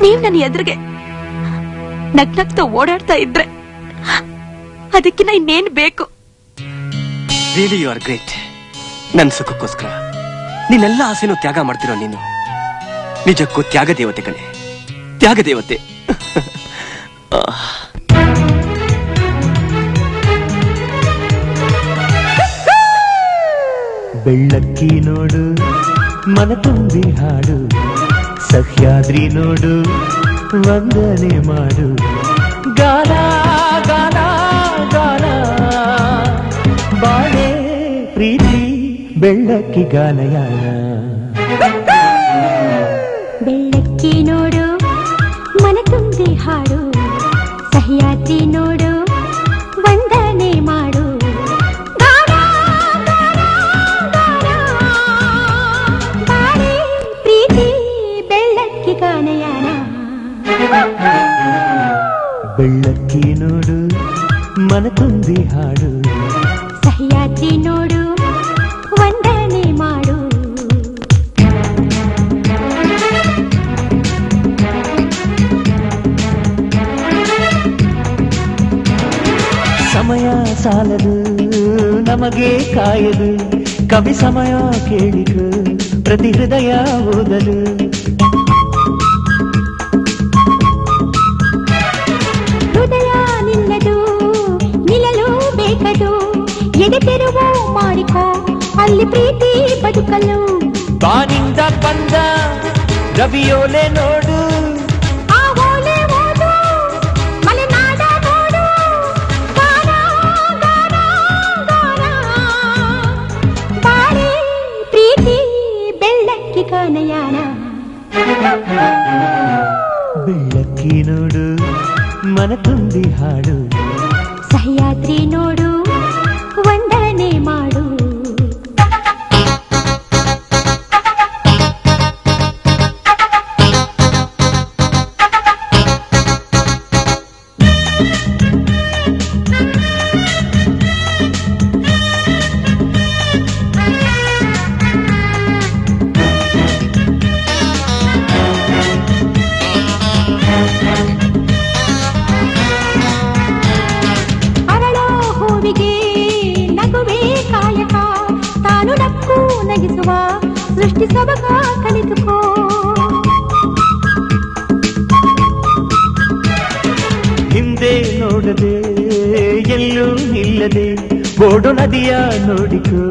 Speaker 10: ನೀವ್ ನನ್ನ ಎದುರಿಗೆ ನಗ್ನಗ್ತಾ ಓಡಾಡ್ತಾ ಇದ್ರೆ ಅದಕ್ಕಿನ್ನ ಇನ್ನೇನ್ ಬೇಕು?
Speaker 15: Really you are great. ನನ್ ಸುಖಕ್ಕೋಸ್ಕರ ನೀನೆಲ್ಲ ಆಸೆನೂ ತ್ಯಾಗ ಮಾಡ್ತಿರೋ ನೀನು ನಿಜಕ್ಕೂ ತ್ಯಾಗ ದೇವತೆ ಕಣೆ, ತ್ಯಾಗ ದೇವತೆ.
Speaker 6: ಬೆಳ್ಳಕ್ಕಿ ನೋಡು, ಮನ ತುಂಬಿ ಹಾಡು, ಸಹ್ಯಾದ್ರಿ ನೋಡು, ವಂದನೆ ಮಾಡು, ಗಾನ ಗಾನ ಗಾನ, ಬಾಳೆ ಪ್ರೀತಿ ಬೆಳ್ಳಕ್ಕಿ ಗಾನಯಾನ.
Speaker 14: ಬೆಳ್ಳಕ್ಕಿ ನೋಡು, ಮನ ತುಂಬಿ ಹಾಡು, ಸಹ್ಯಾದ್ರಿ ನೋಡು, ವಂದನೆ ಮಾಡು, ಗಾನ ಗಾನ ಗಾನ, ಬಾಳೆ ಪ್ರೀತಿ ಬೆಳ್ಳಕ್ಕಿ ಗಾನಯಾನ.
Speaker 6: ಬೆಳ್ಳಕ್ಕಿ ನೋಡು, ಮನ ತುಂಬಿ ಹಾಡು,
Speaker 14: ಸಹ್ಯಾದ್ರಿ ನೋಡು, ವಂದನೆ ಮಾಡು.
Speaker 6: ಸಮಯ ಸಾಲದು ನಮಗೆ ಕಾಯದು, ಕವಿ ಸಮಯ ಕೇಳಿದು ಪ್ರತಿ ಹೃದಯ ಓದಲು.
Speaker 14: ಹೃದಯ ನಿನ್ನದು, ನಿಲ್ಲಲು ಬೇಕದು, ಎದೆ ತೆರವು ಮಾಡಿಕೋ, ಅಲ್ಲಿ ಪ್ರೀತಿ ಬದುಕಲು.
Speaker 6: ಬಾನಿಂದ ಬಂದ ರವಿಯೋಲೆ ನೋಡು,
Speaker 14: ಆ ಓಲೆ ಓದು, ಮಲೆನಾಡ ನೋಡು, ಗಾನ ಗಾನ ಗಾನ, ಬಾಳೆ ಪ್ರೀತಿ ಬೆಳ್ಳಕ್ಕಿ ಗಾನಯಾನ.
Speaker 6: ಬೆಳ್ಳಕ್ಕಿ ನೋಡು, ಮನ ತುಂಬಿ ಹಾಡು,
Speaker 14: ಸಹ್ಯಾದ್ರಿ ನೋಡು, ವಂದನೆ ಮಾಡು. ಅರಳೋ ಹೂವಿಗೆ ನಗುವೆ ಕಾಯಕ, ತಾನು ನಕ್ಕು ನಗಿಸುವ ಸೃಷ್ಟಿ ಸೊಬಗ ಕಲಿತುಕೋ.
Speaker 6: ಹಿಂದೆ ನೋಡದೆ ಎಲ್ಲೂ ನಿಲ್ಲದೆ ಬೋಡು ನದಿಯ ನೋಡಿಕೋ,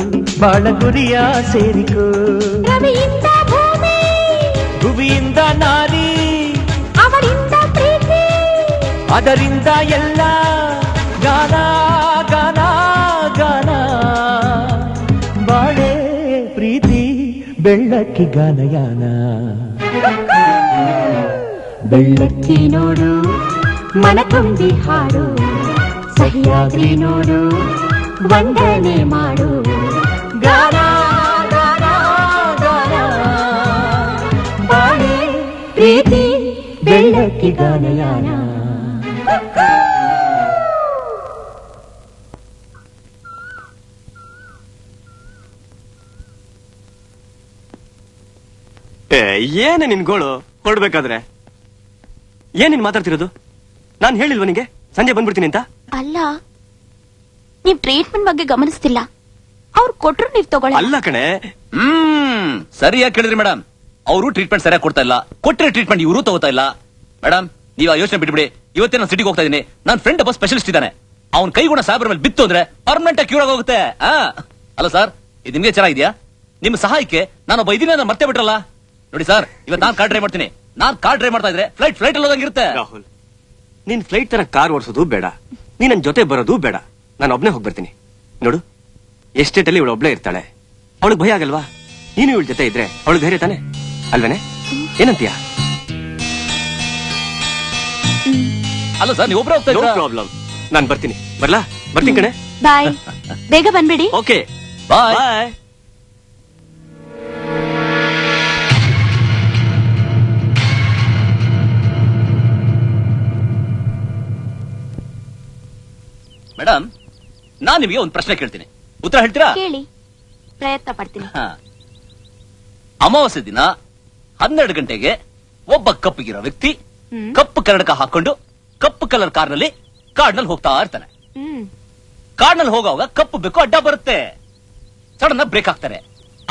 Speaker 6: ಬಾಳ ಗುರಿಯ ಸೇರಿಕೋ.
Speaker 14: ರವಿಯಿಂದ ಭೂಮಿ,
Speaker 6: ಭುವಿಯಿಂದ ನಾರಿ,
Speaker 14: ಅವರಿಂದ ಪ್ರೀತಿ,
Speaker 6: ಅದರಿಂದ ಎಲ್ಲ ಗಾನ ಗಾನ ಗಾನ, ಬಾಳೆ ಪ್ರೀತಿ ಬೆಳ್ಳಕ್ಕಿ ಗಾನಯಾನ. ಬೆಳ್ಳಕ್ಕಿ ನೋಡು,
Speaker 14: ಮನ ತುಂಬಿ ಹಾಡು, ಸಹ್ಯಾದ್ರಿ ನೋಡು, ವಂದನೆ ಮಾಡು,
Speaker 6: ಗಾನ ಗಾನ ಗಾನ, ಬಾಳೆ ಪ್ರೀತಿ ಬೆಳ್ಳಕ್ಕಿ ಗಾನಯಾನ.
Speaker 15: ಏನೇ ನಿನ್ ಗೋಳು? ಹೊರಡ್ಬೇಕಾದ್ರೆ ಏನ್ ಮಾತಾಡ್ತಿರೋದು? ನಾನ್ ಹೇಳಿಲ್ವ ನಿಂಗೆ ಸಂಜೆ ಬಂದ್ಬಿಡ್ತೀನಿ ಅಂತ?
Speaker 12: ಅಲ್ಲ, ನೀವ್ ಟ್ರೀಟ್ಮೆಂಟ್ ಬಗ್ಗೆ ಗಮನಿಸ್ತಿಲ್ಲ. ಅವ್ರು ಕೊಟ್ರು ನೀವ್ ತಗೊಳ್ಳಿ.
Speaker 15: ಅಲ್ಲ ಕಣೆ.
Speaker 1: ಸರಿಯಾಗಿ ಕೇಳಿದ್ರಿ ಮೇಡಮ್. ಅವರು ಟ್ರೀಟ್ಮೆಂಟ್ ಸರಿಯಾಗಿ ಕೊಡ್ತಾ ಇಲ್ಲ, ಕೊಟ್ಟರೆ ಟ್ರೀಟ್ಮೆಂಟ್ ಇವರು ತಗೋತಾ ಇಲ್ಲ. ಮೇಡಮ್, ನೀವು ಆ ಯೋಚನೆ ಬಿಟ್ಬಿಡಿ. ಇವತ್ತೇ ನಾನು ಸಿಟಿಗೆ ಹೋಗ್ತಾ ಇದೀನಿ. ನನ್ನ ಫ್ರೆಂಡ್ ಒಬ್ಬ ಸ್ಪೆಷಲಿಸ್ಟ್ ಇದ್ದಾನೆ. ಅವ್ನ ಕೈಗುಣ ಸಾಹೇಬ್ರ ಮೇಲೆ ಬಿತ್ತು ಅಂದ್ರೆ ಪರ್ಮನೆಂಟ್ ಆಗಿ ಕ್ಯೂರ್ ಆಗೋಗುತ್ತೆ. ಅಲ್ಲ ಸರ್, ಇದು ನಿಮ್ಗೆ ಚೆನ್ನಾಗಿದ್ಯಾ? ನಿಮ್ಮ ಸಹಾಯಕ್ಕೆ ನಾನೊಬ್ಬ ಇದೀನಿ, ನಾನು ಮರ್ತೇ ಬಿಟ್ರಲ್ಲ. ನೋಡಿ ಸರ್, ಇವತ್ತು ನಾನು ಕಾರ್ ಡ್ರೈವ್ ಮಾಡ್ತೀನಿ. ನಾನ್ ಕಾರ್ ಡ್ರೈವ್ ಮಾಡ್ತಾ ಇದ್ರೆ ಫ್ಲೈಟ್ ಹೋದಂಗಿರುತ್ತೆ.
Speaker 15: ರಾಹುಲ್, ನೀನ್ ಫ್ಲೈಟ್ ತರ ಕಾರ್ ಓಡಿಸೋದು ಬೇಡ, ನೀನ್ ನನ್ ಜೊತೆ ಬರೋದು ಬೇಡ. ನಾನು ಒಬ್ನೇ ಹೋಗಿ ಬರ್ತೀನಿ. ನೋಡು, ಎಸ್ಟೇಟ್ ಅಲ್ಲಿ ಇವಳು ಒಬ್ಳೇ ಇರ್ತಾಳೆ, ಅವಳಿಗೆ ಭಯ ಆಗಲ್ವಾ? ನೀನು ಇವಳ ಜೊತೆ ಇದ್ರೆ ಅವಳಿಗೆ ಧೈರ್ಯ ತಾನೆ ಅಲ್ವೇನೆ? ಏನಂತೀಯ?
Speaker 1: ಅಲ್ಲ ಸರ್, ನೀವು ಒಬ್ರು ಹೋಗ್ತಾ
Speaker 15: ನೋ
Speaker 1: ಇದ್ದೀರಾ?
Speaker 15: ಪ್ರಾಬ್ಲಮ್, ನಾನ್ ಬರ್ತೀನಿ. ಬರ್ತೀನಿ ಕಣೆ.
Speaker 12: ಬಾಯ್. ಬೇಗ ಬಂದ್ಬಿಡಿ.
Speaker 15: ಓಕೆ,
Speaker 1: ಬಾಯ್.
Speaker 15: ಬಾಯ್.
Speaker 1: ಮೇಡಮ್, ನಾನ್ ನಿಮಗೆ ಒಂದು ಪ್ರಶ್ನೆ ಕೇಳ್ತೀನಿ, ಉತ್ತರ ಹೇಳ್ತೀರಾ?
Speaker 12: ಕೇಳಿ, ಪ್ರಯತ್ನ ಪಡ್ತೀನಿ.
Speaker 1: ಅಮಾವಾಸ್ಯೆ ದಿನ 12 ಗಂಟೆಗೆ ಒಬ್ಬ ಕಪ್ಪಗಿರೋ ವ್ಯಕ್ತಿ ಕಪ್ಪು ಕನ್ನಡಕ ಹಾಕೊಂಡು ಕಪ್ಪು ಕಲರ್ ಕಾರ್ನಲ್ಲಿ ಕಾಡ್ನಲ್ಲಿ ಹೋಗ್ತಾ ಇರ್ತಾನೆ. ಕಾಡ್ನಲ್ಲಿ ಹೋಗುವಾಗ ಕಪ್ಪು ಬೆಕ್ಕು ಅಡ್ಡ ಬರುತ್ತೆ. ಸಡನ್ ಆಗಿ ಬ್ರೇಕ್ ಹಾಕ್ತಾರೆ.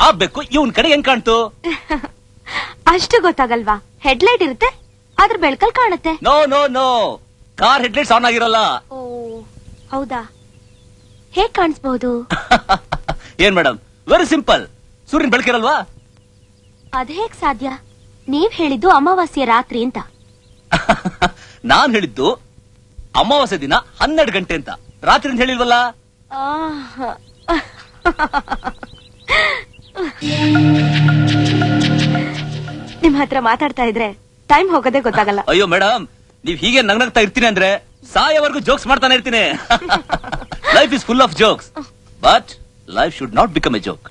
Speaker 1: ಆ ಬೆಕ್ಕು ಇವನ್ ಕಡೆ ಹೆಂಗ್ ಕಾಣ್ತು?
Speaker 12: ಅಷ್ಟು ಗೊತ್ತಾಗಲ್ವಾ? ಹೆಡ್ಲೈಟ್ ಇರುತ್ತೆ, ಅದ್ರ ಬೆಳಕಲ್ ಕಾಣುತ್ತೆ.
Speaker 1: No no no, car headlights on ಆಗಿರಲ್ಲ.
Speaker 12: ಓ ಹೌದಾ? ಹೇಗ್ ಕಾಣಿಸ್ಬಹುದು?
Speaker 1: ಏನ್ ಮೇಡಮ್, ವೆರಿ ಸಿಂಪಲ್, ಸೂರ್ಯನ ಬೆಳಕಿರಲ್ವಾ?
Speaker 12: ಅದ್ ಹೇಗ್ ಸಾಧ್ಯ? ನೀವ್ ಹೇಳಿದ್ದು ಅಮಾವಾಸ್ಯೆ ರಾತ್ರಿ ಅಂತ.
Speaker 1: ನಾನ್ ಹೇಳಿದ್ದು ಅಮಾವಾಸ್ಯೆ ದಿನ 12 ಗಂಟೆ ಅಂತ, ರಾತ್ರಿ ಅಂತ ಹೇಳಿಲ್ವಲ್ಲ?
Speaker 12: ನಿಮ್ ಹತ್ರ ಮಾತಾಡ್ತಾ ಇದ್ರೆ ಟೈಮ್ ಹೋಗೋದೇ ಗೊತ್ತಾಗಲ್ಲ.
Speaker 1: ಅಯ್ಯೋ ಮೇಡಮ್, ನೀವ್ ಹೀಗೆ ನಗ್ನಗ್ತಾ ಇರ್ತೀನಿ ಅಂದ್ರೆ ಸಾಯವರೆಗೂ ಜೋಕ್ಸ್ ಮಾಡ್ತಾನೆ ಇರ್ತೀನಿ. Life is full of jokes, but life should not become a joke.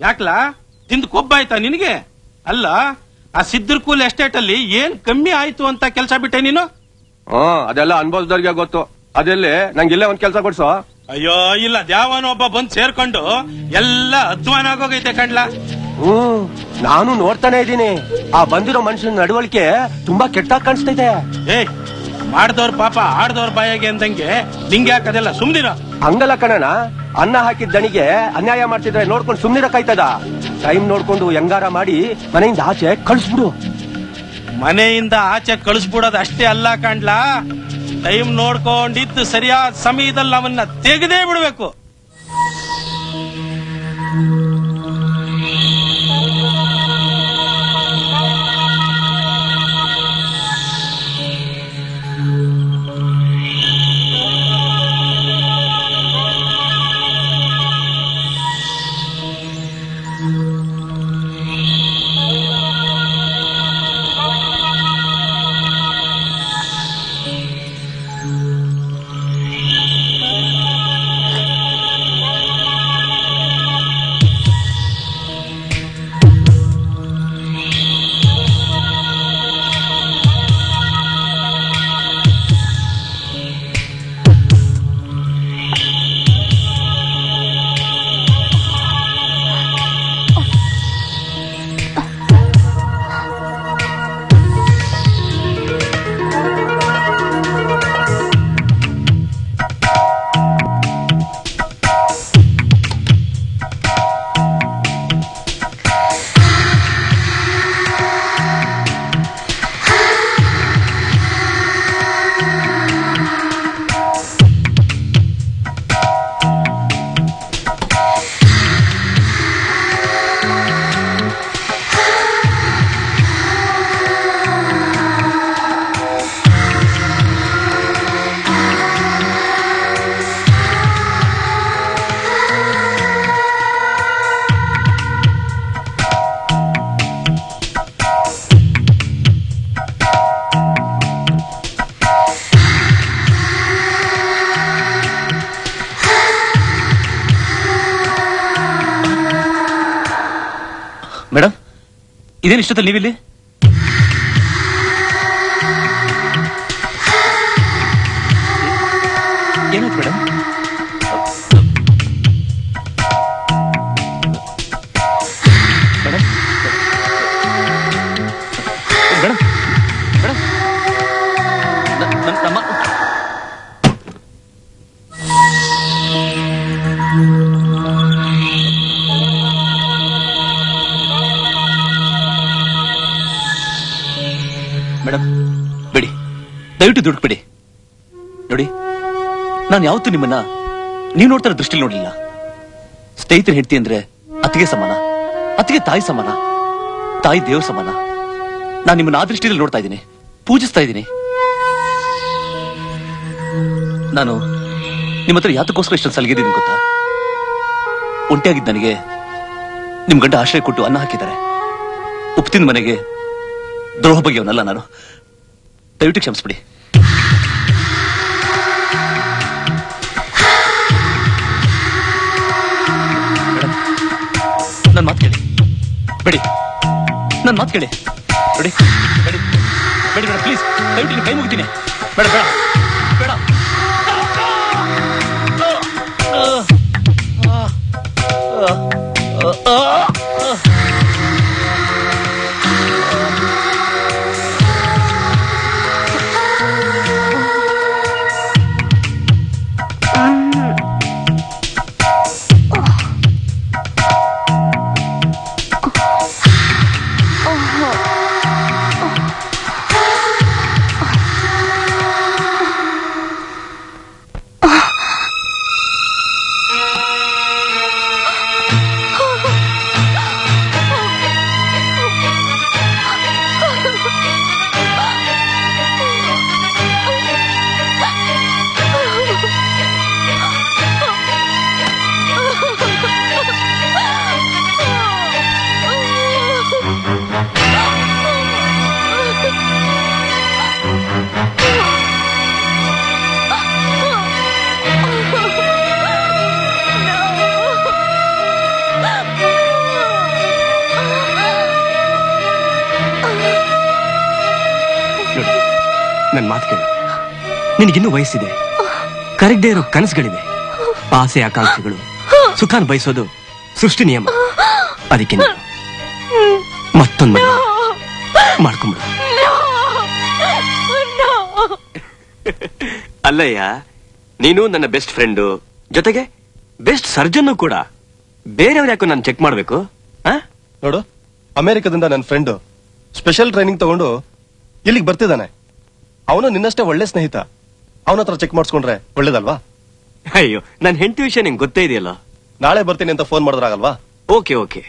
Speaker 3: ಯಾಕ್ಲಾ ತಿಂದು ಕೊಬ್ಬಾಯ್ತಾ ನಿನಗೆ? ಅಲ್ಲ, ಆ ಸಿದ್ದರ್ಕೂಲ್ ಎಸ್ಟೇಟ್ ಅಲ್ಲಿ ಏನ್ ಕಮ್ಮಿ ಆಯ್ತು ಅಂತ ಕೆಲಸ ಬಿಟ್ಟೆ ನೀನು?
Speaker 2: ಅದೆಲ್ಲ ಅನ್ಭವಿಸಿದವ್ರಿಗೆ ಗೊತ್ತು. ಅದೆಲ್ಲಿ ನಂಗೆ ಇಲ್ಲೇ ಒಂದ್ ಕೆಲಸ ಕೊಡ್ಸೋ.
Speaker 3: ಅಯ್ಯೋ ಇಲ್ಲ, ದ್ಯಾವನೋ ಒಬ್ಬ ಬಂದ್ ಸೇರ್ಕೊಂಡು ಎಲ್ಲ ಅಧ್ವಾನ ಆಗೋಗೈತೆ ಕಣ್ಲಾ.
Speaker 2: ನಾನು ನೋಡ್ತಾನೆ ಇದ್ದೀನಿ. ಆ ಬಂದಿರೋ ಮನುಷ್ಯನ ನಡವಳಿಕೆ ತುಂಬಾ ಕೆಟ್ಟಾಗಿ ಕಾಣಿಸ್ತೈತೆ.
Speaker 3: ಮಾಡ್ದವ್ರ ಪಾಪ ಆಡ್ದವ್ರ ಬಾಯಾಗೆ ಅಂದಂಗೆ ನಿಂಗೆ ಯಾಕದೆಲ್ಲ ಸುಮ್ನಿರ.
Speaker 2: ಹಂಗಲ್ಲ ಕಣಣ, ಅನ್ನ ಹಾಕಿದ ದಣಿಗೆ ಅನ್ಯಾಯ ಮಾಡ್ತಿದ್ರೆ ನೋಡ್ಕೊಂಡು ಸುಮ್ನಿರಕ್ಕಾಯ್ತದ? ಟೈಮ್ ನೋಡ್ಕೊಂಡು ಹೆಂಗಾರ ಮಾಡಿ ಮನೆಯಿಂದ ಆಚೆ ಕಳಿಸ್ಬಿಡು.
Speaker 3: ಮನೆಯಿಂದ ಆಚೆ ಕಳಿಸ್ಬಿಡೋದು ಅಷ್ಟೇ ಅಲ್ಲ ಕಾಣ್ಲಾ, ಟೈಮ್ ನೋಡ್ಕೊಂಡಿದ್ದು ಸರಿಯಾದ ಸಮಯದಲ್ಲಿ ಅವನ್ನ ತೆಗೆದೇ ಬಿಡ್ಬೇಕು.
Speaker 1: ಮೇಡಮ್, ಇದೇನು ಇಷ್ಟೊತ್ತಲ್ಲಿ ನೀವಿಲ್ಲಿ? ಏನಾಯ್ತು ಮೇಡಮ್? ಮೇಡಮ್ ಮೇಡಮ್ ಮೇಡಮ್ ನಮ್ಮ ಮೇಡಮ್ ಬಿಡಿ, ದಯವಿಟ್ಟು ದುಡ್ಡು ಬಿಡಿ. ನೋಡಿ, ನಾನು ಯಾವತ್ತೂ ನಿಮ್ಮನ್ನ ನೀವು ನೋಡ್ತಾರ ದೃಷ್ಟಿಲಿ ನೋಡ್ಲಿಲ್ಲ. ಸ್ನೇಹಿತರು ಹೆಂಡತಿ ಅಂದ್ರೆ ಅತ್ತಿಗೆ ಸಮಾನ, ಅತ್ತಿಗೆ ತಾಯಿ ಸಮಾನ, ತಾಯಿ ದೇವ್ರ ಸಮಾನ. ನಾನು ನಿಮ್ಮನ್ನ ಆ ದೃಷ್ಟಿಯಲ್ಲಿ ನೋಡ್ತಾ ಇದ್ದೀನಿ, ಪೂಜಿಸ್ತಾ ಇದ್ದೀನಿ. ನಾನು ನಿಮ್ಮ ಹತ್ರ ಯಾತಕ್ಕೋಸ್ಕರ ಇಷ್ಟೊಂದು ಸಲಗಿದ್ದೀನಿ ಗೊತ್ತಾ? ಒಂಟಿಯಾಗಿದ್ದ ನನಗೆ ನಿಮ್ ಗಂಡ ಆಶ್ರಯ ಕೊಟ್ಟು ಅನ್ನ ಹಾಕಿದ್ದಾರೆ. ಉಪ್ತಿನ ಮನೆಗೆ ದ್ರೋಹ ಬಗೆಯವನಲ್ಲ ನಾನು. ದಯವಿಟ್ಟು ಕ್ಷಮಿಸ್ಬಿಡಿ. ನನ್ನ ಮಾತು ಕೇಳಿ. ಬೇಡಿ, ನನ್ನ ಮಾತು ಕೇಳಿ. ಬೇಡಿ ಬೇಡಿ ಬೇಡಿ ಬೇಡ, ಪ್ಲೀಸ್ ದಯವಿಟ್ಟು ಕೈ ಮುಗಿತೀನಿ. ಬೇಡ ಬೇಡ ಬೇಡ.
Speaker 15: ನನ್ ಮಾತು ಕೇಳು. ನಿನಗಿನ್ನೂ ವಯಸ್ಸಿದೆ, ಕರಗದೆ ಇರೋ ಕನಸುಗಳಿದೆ, ಆಸೆ ಆಕಾಂಕ್ಷೆಗಳು, ಸುಖಾನ್ ಬಯಸೋದು ಸೃಷ್ಟಿ ನಿಯಮ. ಅದಕ್ಕೆ ಮತ್ತೊಂದು ಮಾಡ್ಕೊಂಬಿಡು. ಅಲ್ಲಯ್ಯ, ನೀನು ನನ್ನ ಬೆಸ್ಟ್ ಫ್ರೆಂಡು, ಜೊತೆಗೆ ಬೆಸ್ಟ್ ಸರ್ಜನ್ ಕೂಡ. ಬೇರೆಯವ್ರು ಯಾಕೋ ನಾನು ಚೆಕ್ ಮಾಡ್ಬೇಕು?
Speaker 2: ನೋಡು, ಅಮೆರಿಕದಿಂದ ನನ್ನ ಫ್ರೆಂಡ್ ಸ್ಪೆಷಲ್ ಟ್ರೈನಿಂಗ್ ತಗೊಂಡು ಇಲ್ಲಿಗೆ ಬರ್ತಿದ್ದಾನೆ. ಅವನು ನಿನ್ನಷ್ಟೇ ಒಳ್ಳೆ ಸ್ನೇಹಿತ. ಅವನ ಹತ್ರ ಚೆಕ್ ಮಾಡಿಸ್ಕೊಂಡ್ರೆ ಒಳ್ಳೇದಲ್ವಾ?
Speaker 15: ಅಯ್ಯೋ, ನನ್ನ ಹೆಂಡತಿ ವಿಷಯ ನಿಂಗೆ ಗೊತ್ತೇ ಇದೆಯಲ್ಲ.
Speaker 2: ನಾಳೆ ಬರ್ತೀನಿ ಅಂತ ಫೋನ್ ಮಾಡಿದ್ರಾಗಲ್ವಾ?
Speaker 15: Okay okay.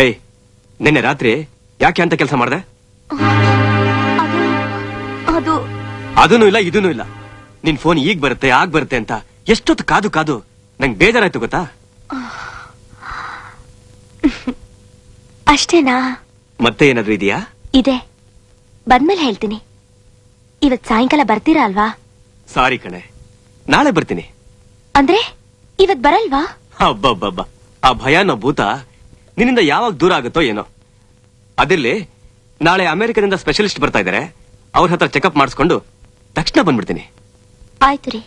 Speaker 15: ಏಯ್, ನಿನ್ನೆ ರಾತ್ರಿ ಯಾಕೆ ಅಂತ ಕೆಲಸ ಮಾಡ್ದೆ? ಅದೂ ಇಲ್ಲ ಇದೂ ಇಲ್ಲ. ನಿನ್ ಫೋನ್ ಈಗ ಬರುತ್ತೆ ಆಗ ಬರುತ್ತೆ ಅಂತ ಎಷ್ಟೊತ್ತು ಕಾದು ಕಾದು ನಂಗೆ ಬೇಜಾರಾಯ್ತು ಗೊತ್ತಾ?
Speaker 12: ಅಷ್ಟೇನಾ?
Speaker 15: ಮತ್ತೆ ಏನಾದ್ರೂ ಇದೆಯಾ?
Speaker 12: ಇದೆ, ಬಂದ್ಮೇಲೆ ಹೇಳ್ತೀನಿ. ಇವತ್ ಸಾಯಂಕಾಲ ಬರ್ತೀರಾ ಅಲ್ವಾ?
Speaker 15: ಸಾರಿ ಕಣೆ, ನಾಳೆ ಬರ್ತೀನಿ.
Speaker 12: ಅಂದ್ರೆ ಇವತ್ ಬರಲ್ವಾ?
Speaker 15: ಅಬ್ಬಬ್ಬಬ್ಬ, ಆ ಭಯಾನೋ ಭೂತ ನಿನ್ನಿಂದ ಯಾವಾಗ ದೂರ ಆಗುತ್ತೋ ಏನೋ. ಅದಿರ್ಲಿ, ನಾಳೆ ಅಮೆರಿಕದಿಂದ ಸ್ಪೆಷಲಿಸ್ಟ್ ಬರ್ತಾ ಇದಾರೆ. ಅವ್ರ ಹತ್ರ ಚೆಕಪ್ ಮಾಡಿಸ್ಕೊಂಡು ತಕ್ಷಣ ಬಂದ್ಬಿಡ್ತೀನಿ.
Speaker 12: ಆಯ್ತು ರೀ.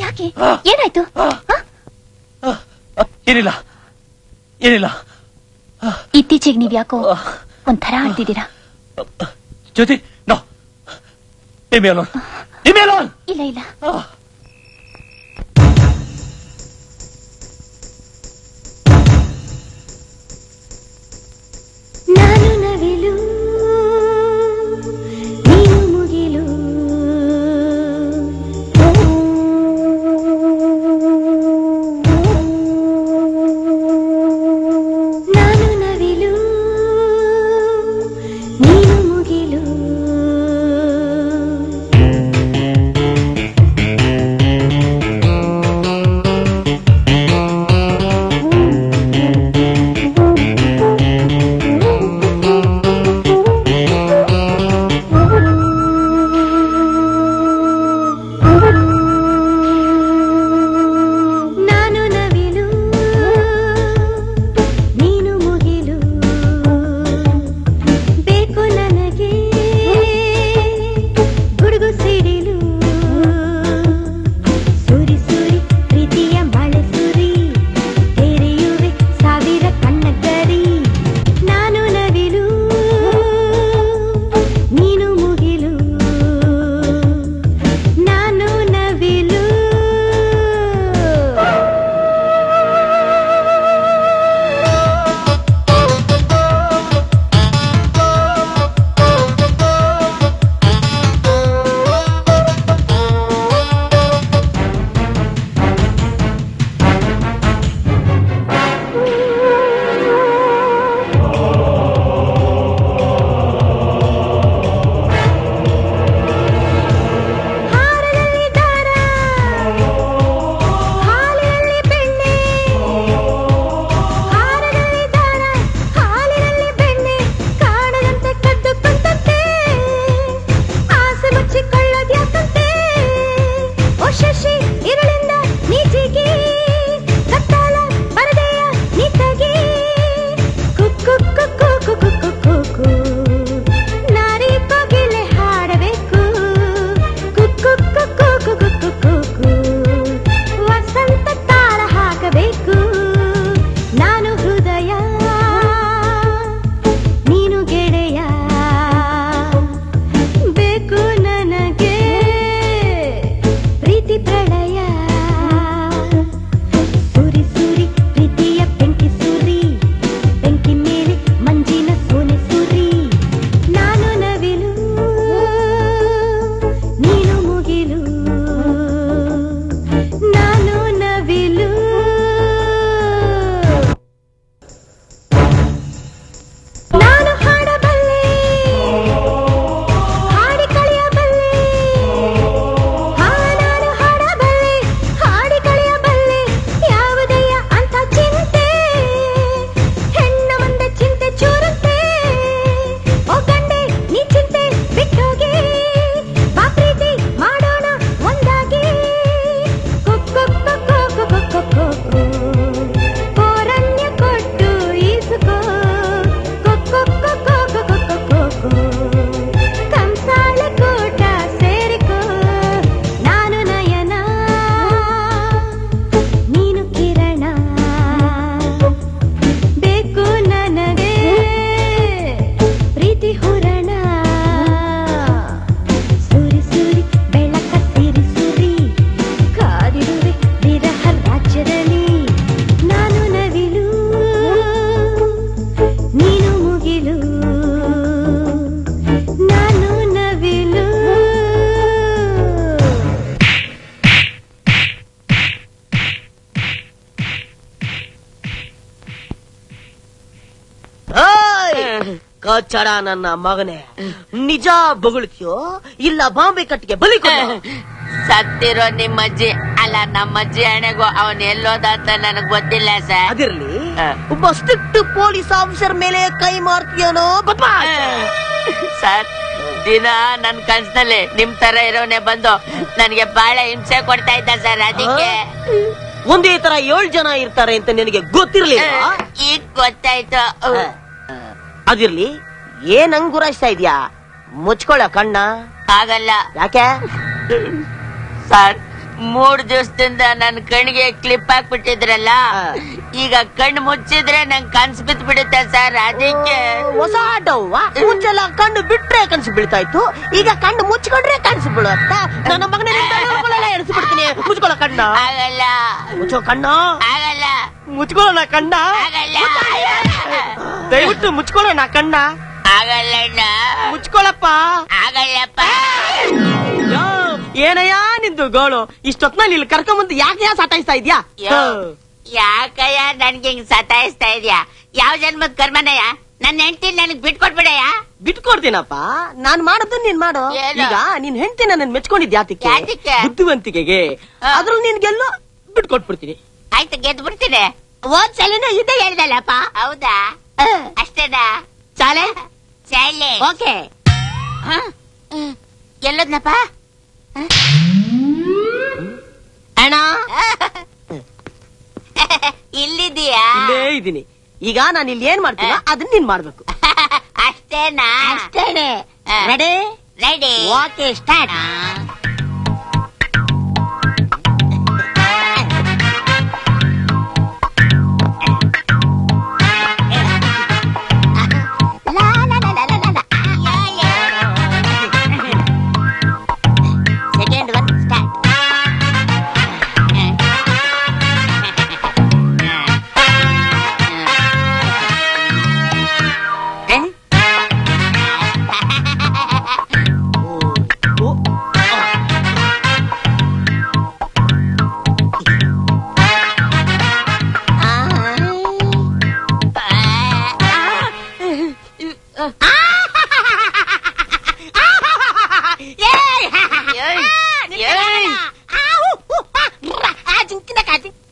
Speaker 12: ಯಾಕೆ, ಏನಾಯ್ತು?
Speaker 1: ಏನಿಲ್ಲ ಏನಿಲ್ಲ.
Speaker 12: ಇತ್ತೀಚೆಗೆ ನೀವ್ ಯಾಕೋ ಒಂಥರ ಆಡ್ತಿದ್ದೀರಾ?
Speaker 1: ಜ್ಯೋತಿ, ನೋ,
Speaker 12: ಇಲ್ಲ ಇಲ್ಲ. ನಾನು ನವಿಲು, ನೀನು ಮುಗಿಲು, ನಾನು ನವಿಲು, ನೀನು ಮುಗಿಲು.
Speaker 9: ಕಚ್ಚಡ ನನ್ನ ಮಗನೇ, ನಿಜ ಬೊಗಳ್ತೀಯೋ ಇಲ್ಲ ಬಾಂಬೆ ಕಟ್ಟಿಗೆ ಬಲಿ
Speaker 8: ಸತ್ತಿರೋ ನಿಮ್ಮಜ್ಜಿ ಅಲ್ಲ ನಮ್ಮಜ್ಜಿ ಹಣೆಗೂ ಅವನ್ ಎಲ್ಲೋದ ಅಂತ ನನಗ್ ಗೊತ್ತಿಲ್ಲ ಸರ್.
Speaker 9: ಅದಿರ್ಲಿ, ಒಬ್ಬ ಸ್ಟ್ರಿಕ್ಟ್ ಪೊಲೀಸ್ ಆಫೀಸರ್ ಮೇಲೆ ಕೈ ಮಾಡ್ತೀಯನೋ
Speaker 8: ಸರ್? ದಿನ ನನ್ ಕನ್ಸಲ್ಲಿ ನಿಮ್ ತರ ಇರೋನೆ ಬಂದು ನನಗೆ ಬಹಳ ಹಿಂಸೆ ಕೊಡ್ತಾ ಇದ್ದ ಸರ್. ಅದಕ್ಕೆ
Speaker 9: ಒಂದೇ ತರ 7 ಜನ ಇರ್ತಾರೆ ಅಂತ ನಿನಗೆ ಗೊತ್ತಿರ್ಲಿಲ್ಲ?
Speaker 8: ಈಗ ಗೊತ್ತಾಯ್ತು.
Speaker 9: ಅದಿರ್ಲಿ, ಏನ್ ಹಂಗ್ ಗುರಾಯಿಸ್ತಾ ಇದ್ಯಾ? ಮುಚ್ಕೊಳ್ಳ ಕಣ್ಣ.
Speaker 8: ಆಗಲ್ಲ.
Speaker 9: ಯಾಕೆ
Speaker 8: ಸರ್? 3 ದಿವಸದಿಂದ ನನ್ ಕಣ್ಣಿಗೆ ಕ್ಲಿಪ್ ಹಾಕ್ಬಿಟ್ಟಿದ್ರಲ್ಲ, ಈಗ ಕಣ್ಣು ಮುಚ್ಚಿದ್ರೆ ನಂಗೆ ಕನ್ಸು ಬಿದ್ದು ಬಿಡುತ್ತೆ ಸರ್. ಅದಕ್ಕೆ
Speaker 9: ಹೊಸ ಆಟವ್ವ. ಮುಂಚೆಲ್ಲ ಕಣ್ಣು ಬಿಟ್ರೆ ಕನ್ಸು ಬೀಳ್ತಾ ಇತ್ತು, ಈಗ ಕಣ್ಣು ಮುಚ್ಕೊಂಡ್ರೆ ಕನ್ಸು ಬೀಳುತ್ತ. ನನ್ನ ಮಗನೇ ಎಣಿಸಿ ಬಿಡ್ತೀನಿ. ಮುಚ್ಕೊಳ್ಳೋ ಕಣ್ಣ.
Speaker 8: ಆಗಲ್ಲ.
Speaker 9: ಮುಚ್ಚೋ ಕಣ್ಣ.
Speaker 8: ಆಗಲ್ಲ.
Speaker 9: ಮುಚ್ಕೊಳ್ಳೋಣ ಕಣ್ಣ.
Speaker 8: ಆಗಲ್ಲ.
Speaker 9: ದಯವಿಟ್ಟು ಮುಚ್ಕೊಳ್ಳೋಣ ಕಣ್ಣ.
Speaker 8: ಆಗಲ್ಲ.
Speaker 9: ಮುಚ್ಕೊಳ್ಳಪ್ಪ.
Speaker 8: ಆಗಲ್ಲಪ್ಪ.
Speaker 9: ಏನಯ್ಯ ನಿಂದು ಗೋಳು? ಇಷ್ಟೊತ್ನಲ್ಲಿ ಇಲ್ಲಿ ಕರ್ಕೊಂಬಂದು ಯಾಕೆ ಸತಾಯಿಸ್ತಾ ಇದ್ಯಾ?
Speaker 8: ಯಾಕಯ್ಯ ನನ್ಗೆ ಹಿಂಗ್ ಸತಾಯಿಸ್ತಾ ಇದ್ಯಾ? ಯಾವ ಜನ್ಮದ ಕರ್ಮನಯ್ಯ? ನನ್ನ ಹೆಂಡತಿ ನನಗ್ ಬಿಟ್ಕೊಟ್ಬಿಡಯ್ಯ.
Speaker 9: ಬಿಟ್ಕೊಡ್ತೀನಪ್ಪ. ನಾನ್ ಮಾಡೋದು ನೀನ್ ಮಾಡು. ಈಗ ನಿನ್ ಹೆಂಡತಿ ನನ್ನ ಮೆಚ್ಕೊಂಡಿದ್ಯಾತಿಕ್ಕೆ? ಬುದ್ಧಿವಂತಿಕೆಗೆ. ಅದ್ರಲ್ಲಿ ನಿನ್ಗೆಲ್ಲೋ ಬಿಟ್ಕೊಟ್ಬಿಡ್ತೀನಿ.
Speaker 8: ಆಯ್ತು, ಗೆದ್ದು ಬಿಡ್ತೀನಿ. ಒಂದ್ಸಲಿನೂ ಇದ್ದೇ ಹೇಳ್ದಲ್ಲಪ್ಪ. ಹೌದಾ? ಅಷ್ಟೇನಾ?
Speaker 9: ಚಾಲೆ
Speaker 8: ಚಾಲೆ. ಓಕೆ. ಎಲ್ಲದ್ನಪ್ಪ?
Speaker 9: ಅಣ್ಣ
Speaker 8: ಇಲ್ಲಿದೀಯಾ?
Speaker 9: ಇಲ್ಲೇ ಇದ್ದೀನಿ. ಈಗ ನಾನು ಇಲ್ಲಿ ಏನ್ ಮಾಡ್ತೀನೋ ಅದನ್ನ ನೀನ್ ಮಾಡ್ಬೇಕು.
Speaker 8: ಅಷ್ಟೇನಾ?
Speaker 9: ಅಷ್ಟೇನೆ. Ready?
Speaker 8: Ready.
Speaker 9: Okay, start.
Speaker 8: Second one start.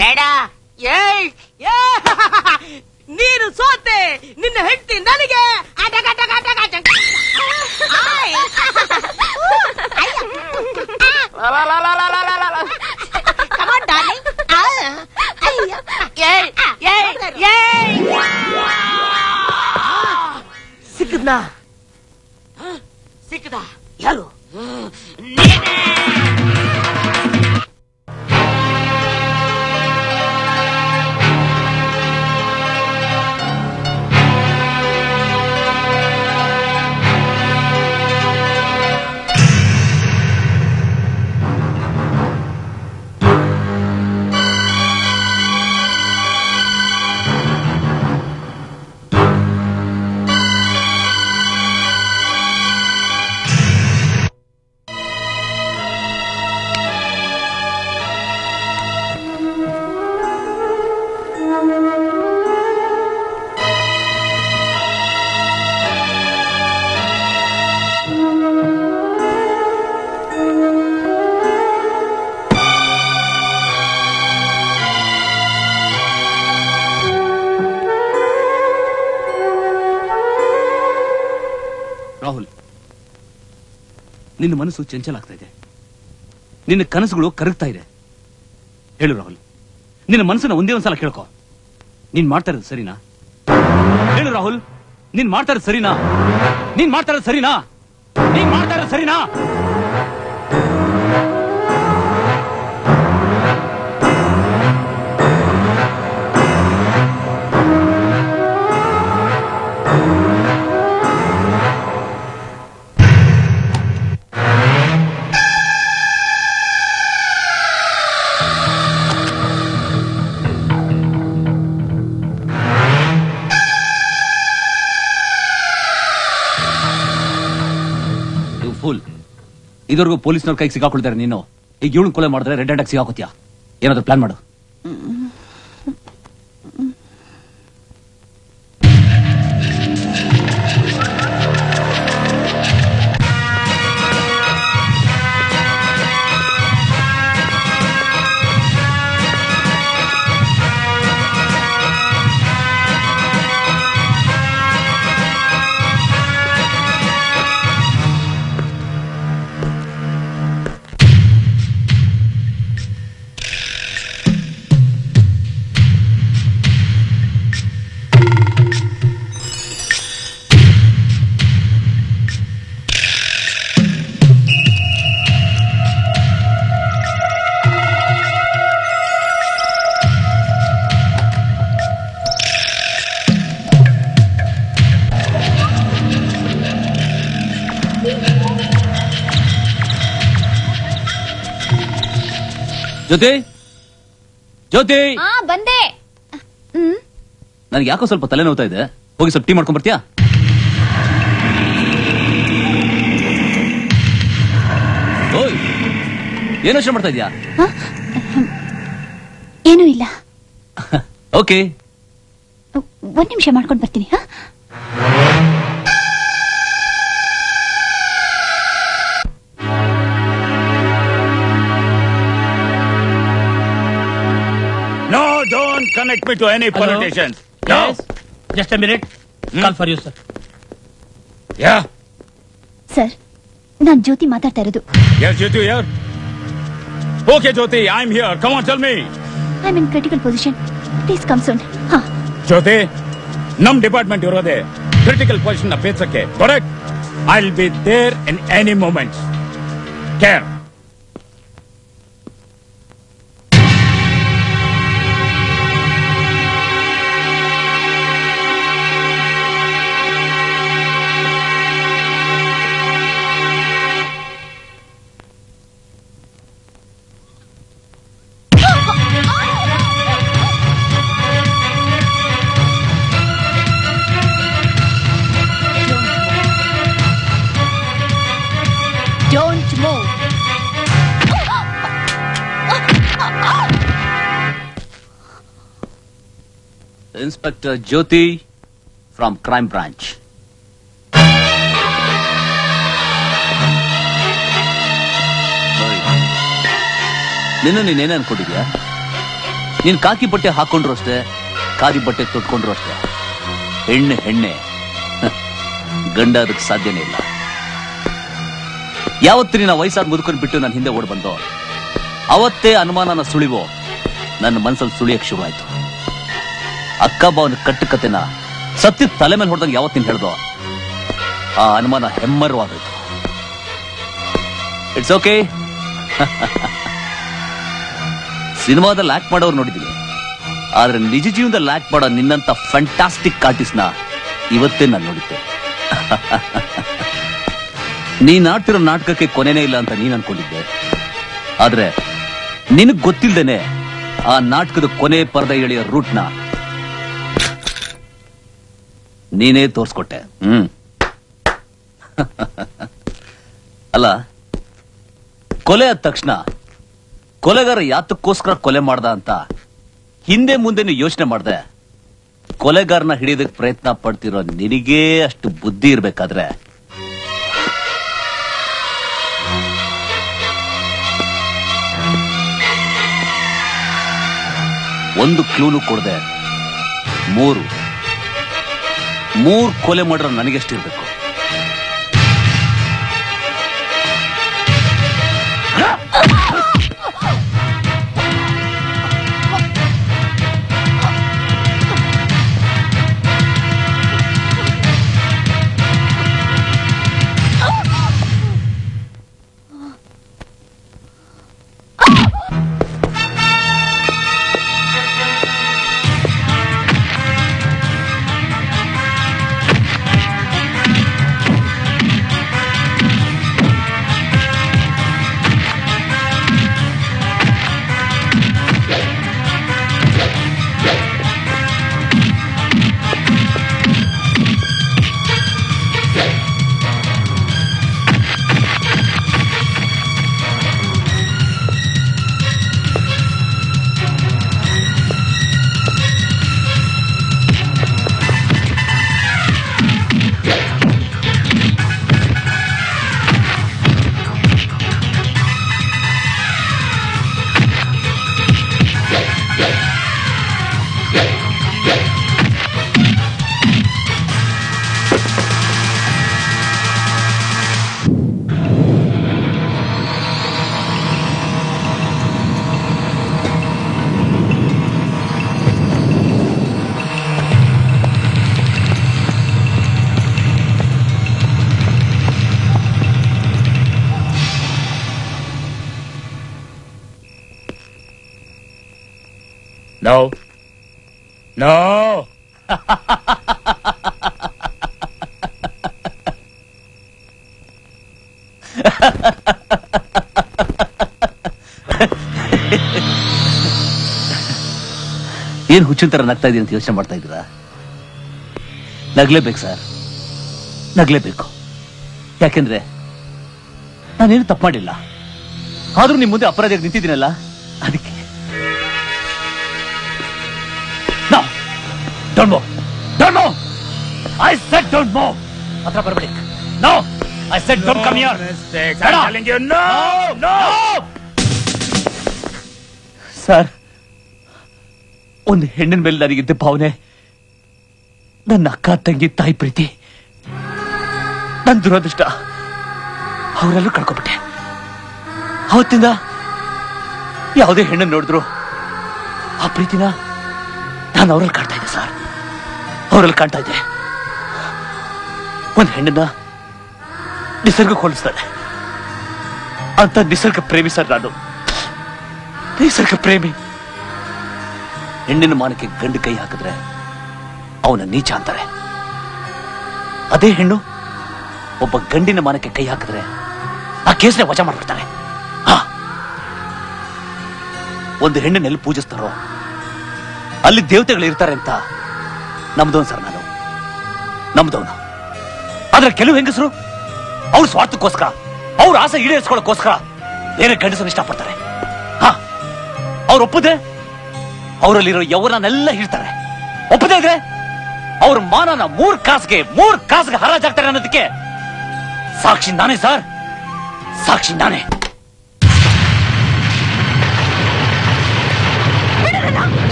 Speaker 8: ಬೇಡ.
Speaker 9: ನೀನು ಸೋತೆ. ನಿನ್ನ ಹೆಂಡತಿ ನನಗೆ. ಸಿಕ್ಕದ್ನಾ? ಸಿಕ್ಕದ? ಯಾರು?
Speaker 1: ರಾಹುಲ್, ನಿನ್ನ ಮನಸ್ಸು ಚಂಚಲ ಆಗ್ತಾ ಇದೆ. ನಿನ್ನ ಕನಸುಗಳು ಕರಗ್ತಾ ಇದೆ. ಹೇಳು ರಾಹುಲ್, ನಿನ್ನ ಮನಸ್ಸನ್ನ ಒಂದೇ ಒಂದ್ಸಲ ಕೇಳ್ಕೊ. ನೀನ್ ಮಾಡ್ತಾ ಇರೋದು ಸರಿನಾ? ಹೇಳು ರಾಹುಲ್, ನೀನ್ ಮಾಡ್ತಾ ಇರೋದು ಸರಿನಾ? ನೀನ್ ಮಾಡ್ತಾ ಇರೋದು ಸರಿನಾ? ನೀನ್ ಮಾಡ್ತಾ ಇರೋದು ಸರಿನಾ? ಇದುವರೆಗೂ ಪೊಲೀಸ್ನವ್ರ ಕೈಗೆ ಸಿಗಾಕೊಳ್ತಾರೆ. ನೀನು ಈಗ ಇವಳು ಕೊಲೆ ಮಾಡಿದ್ರೆ ರೆಡ್ ಹ್ಯಾಂಡ್ ಆಗಿ ಸಿಗಾಕೋತೀಯ. ಏನಾದ್ರು ಪ್ಲಾನ್ ಮಾಡು. ಜ್ಯೋತಿ ಜ್ಯೋತಿ
Speaker 4: ಬಂದೆ.
Speaker 1: ನನಗೆ ಯಾಕೋ ಸ್ವಲ್ಪ ತಲೆ ನೋವ್ತಾ ಇದೆ, ಹೋಗಿ ಸ್ವಲ್ಪ ಟೀ ಮಾಡ್ಕೊಂಡ್ ಬರ್ತೀಯಾ? ಓಯ್, ಏನು ಯೋಚನೆ ಮಾಡ್ತಾ ಇದೀಯಾ?
Speaker 4: ಏನೂ ಇಲ್ಲ.
Speaker 1: ಓಕೆ,
Speaker 4: ಒಂದ್ ನಿಮಿಷ ಮಾಡ್ಕೊಂಡು ಬರ್ತೀನಿ.
Speaker 5: No, don't connect me to any politicians. No.
Speaker 11: Yes. Just a minute. Call for you, sir.
Speaker 5: Yeah.
Speaker 4: Sir, ನಾನ್ ಜ್ಯೋತಿ ಮಾತಾಡ್ತಾ ಇರೋದು.
Speaker 5: Yes, Jyoti here. Okay, Jyoti, I'm here. Come on, tell me.
Speaker 4: I'm in critical position. Please come soon.
Speaker 5: Jyoti, num department irode critical position na pechakke. Correct? I'll be there in any moment. Care.
Speaker 4: Don't move.
Speaker 1: Inspector Jyoti from Crime Branch. ನೀನೇನೇ ಅನ್ಕೊಂಡಿದ್ಯಾ? ನೀನ್ ಕಾಕಿ ಬಟ್ಟೆ ಹಾಕೊಂಡ್ರು ಅಷ್ಟೇ, ಖಾದಿ ಬಟ್ಟೆ ತೊಟ್ಕೊಂಡ್ರು ಅಷ್ಟೇ. ಹೆಣ್ಣೆ ಗಂಡ ಅದಕ್ಕೆ ಸಾಧ್ಯನೇ ಇಲ್ಲ. ಯಾವತ್ತು ನೀನು ವಯಸ್ಸಾದ ಮುದುಕೊಂಡು ಬಿಟ್ಟು ನನ್ನ ಹಿಂದೆ ಓಡ್ ಬಂದೋ ಅವತ್ತೇ ಅನುಮಾನನ ಸುಳಿವೋ ನನ್ನ ಮನಸ್ಸಲ್ಲಿ ಸುಳಿಯಕ್ಕೆ ಶುರು ಆಯ್ತು. ಅಕ್ಕ ಬಾವನ ಕಟ್ಟುಕತೆನ ಸತ್ಯ ತಲೆ ಮೇಲೆ ಹೊಡೆದಂಗೆ ಯಾವತ್ತು ನೀನು ಹೇಳ್ದೋ ಆ ಅನುಮಾನ ಹೆಮ್ಮರವಾಗೋಯ್ತು. It's okay. ಸಿನಿಮಾದಲ್ಲಿ ಆಕ್ಟ್ ಮಾಡೋರು ನೋಡಿದ್ದೀನಿ, ಆದ್ರೆ ನಿಜ ಜೀವನದಲ್ಲಿ ಆಕ್ಟ್ ಮಾಡೋ ನಿನ್ನಂತ ಫ್ಯಾಂಟಾಸ್ಟಿಕ್ ಆರ್ಟಿಸ್ಟ್ ನ ಇವತ್ತೇ ನಾನು ನೋಡಿದ್ದೆ. ನೀನ್ ಆಡ್ತಿರೋ ನಾಟಕಕ್ಕೆ ಕೊನೆನೇ ಇಲ್ಲ ಅಂತ ನೀನ್ ಅನ್ಕೊಂಡಿದ್ದೆ, ಆದ್ರೆ ನಿನಗ್ ಗೊತ್ತಿಲ್ದೇನೆ ಆ ನಾಟಕದ ಕೊನೆ ಪರದೆ ಎಳೆಯೋ ರೂಟ್ನ ನೀನೇ ತೋರ್ಸ್ಕೊಟ್ಟೆ. ಅಲ್ಲ, ಕೊಲೆ ಆದ ತಕ್ಷಣ ಕೊಲೆಗಾರ ಯಾತಕ್ಕೋಸ್ಕರ ಕೊಲೆ ಮಾಡ್ದ ಅಂತ ಹಿಂದೆ ಮುಂದೆ ಯೋಚನೆ ಮಾಡ್ದೆ. ಕೊಲೆಗಾರನ ಹಿಡಿಯೋದಕ್ಕೆ ಪ್ರಯತ್ನ ಪಡ್ತಿರೋ ನಿನಗೇ ಅಷ್ಟು ಬುದ್ಧಿ ಇರ್ಬೇಕಾದ್ರೆ ಒಂದು ಕ್ಲೂನು ಕೊಡದೆ ಮೂರು ಕೊಲೆ ಮಾಡಿರೋ ನನಗೆಷ್ಟಿರ್ಬೇಕು?
Speaker 5: No. No.
Speaker 1: ಹುಚ್ಚಿನ ತರ ನಗ್ತಾ ಇದೀನಿ ಅಂತ ಯೋಚನೆ ಮಾಡ್ತಾ ಇದ್ದೀರಾ? ನಗ್ಲೇಬೇಕು ಸರ್, ನಗ್ಲೇಬೇಕು. ಯಾಕೆಂದ್ರೆ ನಾನೇನು ತಪ್ಪು ಮಾಡಿಲ್ಲ, ಆದ್ರೂ ನಿಮ್ ಮುಂದೆ ಅಪರಾಧಿಯಾಗಿ ನಿಂತಿದ್ದೀನಲ್ಲ, ಅದಕ್ಕೆ. Don't move! Don't move! I said don't move! ಹತ್ರ ಬರಬೇಡಿ. No! I said don't come here!
Speaker 5: I'm telling you, no! No!
Speaker 1: Sir, ಒಂದು ಹೆಣ್ಣಿನ ಮೇಲೆ ನನಗಿದ್ದ ಭಾವನೆ, ನನ್ನ ಅಕ್ಕ ತಂಗಿ ತಾಯಿ ಪ್ರೀತಿ, ನನ್ನ ದುರದೃಷ್ಟ ಅವರೆಲ್ಲೂ ಕಳ್ಕೊಬಿಟ್ಟೆ. ಅವತ್ತಿಂದ ಯಾವುದೇ ಹೆಣ್ಣನ್ನು ನೋಡಿದ್ರು ಆ ಪ್ರೀತಿನ ನಾನು ಅವರಲ್ಲಿ ಕಾಣ್ತಾ ಇದ್ದೆ ಸರ್, ಅವರಲ್ಲಿ ಕಾಣ್ತಾ ಇದ್ದೆ. ಒಂದು ಹೆಣ್ಣನ್ನ ನಿಸರ್ಗಕ್ಕೆ ಹೋಲಿಸ್ತಾನೆ ಅಂತ ನಿಸರ್ಗ ಪ್ರೇಮಿ ಸರ್ ನಾನು, ನಿಸರ್ಗ ಪ್ರೇಮಿ. ಹೆಣ್ಣಿನ ಮಾನಕ್ಕೆ ಗಂಡು ಕೈ ಹಾಕಿದ್ರೆ ಅವನ ನೀಚ ಅಂತಾರೆ. ಅದೇ ಹೆಣ್ಣು ಒಬ್ಬ ಗಂಡಿನ ಮಾನಕ್ಕೆ ಕೈ ಹಾಕಿದ್ರೆ ಆ ಕೇಸ್ನ ವಜಾ ಮಾಡ್ಬಿಡ್ತಾರೆ. ಒಂದು ಹೆಣ್ಣನ್ನೆಲ್ಲಿ ಪೂಜಿಸ್ತಾರೋ ಅಲ್ಲಿ ದೇವತೆಗಳು ಇರ್ತಾರೆ ಅಂತ ನಮ್ದವನು ಸರ್ ನಾನು, ನಮ್ದವನು. ಆದ್ರೆ ಕೆಲವು ಹೆಂಗಸರು ಅವ್ರ ಸ್ವಾರ್ಥಕ್ಕೋಸ್ಕರ, ಅವ್ರ ಆಸೆ ಈಡೇರಿಸ್ಕೊಳ್ಳೋಕ್ಕೋಸ್ಕರ ಬೇರೆ ಗಂಡಸನ್ನು ಇಷ್ಟಪಡ್ತಾರೆ. ಅವ್ರು ಒಪ್ಪದೆ ಅವರಲ್ಲಿರೋ ಯೌವನನೆಲ್ಲ ಹಿಡ್ತಾರೆ. ಒಪ್ಪದೇ ಇದ್ರೆ ಅವ್ರ ಮಾನನ ಮೂರ್ ಕಾಸ್ಗೆ ಹರಾಜಾಗ್ತಾರೆ ಅನ್ನೋದಕ್ಕೆ ಸಾಕ್ಷಿ ನಾನೇ ಸರ್, ಸಾಕ್ಷಿ ನಾನೇ.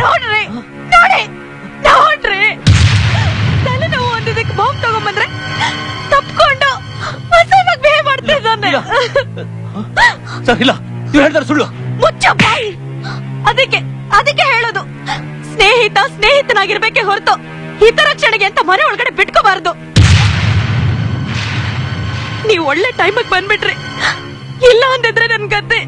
Speaker 10: ನೋಡ್ರಿ ನೋಡಿ ನೋಡ್ರಿ, ತಲೆ ನೋವು ಅಂದಿದ್ದಕ್ಕೆ ಬಾಂಬ್ ತಗೊಂಬಂದ್ರೆ ತಪ್ಕೊಂಡು ಹೊಸದಾಗಿ ಬಿಹೇವ್ ಮಾಡ್ತಿದ್ದಾನೆ.
Speaker 1: ಸರ್ ಇಲ್ಲ, ನೀವು ಹೇಳ್ತಾರೆ ಸುಳ್ಳು.
Speaker 10: ಮುಚ್ಚ ಬಾಯಿ. ಅದಕ್ಕೆ ಹೇಳೋದು, ಸ್ನೇಹಿತನಾಗಿರ್ಬೇಕೆ ಹೊರತು ಹಿತರಕ್ಷಣೆಗೆ ಅಂತ ಮನೆ ಒಳಗಡೆ ಬಿಟ್ಕೋಬಾರ್ದು. ನೀವು ಒಳ್ಳೆ ಟೈಮಿಗೆ ಬಂದ್ಬಿಟ್ರಿ, ಇಲ್ಲ ಅಂದಿದ್ರೆ ನನ್ ಗದ್ದೆ.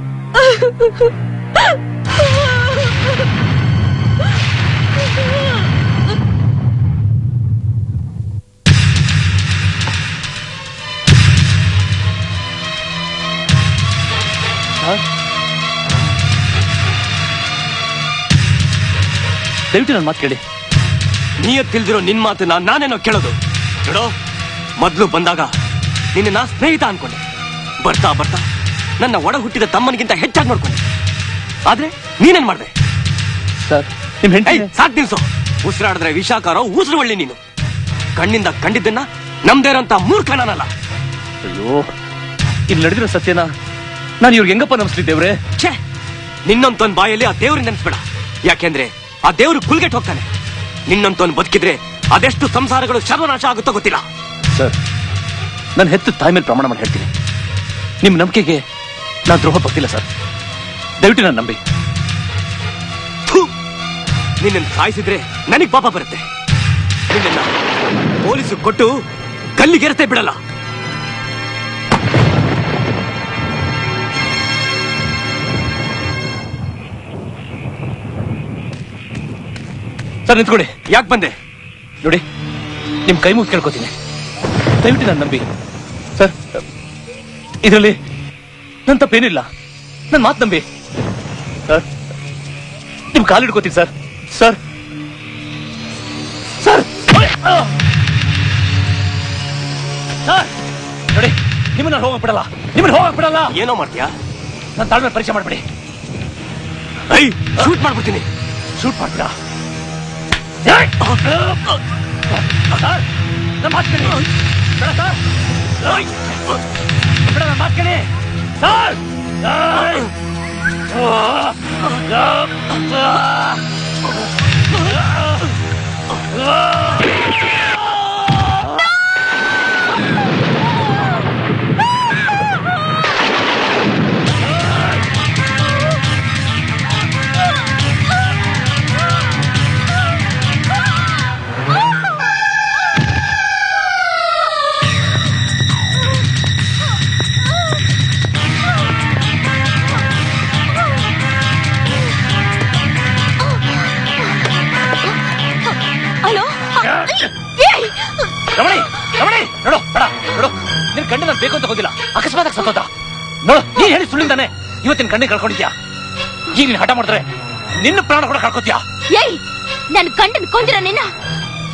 Speaker 1: ದಯವಿಟ್ಟು ನನ್ನ ಮಾತು ಕೇಳಿ.
Speaker 15: ನೀಯತ್ತಿಲ್ದಿರೋ ನಿನ್ ಮಾತು ನಾನೇನೋ ಕೇಳೋದು. ನೋಡೋ, ಮೊದ್ಲು ಬಂದಾಗ ನಿನ್ನ ನಾ ಸ್ನೇಹಿತ ಅನ್ಕೊಂಡೆ. ಬರ್ತಾ ಬರ್ತಾ ನನ್ನ ಒಡ ಹುಟ್ಟಿದ ತಮ್ಮನಿಗಿಂತ ಹೆಚ್ಚಾಗಿ ನೋಡ್ಕೊಂಡೆ. ಆದ್ರೆ ನೀನೇನ್ ಮಾಡ್ದೆ
Speaker 1: ಸರ್? ನಿಮ್ ಹೆಂಡತಿ
Speaker 15: ಸಾಕ್ ನಿಲ್ಸು. ಉಸಿರಾಡಿದ್ರೆ ವಿಷಾಕಾರೋ ಉಸಿರು ಒಳ್ಳಿ. ನೀನು ಕಣ್ಣಿಂದ ಕಂಡಿದ್ದನ್ನ ನಮ್ದೇ ಇರೋಂತ ಮೂರ್ಖ ನಾನಲ್ಲ.
Speaker 1: ಅಯ್ಯೋ, ಇಲ್ಲಿ ನಡೆದಿರೋ ಸತ್ಯನ ನಾನು ಇವ್ರಿಗೆ ಹೆಂಗಪ್ಪ ನಮಿಸ್ಲಿದ್ದೇವ್ರೆ?
Speaker 15: ಛೇ, ನಿನ್ನಂತೊಂದ್ ಬಾಯಲ್ಲಿ ಆ ದೇವ್ರಿಗೆ ನೆನ್ಸ್ಬೇಡ. ಯಾಕೆಂದ್ರೆ ಆ ದೇವ್ರು ಕುಲ್ಗೆಟ್ ಹೋಗ್ತಾನೆ. ನಿನ್ನಂತೊಂದ್ ಬದುಕಿದ್ರೆ ಅದೆಷ್ಟು ಸಂಸಾರಗಳು ಸರ್ವನಾಶ ಆಗುತ್ತೋ ಗೊತ್ತಿಲ್ಲ.
Speaker 1: ಸರ್, ನಾನು ಹೆತ್ತು ತಾಯಿ ಮೇಲೆ ಪ್ರಮಾಣ ಮಾಡಿ ಹೇಳ್ತೀನಿ, ನಿಮ್ ನಂಬಿಕೆಗೆ ನಾನು ದ್ರೋಹ ಪಡ್ತಿಲ್ಲ ಸರ್. ದಯವಿಟ್ಟು ನಾನು ನಂಬಿ.
Speaker 15: ನಿನ್ನ ಸಾಯಿಸಿದ್ರೆ ನನಗ್ ಪಾಪ ಬರುತ್ತೆ. ನಿನ್ನ ಪೊಲೀಸು ಕೊಟ್ಟು ಗಲ್ಲಿಗೆರತೆ ಬಿಡಲ್ಲ.
Speaker 1: ಸರ್ ನಿಂತ್ಕೊಳ್ಳಿ.
Speaker 15: ಯಾಕೆ ಬಂದೆ?
Speaker 1: ನೋಡಿ, ನಿಮ್ ಕೈ ಮುಗಿ ಕೇಳ್ಕೊತೀನಿ, ದಯವಿಟ್ಟು ನಾನು ನಂಬಿ ಸರ್. ಇದರಲ್ಲಿ ನನ್ನ ತಪ್ಪೇನಿಲ್ಲ, ನನ್ನ ಮಾತು ನಂಬಿ ಸರ್. ನಿಮ್ ಕಾಲಿಡ್ಕೋತೀನಿ ಸರ್. ಸರ್ ಸರ್ ಸರ್ ನೋಡಿ, ನಿಮ್ಮನ್ನ ಹೋಗಕ್ ಬಿಡಲ್ಲ, ನಿಮ್ಮನ್ನ ಹೋಗಕ್ ಬಿಡಲ್ಲ.
Speaker 15: ಏನೋ ಮಾಡ್ತೀಯಾ?
Speaker 1: ನನ್ನ ತಾಳ್ಮೆ ಪರೀಕ್ಷೆ ಮಾಡ್ಬಿಡಿ.
Speaker 15: ಶೂಟ್ ಮಾಡ್ಬಿಡ್ತೀನಿ.
Speaker 1: ಶೂಟ್ ಮಾಡ್ತೀರಾ? ನಮ್ಮ ಮಾತು ಕೇಳಿ. ಬೇಡ ಸರ್, ಬೇಡ, ನನ್ನ ಮಾತು ಕೇಳಿ ಸರ್. ರಮಣಿ, ರಮಣಿ, ನೋಡು, ಬೇಡ, ನೋಡು, ನಿನ್ ಗಂಡ ನಾನು ಬೇಕು ಅಂತ ಹೋಗಿಲ್ಲ, ಅಕಸ್ಮಾತ್ ಸತ್ತೋದ. ನೋಡು, ನೀನ್ ಹೇಳಿ ಸುಳ್ಳಿಂದಾನೆ ಇವತ್ತಿನ ಗಂಡ ಕಳ್ಕೊಂಡಿದ್ಯಾ. ಈಗ ನೀನ್ ಹಠ ಮಾಡಿದ್ರೆ ನಿನ್ನ ಪ್ರಾಣ ಕೂಡ ಕಳ್ಕೊತೀಯಾ?
Speaker 4: ಏಯ್, ನನ್ ಗಂಡನ್ ಕೊಂದಿರ ನಿನ್ನ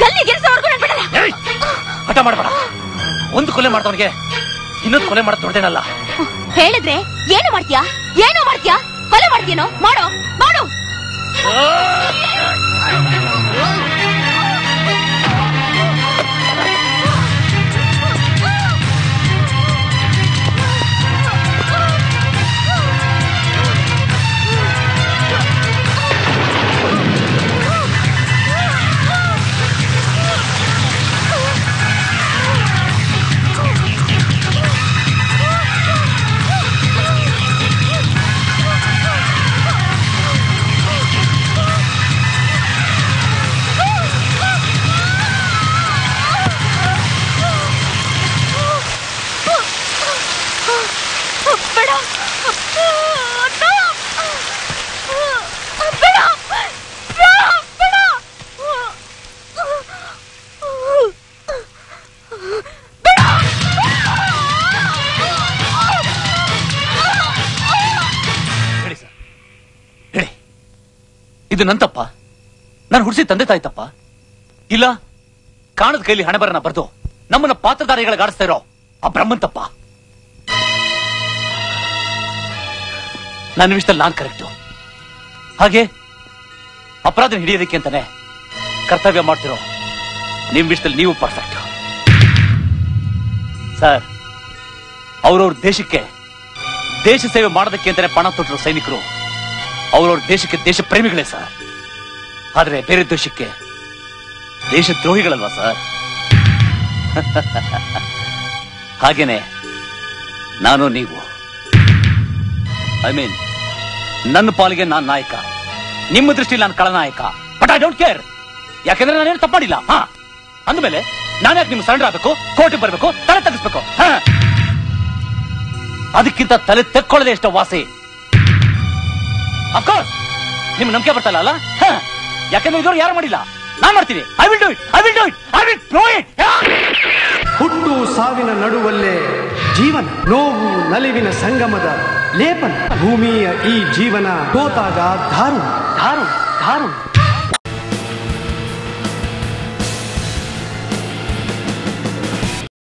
Speaker 4: ಗಲ್ಲಿಗೆಲ್ಸೋವರೆಗೂ ನನ್ ಬಿಡಲ್ಲ.
Speaker 1: ಹಠ ಮಾಡಬೇಡ. ಒಂದು ಕೊಲೆ ಮಾಡ್ದವನಿಗೆ ಇನ್ನೊಂದು ಕೊಲೆ ಮಾಡೋದು ದೊಡ್ಡೇನಲ್ಲ.
Speaker 4: ಹೇಳಿದ್ರೆ ಏನು ಮಾಡ್ತೀಯಾ? ಏನೋ ಮಾಡ್ತೀಯಾ? ಕೊಲೆ ಮಾಡ್ತೀಯನೋ? ಮಾಡೋ ಮಾಡು.
Speaker 1: ಇದು ನನ್ ತಪ್ಪ? ನಾನು ಹುಡ್ಸಿ ತಂದೆ ತಾಯಿ ತಪ್ಪ? ಇಲ್ಲ ಕಾಣದ ಕೈಲಿ ಹಣೆಬರನ ಬರ್ದು ನಮ್ಮನ್ನ ಪಾತ್ರಧಾರಿಗಳಿಗೆ ಆಡಿಸ್ತಾ ಇರೋ ಆ ಬ್ರಹ್ಮನ್ ತಪ್ಪ? ನನ್ನ ವಿಷಯದಲ್ಲಿ ನಾನ್ ಕರೆಕ್ಟು. ಹಾಗೆ ಅಪರಾಧ ಹಿಡಿಯೋದಕ್ಕೆ ಅಂತಾನೆ ಕರ್ತವ್ಯ ಮಾಡ್ತಿರೋ ನಿಮ್ ವಿಷಯದಲ್ಲಿ ನೀವು ಪರ್ಫೆಕ್ಟ್. ಸರ್, ಅವ್ರವ್ರ ದೇಶಕ್ಕೆ ದೇಶ ಸೇವೆ ಮಾಡೋದಕ್ಕೆ ಅಂತಾನೆ ಪಣ ತೊಟ್ಟಿರೋ ಸೈನಿಕರು ಅವ್ರವ್ರ ದೇಶಕ್ಕೆ ದೇಶ ಪ್ರೇಮಿಗಳೇ ಸರ್. ಆದ್ರೆ ಬೇರೆ ದೇಶಕ್ಕೆ ದೇಶದ್ರೋಹಿಗಳಲ್ವಾ ಸರ್? ಹಾಗೇನೆ ನಾನು ನೀವು. ಐ ಮೀನ್, ನನ್ನ ಪಾಲಿಗೆ ನಾನ್ ನಾಯಕ, ನಿಮ್ಮ ದೃಷ್ಟಿಲಿ ನಾನು ಖಳನಾಯಕ. ಬಟ್ ಐ ಡೋಂಟ್ ಕೇರ್, ಯಾಕಂದ್ರೆ ನಾನೇನು ತಪ್ಪು ಮಾಡಿಲ್ಲ. ಅಂದ್ಮೇಲೆ ನಾನು ಯಾಕೆ ನಿಮ್ಗೆ ಸರೆಂಡರ್ ಆಗ್ಬೇಕು, ಕೋರ್ಟಿಗೆ ಬರ್ಬೇಕು, ತಲೆ ತಗ್ಗಿಸ್ಬೇಕು? ಅದಕ್ಕಿಂತ ತಲೆ ತೆಕ್ಕೊಳ್ಳದೆ ಎಷ್ಟೋ ವಾಸಿ. ಅಫ್ಕೋರ್ಸ್ ನಿಮ್ ನಂಬಿಕೆ ಬರ್ತಲ್ಲ ಅಲ್ಲ? ಯಾಕಂದ್ರೆ ಇದ್ರು ಯಾರು ಮಾಡಿಲ್ಲ, ನಾನ್ ಮಾಡ್ತೀನಿ. I will do it, I will do it, I will do it.
Speaker 16: ಹುಟ್ಟು ಸಾವಿನ ನಡುವಲ್ಲೇ ಜೀವನ, ನೋವು ನಲಿವಿನ ಸಂಗಮದ ಲೇಪನ. ಭೂಮಿಯ ಈ ಜೀವನ ಹೋದಾಗ ದಾರುಣ ದಾರುಣ ದಾರುಣ.